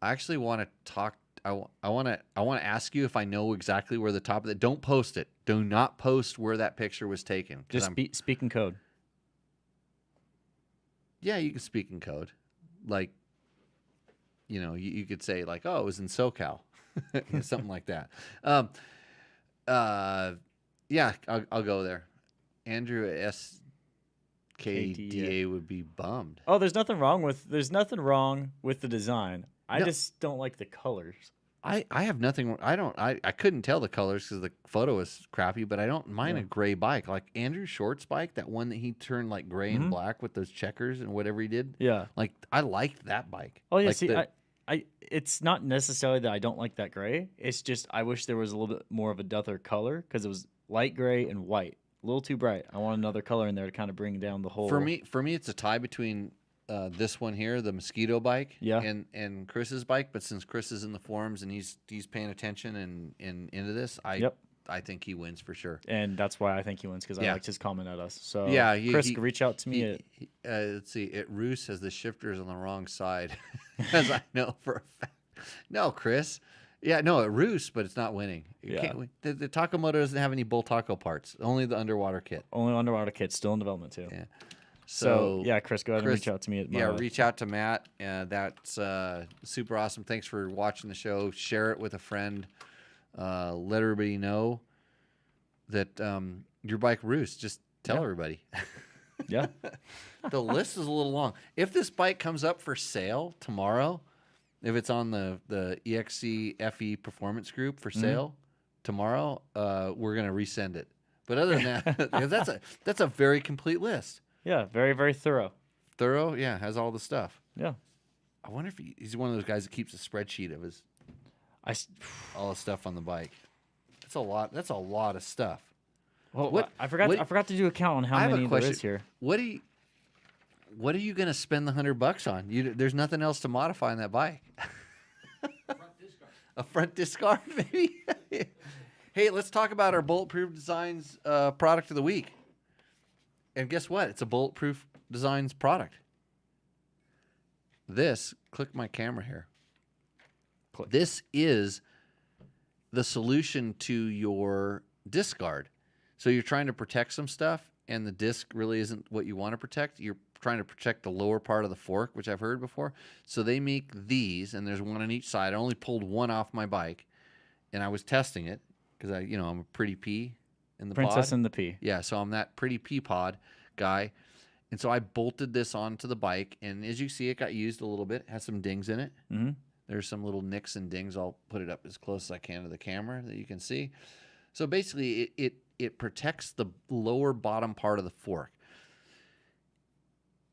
Speaker 2: I actually want to talk. I want to ask you if I know exactly where the top of it. Don't post it. Do not post where that picture was taken.
Speaker 3: Just speak in code.
Speaker 2: Yeah, you can speak in code, like you could say like, oh, it was in SoCal, something like that. Yeah, I'll go there. Andrew SKDA would be bummed.
Speaker 3: Oh, there's nothing wrong with the design. I just don't like the colors.
Speaker 2: I have nothing. I couldn't tell the colors because the photo was crappy, but I don't mind a gray bike. Like Andrew Short's bike, that one that he turned like gray and black with those checkers and whatever he did.
Speaker 3: Yeah.
Speaker 2: Like I liked that bike.
Speaker 3: Oh yeah,
Speaker 2: Like
Speaker 3: see, it's not necessarily that I don't like that gray. It's just I wish there was a little bit more of a other color because it was light gray and white. A little too bright. I want another color in there to kind of bring down the whole.
Speaker 2: For me, it's a tie between this one here, the Mosquito bike,
Speaker 3: Yeah.
Speaker 2: and Chris's bike. But since Chris is in the forums and he's paying attention and into this, I think he wins for sure.
Speaker 3: And that's why I think he wins because I liked his comment at us. So
Speaker 2: Yeah,
Speaker 3: Chris, reach out to me.
Speaker 2: Let's see. It Roost has the shifters on the wrong side, as I know for a fact. No, Chris. Yeah, no, it Roost, but it's not winning. The Takomoto doesn't have any Bull Taco parts. Only the underwater kit.
Speaker 3: Only underwater kit still in development too.
Speaker 2: Yeah.
Speaker 3: So yeah, Chris, go ahead and reach out to me.
Speaker 2: Reach out to Matt. That's super awesome. Thanks for watching the show. Share it with a friend. Let everybody know that your bike Roost. Just tell everybody.
Speaker 3: Yeah.
Speaker 2: The list is a little long. If this bike comes up for sale tomorrow, if it's on the EXC FE Performance Group for sale tomorrow, we're gonna resend it. But other than that, because that's a very complete list.
Speaker 3: Yeah, very, very thorough.
Speaker 2: Thorough, yeah, has all the stuff.
Speaker 3: Yeah.
Speaker 2: I wonder if he's one of those guys that keeps a spreadsheet of his all the stuff on the bike. That's a lot. That's a lot of stuff.
Speaker 3: Well, I forgot to do a count on how many there is here.
Speaker 2: What are you gonna spend the $100 on? There's nothing else to modify on that bike. A front disc guard, maybe. Hey, let's talk about our Bulletproof Designs product of the week. And guess what? It's a Bulletproof Designs product. Click my camera here.
Speaker 3: Click.
Speaker 2: This is the solution to your disc guard. So you're trying to protect some stuff, and the disc really isn't what you want to protect. You're trying to protect the lower part of the fork, which I've heard before. So they make these, and there's one on each side. I only pulled one off my bike, and I was testing it because I'm a pretty pea in the
Speaker 3: Princess
Speaker 2: pod.
Speaker 3: and the Pea.
Speaker 2: Yeah, so I'm that pretty pea pod guy, And so I bolted this onto the bike, and as you see, it got used a little bit. It has some dings in it.
Speaker 3: Mm-hmm.
Speaker 2: There's some little nicks and dings. I'll put it up as close as I can to the camera that you can see. So basically, it protects the lower bottom part of the fork.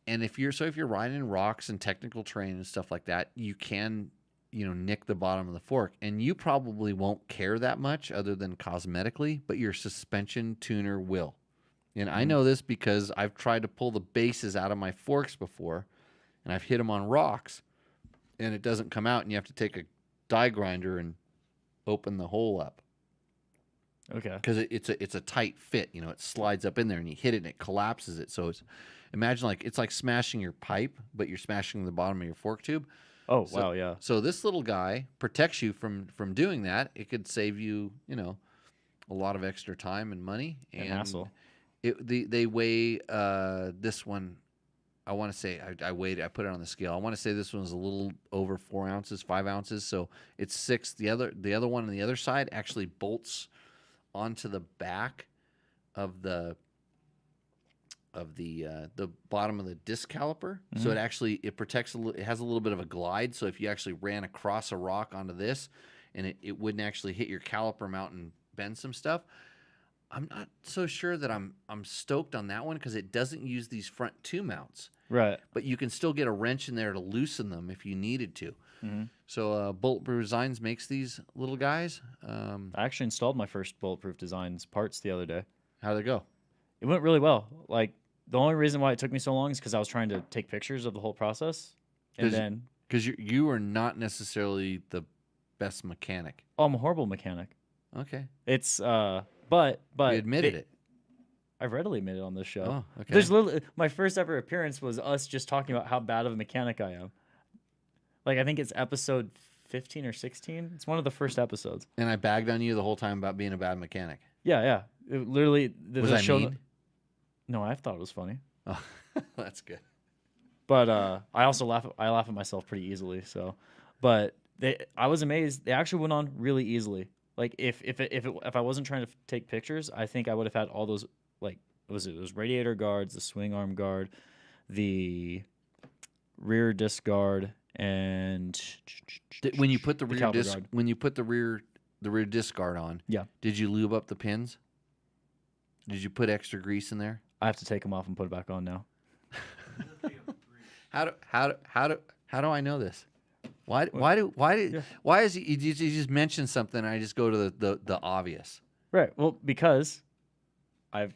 Speaker 2: And if you're riding in rocks and technical terrain and stuff like that, you can, nick the bottom of the fork. And you probably won't care that much other than cosmetically, but your suspension tuner will. And I know this because I've tried to pull the bases out of my forks before, and I've hit them on rocks, and it doesn't come out, and you have to take a die grinder and open the hole up.
Speaker 3: Okay.
Speaker 2: Because it's a tight fit, it slides up in there, and you hit it, and it collapses it. So imagine it's like smashing your pipe, but you're smashing the bottom of your fork tube.
Speaker 3: Oh, wow, yeah.
Speaker 2: So this little guy protects you from doing that. It could save you, a lot of extra time and money
Speaker 3: And hassle.
Speaker 2: They weigh this one. I want to say I put it on the scale. I want to say this one's a little over 4 ounces, 5 ounces. So it's 6. The other one on the other side actually bolts onto the back of the bottom of the disc caliper.
Speaker 3: Mm-hmm.
Speaker 2: So it protects it has a little bit of a glide. So if you actually ran across a rock onto this, and it wouldn't actually hit your caliper mount and bend some stuff. I'm not so sure that I'm stoked on that one because it doesn't use these front 2 mounts.
Speaker 3: Right.
Speaker 2: But you can still get a wrench in there to loosen them if you needed to.
Speaker 3: Mm-hmm.
Speaker 2: So Bulletproof Designs makes these little guys.
Speaker 3: I actually installed my first Bulletproof Designs parts the other day.
Speaker 2: How'd it go?
Speaker 3: It went really well. Like, the only reason why it took me so long is because I was trying to take pictures of the whole process. And then...
Speaker 2: Because you are not necessarily the best mechanic.
Speaker 3: Oh, I'm a horrible mechanic.
Speaker 2: Okay.
Speaker 3: It's... But
Speaker 2: you admitted it.
Speaker 3: I readily admitted on this show.
Speaker 2: Oh, okay.
Speaker 3: There's my first ever appearance was us just talking about how bad of a mechanic I am. Like, I think it's episode 15 or 16. It's one of the first episodes.
Speaker 2: And I bagged on you the whole time about being a bad mechanic.
Speaker 3: Yeah. It literally,
Speaker 2: Was I mean?
Speaker 3: No, I thought it was funny.
Speaker 2: Oh, that's good.
Speaker 3: But I also laugh at myself pretty easily. So, but I was amazed. They actually went on really easily. Like if I wasn't trying to take pictures, I think I would have had all those, like, those radiator guards, the swing arm guard, the rear disc guard, and
Speaker 2: When you put the rear
Speaker 3: caliper
Speaker 2: disc,
Speaker 3: guard.
Speaker 2: when you put the rear disc guard on,
Speaker 3: Yeah.
Speaker 2: did you lube up the pins? Did you put extra grease in there?
Speaker 3: I have to take them off and put it back on now.
Speaker 2: How do I know this? Why is he? You just mention something and I just go to the obvious.
Speaker 3: Right. Well, because I've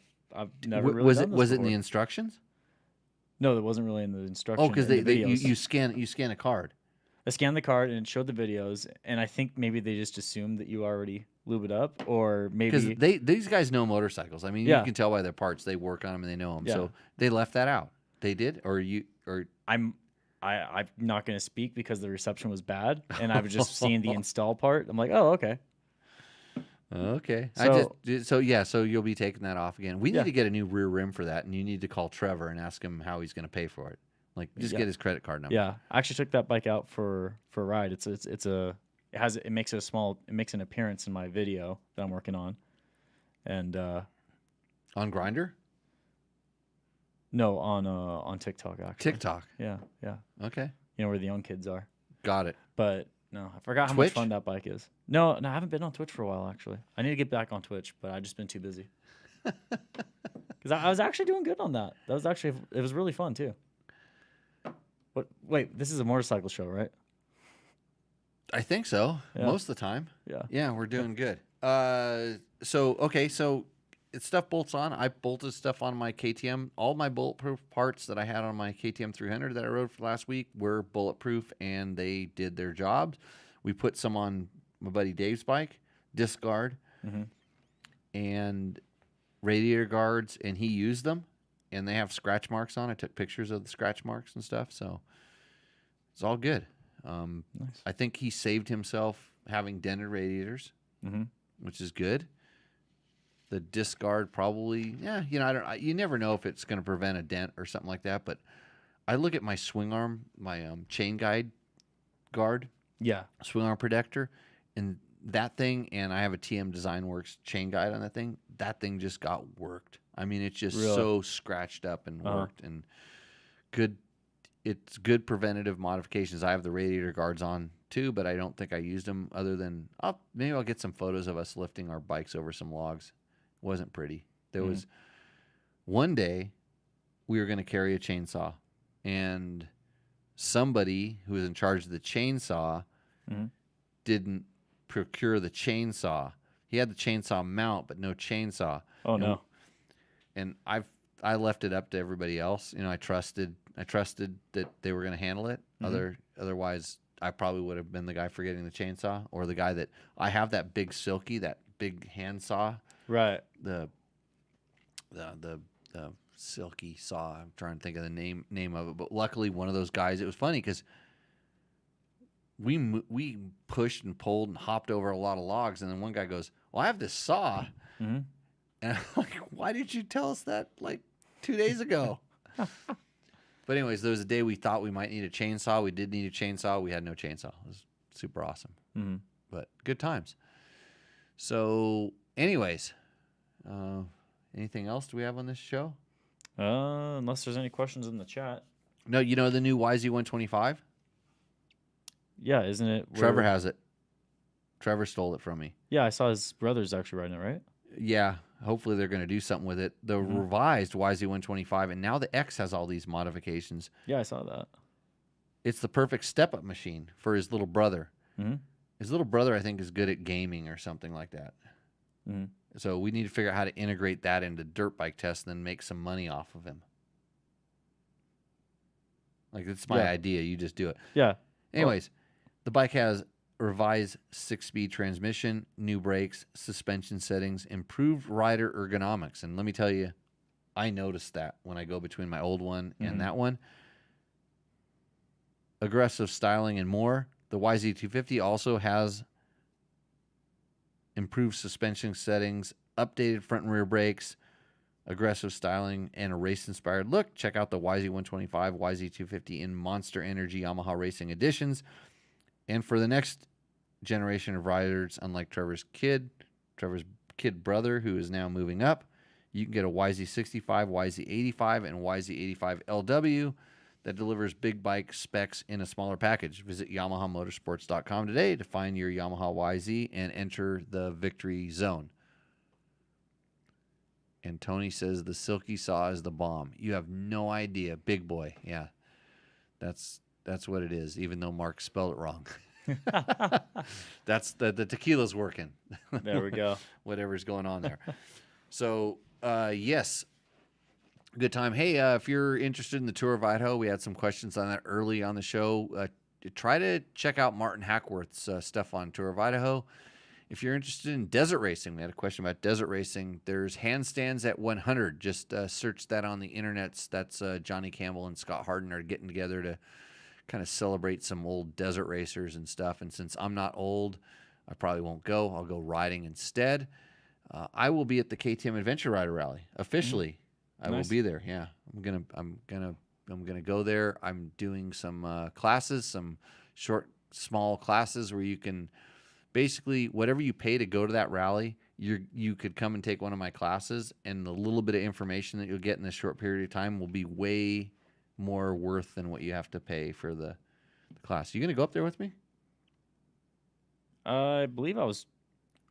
Speaker 3: never really
Speaker 2: was
Speaker 3: done this
Speaker 2: it in the
Speaker 3: before.
Speaker 2: instructions?
Speaker 3: No, that wasn't really in the instructions.
Speaker 2: Oh, because you scan a card.
Speaker 3: I scanned the card and it showed the videos, and I think maybe they just assumed that you already lube it up, or maybe
Speaker 2: Because these guys know motorcycles. I mean,
Speaker 3: Yeah.
Speaker 2: you can tell by their parts. They work on them and they know them.
Speaker 3: Yeah.
Speaker 2: So they left that out. They did, or
Speaker 3: I'm not going to speak because the reception was bad, and I was just seeing the install part. I'm like, oh, okay.
Speaker 2: Okay.
Speaker 3: So-
Speaker 2: So you'll be taking that off again. We need
Speaker 3: Yeah.
Speaker 2: to get a new rear rim for that, and you need to call Trevor and ask him how he's going to pay for it. Like, just
Speaker 3: Yeah.
Speaker 2: get his credit card number.
Speaker 3: Yeah, I actually took that bike out for a ride. It makes an appearance in my video that I'm working on, and
Speaker 2: On Grindr?
Speaker 3: no, on TikTok actually.
Speaker 2: TikTok.
Speaker 3: Yeah.
Speaker 2: Okay.
Speaker 3: You know where the young kids are.
Speaker 2: Got it.
Speaker 3: But no, I forgot how
Speaker 2: Twitch?
Speaker 3: much fun that bike is. No, I haven't been on Twitch for a while actually. I need to get back on Twitch, but I've just been too busy. Because I was actually doing good on that. It was really fun too. What? Wait, this is a motorcycle show, right?
Speaker 2: I think so.
Speaker 3: Yeah.
Speaker 2: Most of the time.
Speaker 3: Yeah.
Speaker 2: Yeah, we're doing good. So it stuff bolts on. I bolted stuff on my KTM. All my Bulletproof parts that I had on my KTM 300 that I rode for last week were Bulletproof, and they did their jobs. We put some on my buddy Dave's bike, disc guard, and radiator guards, and he used them, and they have scratch marks on. I took pictures of the scratch marks and stuff, so it's all good.
Speaker 3: Nice.
Speaker 2: I think he saved himself having dented radiators, which is good. The disc guard probably, you never know if it's going to prevent a dent or something like that. But I look at my swing arm, my chain guide guard, swing arm protector, and that thing, and I have a TM Design Works chain guide on that thing. That thing just got worked. I mean, it's just
Speaker 3: Really?
Speaker 2: so scratched up and
Speaker 3: Uh-huh.
Speaker 2: worked and good. It's good preventative modifications. I have the radiator guards on too, but I don't think I used them other than maybe I'll get some photos of us lifting our bikes over some logs. It wasn't pretty. There was one day we were going to carry a chainsaw, and somebody who was in charge of the chainsaw didn't procure the chainsaw. He had the chainsaw mount, but no chainsaw.
Speaker 3: Oh no.
Speaker 2: And I left it up to everybody else. You know, I trusted that they were going to handle it. Otherwise, I probably would have been the guy forgetting the chainsaw, or the guy that I have that big Silky, that big hand saw,
Speaker 3: Right.
Speaker 2: the Silky saw. I'm trying to think of the name of it, but luckily one of those guys. It was funny because we pushed and pulled and hopped over a lot of logs, and then one guy goes, "Well, I have this saw," and I'm like, "Why did you tell us that like 2 days ago?" But anyways, there was a day we thought we might need a chainsaw. We did need a chainsaw. We had no chainsaw. It was super awesome, but good times. So, anyways, anything else do we have on this show?
Speaker 3: Unless there's any questions in the chat.
Speaker 2: No, you know the new YZ125?
Speaker 3: Yeah, isn't it?
Speaker 2: Trevor has it. Trevor stole it from me.
Speaker 3: Yeah, I saw his brother's actually riding it, right?
Speaker 2: Yeah, hopefully they're going to do something with it. The revised YZ125, and now the X has all these modifications.
Speaker 3: Yeah, I saw that.
Speaker 2: It's the perfect step-up machine for his little brother. His little brother, I think, is good at gaming or something like that. So we need to figure out how to integrate that into dirt bike tests and then make some money off of him. Like, that's my idea. You just do it.
Speaker 3: Yeah.
Speaker 2: Anyways, the bike has a revised 6-speed transmission, new brakes, suspension settings, improved rider ergonomics. And let me tell you, I noticed that when I go between my old one and that one. Aggressive styling and more. The YZ250 also has improved suspension settings, updated front and rear brakes, aggressive styling, and a race-inspired look. Check out the YZ125, YZ250 in Monster Energy Yamaha Racing Editions. And for the next generation of riders, unlike Trevor's kid brother, who is now moving up, you can get a YZ65, YZ85, and YZ85 LW that delivers big bike specs in a smaller package. Visit YamahaMotorsports.com today to find your Yamaha YZ and enter the victory zone. And Tony says the Silky saw is the bomb. You have no idea. Big boy. Yeah. That's what it is, even though Mark spelled it wrong. That's the tequila's working.
Speaker 3: There we go.
Speaker 2: Whatever's going on there. So, yes. Good time. Hey, if you're interested in the Tour of Idaho, we had some questions on that early on the show. Try to check out Martin Hackworth's stuff on Tour of Idaho. If you're interested in desert racing, we had a question about desert racing. There's handstands at 100. Just search that on the internets. That's Johnny Campbell and Scott Harden are getting together to kind of celebrate some old desert racers and stuff. And since I'm not old, I probably won't go. I'll go riding instead. I will be at the KTM Adventure Rider Rally officially. I will be there. Yeah, I'm gonna go there. I'm doing some classes, some short, small classes where you can basically whatever you pay to go to that rally, you could come and take one of my classes, and the little bit of information that you'll get in this short period of time will be way more worth than what you have to pay for the class. You gonna go up there with me?
Speaker 3: I believe I was.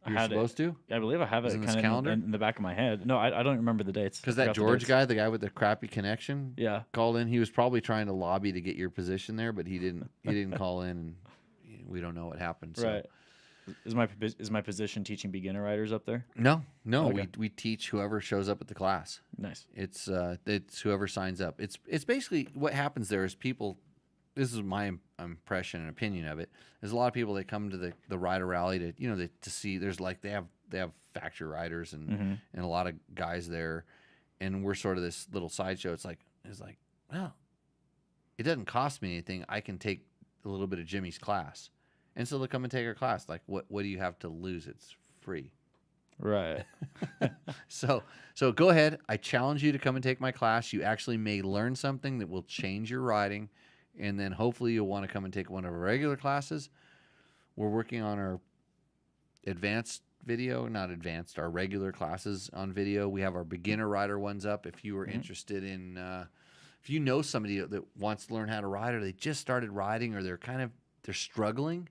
Speaker 2: You're supposed to?
Speaker 3: I believe I have it
Speaker 2: Isn't this
Speaker 3: kind
Speaker 2: calendar?
Speaker 3: of in the back of my head. No, I don't remember the dates.
Speaker 2: Because
Speaker 3: I
Speaker 2: that
Speaker 3: forgot the
Speaker 2: George
Speaker 3: dates.
Speaker 2: guy, the guy with the crappy connection,
Speaker 3: Yeah.
Speaker 2: called in. He was probably trying to lobby to get your position there, but he didn't call in, and we don't know what happened. So.
Speaker 3: Right. Is my position teaching beginner riders up there?
Speaker 2: No.
Speaker 3: Okay.
Speaker 2: We teach whoever shows up at the class.
Speaker 3: Nice.
Speaker 2: It's whoever signs up. It's basically what happens there is people. This is my impression and opinion of it. There's a lot of people that come to the rider rally to see. There's like they have factory riders and a lot of guys there, and we're sort of this little sideshow. It's like well, it doesn't cost me anything. I can take a little bit of Jimmy's class, and so they'll come and take our class. Like what do you have to lose? It's free.
Speaker 3: Right.
Speaker 2: So go ahead. I challenge you to come and take my class. You actually may learn something that will change your riding, and then hopefully you'll want to come and take one of our regular classes. We're working on our advanced video, not advanced, our regular classes on video. We have our beginner rider ones up. If you are interested in, if you know somebody that wants to learn how to ride, or they just started riding, or they're struggling,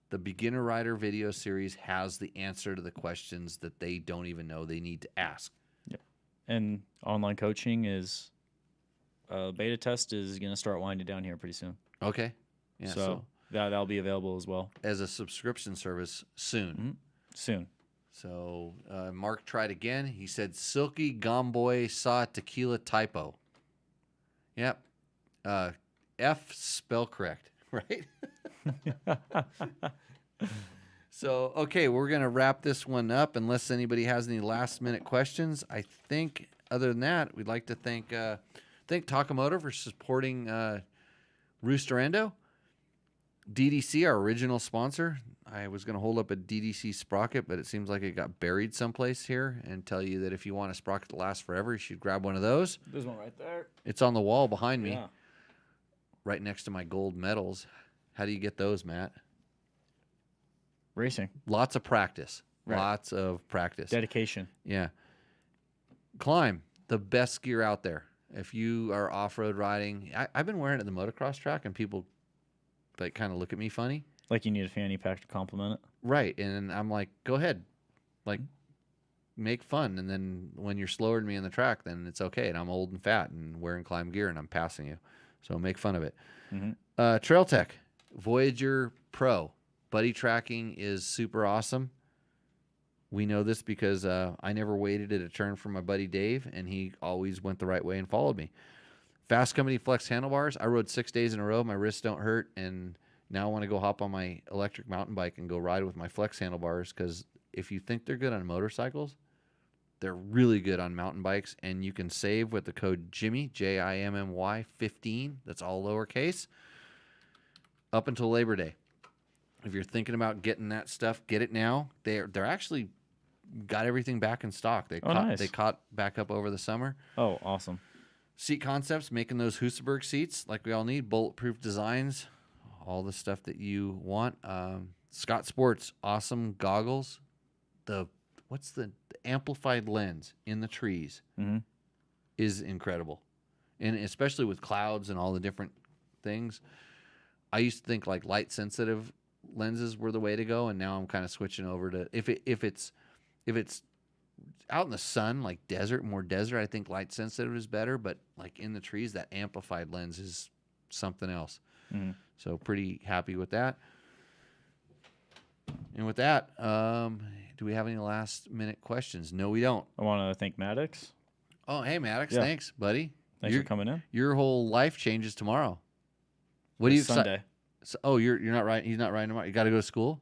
Speaker 2: the beginner rider video series has the answer to the questions that they don't even know they need to ask.
Speaker 3: Yeah. And online coaching is, beta test is going to start winding down here pretty soon.
Speaker 2: Okay. Yeah.
Speaker 3: So that'll be available as well.
Speaker 2: As a subscription service soon.
Speaker 3: Soon.
Speaker 2: So Mark tried again. He said Silky Gomboy saw tequila typo. Yep. F spell correct, right? So, okay, we're going to wrap this one up unless anybody has any last-minute questions. I think other than that, we'd like to thank Takamoto for supporting Roost or Endo. DDC, our original sponsor. I was going to hold up a DDC sprocket, but it seems like it got buried someplace here, and tell you that if you want a sprocket to last forever, you should grab one of those.
Speaker 3: There's one right there.
Speaker 2: It's on the wall behind me,
Speaker 3: Yeah.
Speaker 2: right next to my gold medals. How do you get those, Matt?
Speaker 3: Racing.
Speaker 2: Lots of practice.
Speaker 3: Right.
Speaker 2: Lots of practice.
Speaker 3: Dedication.
Speaker 2: Yeah. Climb, the best gear out there. If you are off-road riding, I've been wearing it at the motocross track, and people like kind of look at me funny.
Speaker 3: Like you need a fanny pack to compliment it.
Speaker 2: Right. And I'm like, go ahead. Like, make fun. And then when you're slower than me on the track, then it's okay. And I'm old and fat and wearing Climb gear, and I'm passing you. So make fun of it. Trail Tech, Voyager Pro. Buddy tracking is super awesome. We know this because I never waited at a turn for my buddy Dave, and he always went the right way and followed me. Fasst Company Flex handlebars. I rode 6 days in a row. My wrists don't hurt, and now I want to go hop on my electric mountain bike and go ride with my Flex handlebars, because if you think they're good on motorcycles, they're really good on mountain bikes, and you can save with the code Jimmy, Jimmy 15. That's all lowercase. Up until Labor Day. If you're thinking about getting that stuff, get it now. They're actually got everything back in stock. They caught back up over the summer.
Speaker 3: Oh, awesome.
Speaker 2: Seat Concepts, making those Husaberg seats like we all need. Bulletproof designs, all the stuff that you want. Scott Sports, awesome goggles. What's the amplified lens in the trees is incredible. And especially with clouds and all the different things. I used to think like light sensitive lenses were the way to go, and now I'm kind of switching over to if it's out in the sun, like more desert, I think light sensitive is better, but like in the trees, that amplified lens is something else. So pretty happy with that. And with that, do we have any last minute questions? No, we don't.
Speaker 3: I want to thank Maddox.
Speaker 2: Oh, hey Maddox,
Speaker 3: Yeah.
Speaker 2: thanks, buddy.
Speaker 3: Thanks for coming in.
Speaker 2: Your whole life changes tomorrow. What do you
Speaker 3: Sunday.
Speaker 2: So, you're not riding. He's not riding tomorrow. You got to go to school.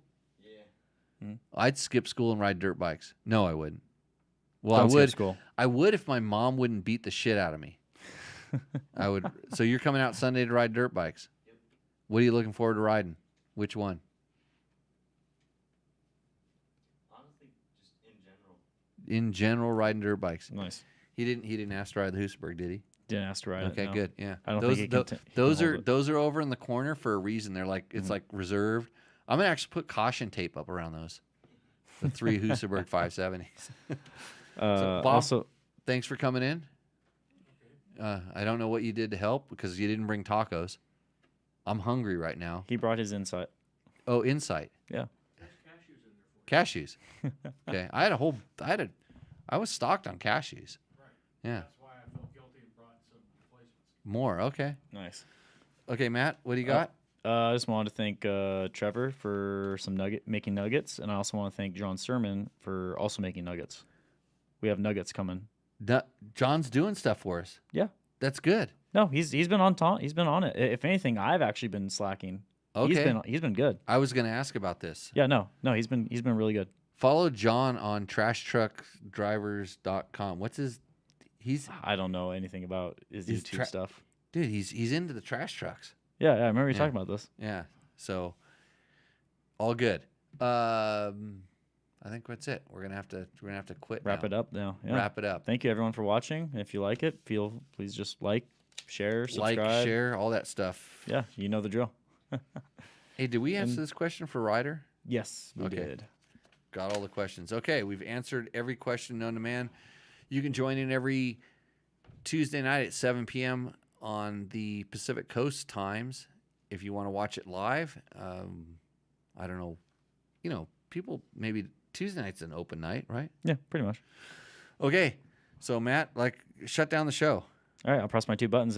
Speaker 2: Yeah. I'd skip school and ride dirt bikes. No, I wouldn't. Well,
Speaker 3: Don't
Speaker 2: I
Speaker 3: skip
Speaker 2: would.
Speaker 3: school.
Speaker 2: I would if my mom wouldn't beat the shit out of me. I would. So you're coming out Sunday to ride dirt bikes. Yep. What are you looking forward to riding? Which one?
Speaker 8: Honestly, just in general.
Speaker 2: In general, riding dirt bikes.
Speaker 3: Nice.
Speaker 2: He didn't ask to ride the Husaberg, did he?
Speaker 3: Didn't ask to ride it.
Speaker 2: Okay,
Speaker 3: no.
Speaker 2: good. Yeah,
Speaker 3: I don't
Speaker 2: those
Speaker 3: think he can
Speaker 2: those
Speaker 3: hold
Speaker 2: are
Speaker 3: it.
Speaker 2: those are over in the corner for a reason. They're like it's like reserved. I'm gonna actually put caution tape up around those. The 3 Husaberg 570s. So, Bob,
Speaker 3: Also,
Speaker 2: thanks for coming in. I don't know what you did to help because you didn't bring tacos. I'm hungry right now.
Speaker 3: he brought his insight.
Speaker 2: Oh, Insight.
Speaker 3: Yeah.
Speaker 2: Cashews. Okay, I was stocked on cashews.
Speaker 4: Right.
Speaker 2: Yeah,
Speaker 4: That's why I felt guilty and brought some replacements.
Speaker 2: more. Okay.
Speaker 3: Nice.
Speaker 2: Okay, Matt, what do you got?
Speaker 3: I just wanted to thank Trevor for making nuggets, and I also want to thank John Sermon for also making nuggets. We have nuggets coming.
Speaker 2: John's doing stuff for us.
Speaker 3: Yeah.
Speaker 2: That's good.
Speaker 3: No, he's been on He's been on it. If anything, I've actually been slacking.
Speaker 2: Okay.
Speaker 3: He's been good.
Speaker 2: I was going to ask about this.
Speaker 3: Yeah. No. He's been really good.
Speaker 2: Follow John on trashtruckdrivers.com. What's his?
Speaker 3: I don't know anything about his
Speaker 2: He's
Speaker 3: YouTube stuff.
Speaker 2: Dude, he's into the trash trucks.
Speaker 3: Yeah. I remember you
Speaker 2: Yeah.
Speaker 3: talking about this.
Speaker 2: Yeah. So all good. I think that's it. We're gonna have to quit.
Speaker 3: Wrap
Speaker 2: now.
Speaker 3: it up now. Yeah.
Speaker 2: Wrap it up.
Speaker 3: Thank you everyone for watching. If you like it, please just like, share, subscribe.
Speaker 2: Like, share, all that stuff.
Speaker 3: Yeah, you know the drill.
Speaker 2: Hey, did we answer this question for Ryder?
Speaker 3: Yes, we
Speaker 2: Okay.
Speaker 3: did.
Speaker 2: got all the questions. Okay, we've answered every question known to man. You can join in every Tuesday night at 7 p.m. on the Pacific Coast times if you want to watch it live. I don't know. People, maybe Tuesday night's an open night, right?
Speaker 3: Yeah, pretty much.
Speaker 2: Okay, so Matt, shut down the show.
Speaker 3: All right, I'll press my 2 buttons